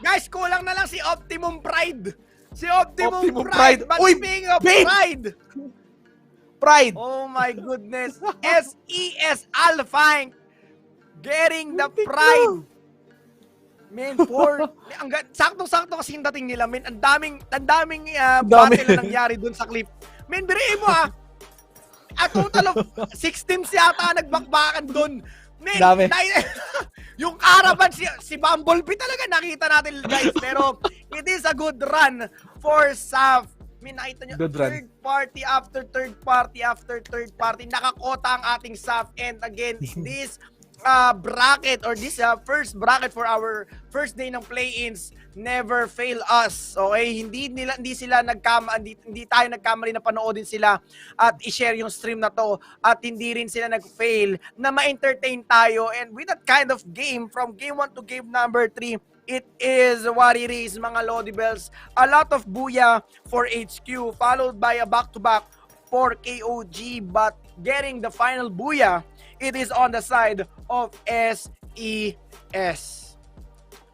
Speaker 20: Guys, kulang na lang si Optimum Pride. Si Optimum Pride. But
Speaker 21: Uy,
Speaker 20: speaking of
Speaker 21: Pride.
Speaker 20: Oh my goodness. SES Alpine getting the Pride. Men, saktong-sakto kasi yung dating nila, men. Ang daming battle na nangyari dun sa clip. Men, biriin mo a total of 6 teams yata nagbakbakan dun. Men, yung caravan, si Bumblebee talaga nakita natin, guys. Pero it is a good run for Saf. May nakita nyo, third party after third party after third party. Nakakota ang ating Saf. And again, this bracket or this first bracket for our first day ng play-ins never fail us. Okay, hindi tayo nagkamali na panoodin sila at i-share yung stream na to at hindi rin sila nag-fail na ma-entertain tayo. And with that kind of game from game 1 to game number 3, it is what it is, mga Lodi Bells. A lot of booyah for HQ followed by a back-to-back for KOG, but getting the final booyah, it is on the side of SES.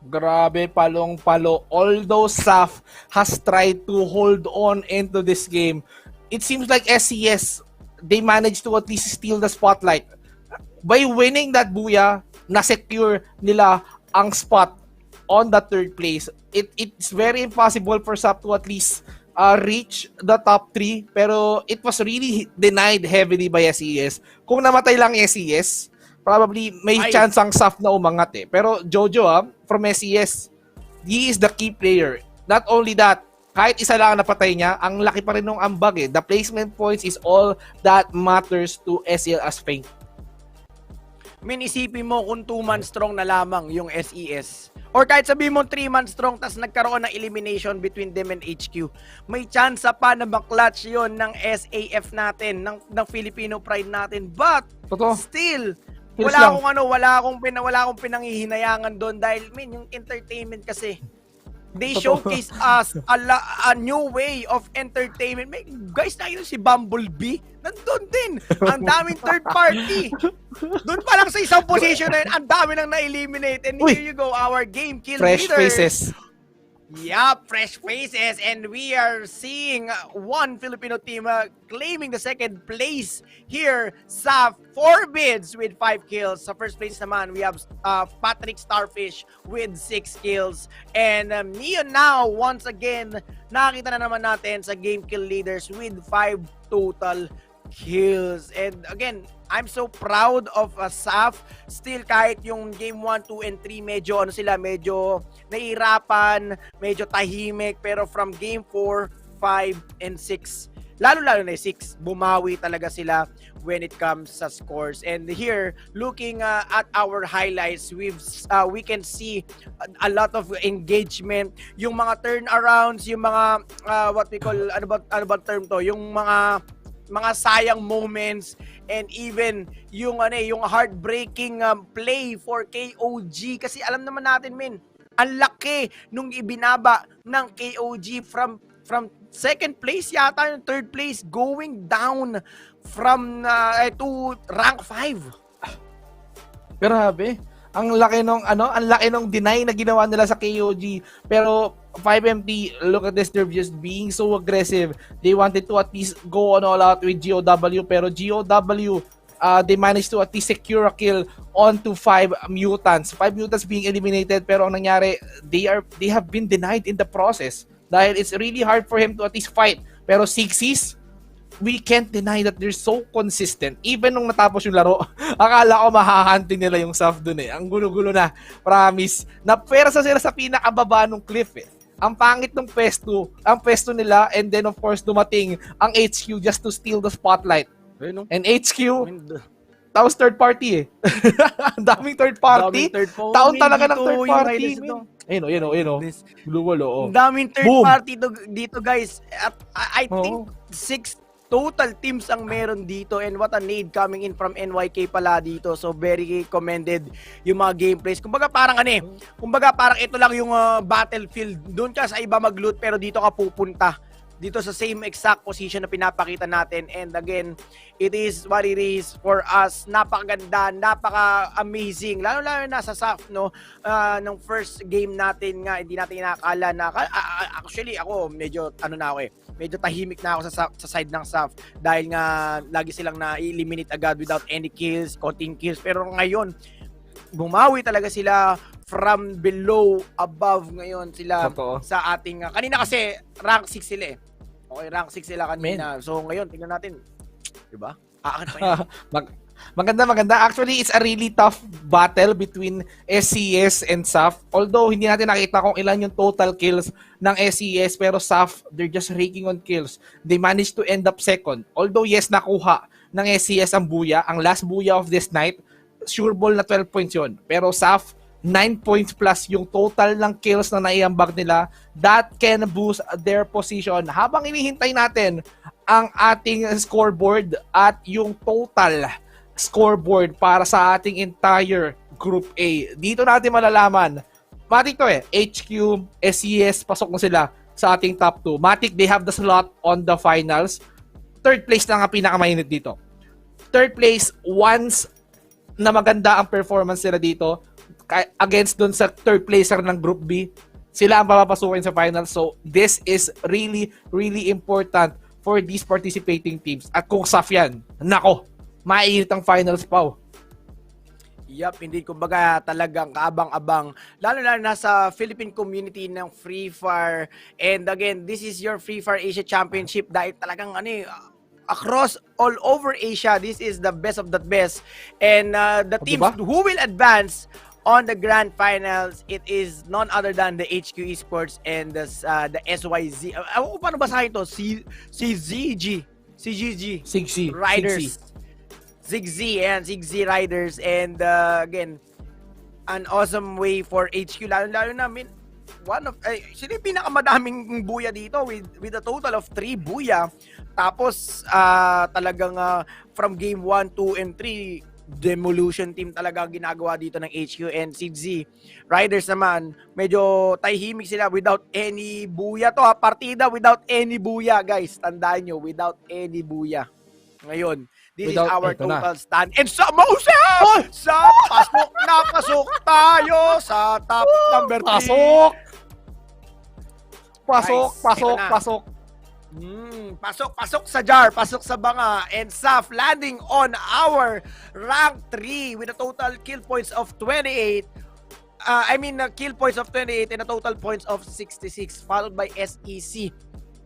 Speaker 21: Grabe, palong-palo. Although Saf has tried to hold on into this game, it seems like SES, they managed to at least steal the spotlight. By winning that booyah, na-secure nila ang spot on the third place. It's very impossible for Saf to at least reach the top 3, pero it was really denied heavily by SES. Kung namatay lang SES, probably may chance ang Saf na umangat eh. Pero Jojo from SES, he is the key player. Not only that, kahit isa lang ang napatay niya, ang laki pa rin ng ambag eh. The placement points is all that matters to SEL as Fang.
Speaker 20: Isipin mo kung 2-man strong na lamang yung SES. Or kahit sabihin mo 3-man strong tas nagkaroon ng elimination between them and HQ. May chance pa na maklatch yon ng SAF natin, ng Filipino Pride natin. But still, wala akong pinanghihinayangan doon dahil yung entertainment kasi they showcase us a new way of entertainment. Guys, nakita si Bumblebee, nandun din. Ang daming third party. Doon pa lang sa isang position na yun, ang dami nang na-eliminate. And here you go, our game kill
Speaker 21: fresh
Speaker 20: leader.
Speaker 21: faces.
Speaker 20: Yup, fresh faces, and we are seeing one Filipino team claiming the second place here sa 4 bids with 5 kills. Sa first place naman, we have Patrick Starfish with 6 kills. And Neon now, once again, nakita na naman natin sa game kill leaders with 5 total kills. And again, I'm so proud of Saf. Still, kahit yung game 1, 2, and 3, medyo medyo nahihirapan, medyo tahimik. Pero from game 4, 5, and 6, lalo-lalo na 6, bumawi talaga sila when it comes sa scores. And here, looking at our highlights, we can see a lot of engagement, yung mga turnarounds, yung mga what we call, ano ba term to, yung mga sayang moments, and even yung yung heartbreaking play for KOG, kasi alam naman natin, ang laki nung ibinaba ng KOG from second place yata yung third place, going down from to rank 5.
Speaker 21: Grabe. Ang laki nung deny na ginawa nila sa KOG. Pero 5MT, look at this, they're just being so aggressive. They wanted to at least go on all out with GOW, pero GOW, they managed to at least secure a kill onto 5 mutants. 5 mutants being eliminated, pero ang nangyari, they have been denied in the process. Dahil it's really hard for him to at least fight. Pero Sigsies, we can't deny that they're so consistent. Even nung natapos yung laro, akala ko mahahunting nila yung Saf dun eh. Ang gulo-gulo na, promise. Napersa sila sa pinakababa ng cliff eh. Ang pangit ng pesto nila, and then of course dumating ang HQ just to steal the spotlight. And HQ, tapos third party eh. Ang daming third party. Taon talaga ng third party. Ayun. Ang
Speaker 20: daming third party dito, guys. At I think 6 total teams ang meron dito, and what a need coming in from NYK pala dito. So very commended yung mga gameplays. Kumbaga parang ito lang yung battlefield. Doon ka sa iba mag-loot, pero dito ka pupunta. Dito sa same exact position na pinapakita natin. And again, it is what it is for us. Napakaganda, napaka-amazing. Lalo-lalo na sa SAF, no? Nung first game natin nga, hindi natin inakala na... actually, ako, medyo tahimik na ako sa side ng SAF. Dahil nga, lagi silang na-eliminate agad without any kills, konting kills. Pero ngayon, bumawi talaga sila from below, above ngayon sila. Totoo. Sa ating... kanina kasi, rank 6 sila eh. Okay, rank 6 sila kanina. So ngayon, tingnan natin. Diba? Aakan pa yan.
Speaker 21: Maganda. Actually, it's a really tough battle between SCS and SAF. Although, hindi natin nakita kung ilan yung total kills ng SCS, pero SAF, they're just raking on kills. They managed to end up second. Although, yes, nakuha ng SCS ang buya. Ang last buya of this night, sure ball na 12 points yun. Pero SAF, 9 points plus yung total ng kills na naiambag nila. That can boost their position. Habang inihintay natin ang ating scoreboard at yung total scoreboard para sa ating entire Group A, dito natin malalaman. Matik to eh. HQ, SES, pasok na sila sa ating top 2. Matik, they have the slot on the finals. Third place lang ang pinakamainit dito. Third place, once na maganda ang performance nila dito, against dun sa third placer ng Group B, sila ang papapasukin sa finals. So, this is really, really important for these participating teams. At kung SAF yan, nako, mainit ang finals pa.
Speaker 20: Yup, hindi, kumbaga talagang kaabang-abang. Lalo-lalo na sa Philippine community ng Free Fire. And again, this is your Free Fire Asia Championship dahil talagang across all over Asia, this is the best of the best. And the teams who will advance on the grand finals, it is none other than the HQ Esports and the SYZ. Ewan ko paano basahin ito? CGG Riders. ZigZ Riders. And again, an awesome way for HQ. Lalo na, sila yung pinakamadaming buya dito with a total of 3 buya. Tapos, talagang from game 1, 2, and 3, demolition team talaga ginagawa dito ng HQ. And ZigZ Riders naman, medyo tahimik sila without any buya to. Partida without any buya, guys. Tandaan nyo, without any buya. Ngayon, this is our total stand. And sa Moses! Sa pasok na pasok tayo sa top number 3.
Speaker 21: Pasok! Pasok.
Speaker 20: Pasok sa jar, pasok sa banga, and Saf landing on our rank 3 with a total kill points of 28. Kill points of 28 and a total points of 66, followed by SEC.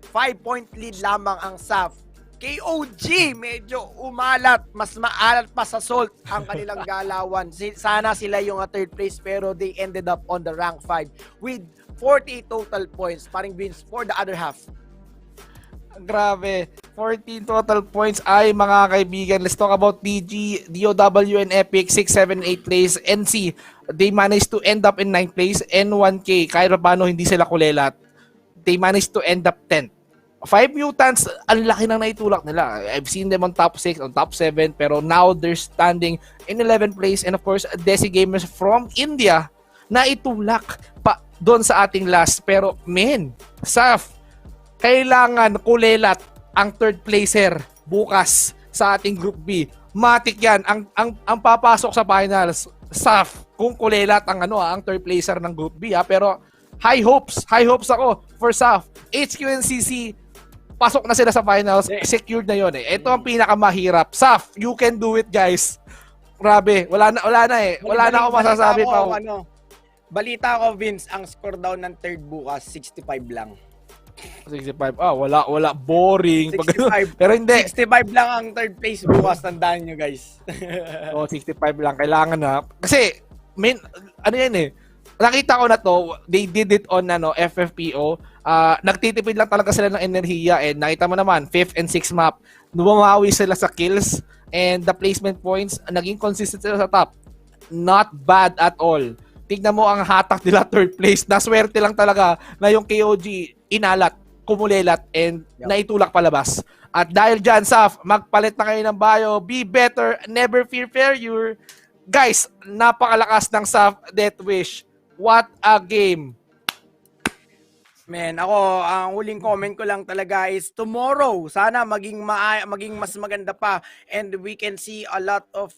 Speaker 20: 5-point lead lamang ang Saf. KOG, medyo umalat. Mas maalat pa sa Salt ang kanilang galawan. Sana sila yung third place, pero they ended up on the rank 5 with 48 total points. Paring Vince for the other half.
Speaker 21: Grabe. 14 total points ay mga kaibigan. Let's talk about DG, DOW, and Epic. 6, 7, 8 place. NC, they managed to end up in 9th place. N1K, kahit paano hindi sila kulelat, they managed to end up 10th. 5 mutants, ang laki nang naitulak nila. I've seen them on top 6, on top 7, pero now they're standing in 11th place. And of course, Desi Gamers from India na itulak pa doon sa ating last. Pero men, Saf, kailangan kulelat ang third placer bukas sa ating Group B. Matik yan. Ang papasok sa finals, Saf, kung kulelat ang third placer ng Group B. Pero high hopes ako for Saf. HQ and CC, pasok na sila sa finals, secured na yon eh. Ito ang pinakamahirap. Saf, you can do it, guys. Grabe, wala na eh. Wala na ako masasabi pa.
Speaker 20: Balita ko, Vince, ang score daw ng third bukas 65 lang.
Speaker 21: 65. Wala boring.
Speaker 20: 65.
Speaker 21: Pero hindi.
Speaker 20: 65 lang ang third place bukas, tandaan nyo, guys.
Speaker 21: 65 lang kailangan na. Kasi ano yan eh. Nakita ko na to, they did it on FFPO. Nagtitipid lang talaga sila ng enerhiya, and nakita mo naman 5th and 6th map, bumawi sila sa kills and the placement points, naging consistent sila sa top. Not bad at all. Tignan mo ang hatak nila third place. Naswerte lang talaga na yung KOG inalat, kumulelat, and naitulak palabas. At dahil dyan, Saf, magpalit na kayo ng bio. Be better, never fear failure. Guys, napakalakas ng Saf Death Wish. What a game!
Speaker 20: Man, ako, ang huling comment ko lang talaga is tomorrow, sana maging mas maganda pa, and we can see a lot of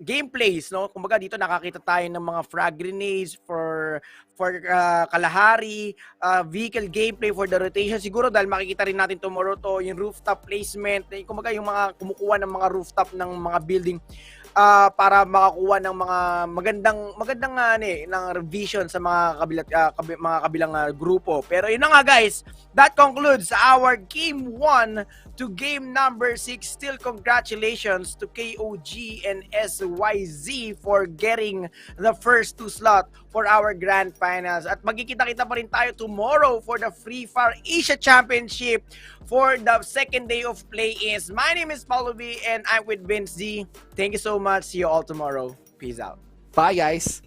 Speaker 20: gameplays, no? Kumbaga dito nakakita tayo ng mga frag grenades for Kalahari, vehicle gameplay for the rotation. Siguro dahil makikita rin natin tomorrow to, yung rooftop placement, kumbaga yung mga kumukuha ng mga rooftop ng mga building para makakuha ng mga magandang ng revision sa mga kabilang grupo. Pero yun na nga, guys, that concludes our game 1 to game number 6. Still congratulations to KOG and SYZ for getting the first 2 slot for our grand finals. At magkikita-kita pa rin tayo tomorrow for the Free Fire Asia Championship for the second day of Playins. My name is Paulo B and I'm with Vince Z. Thank you so much. See you all tomorrow. Peace out.
Speaker 21: Bye, guys.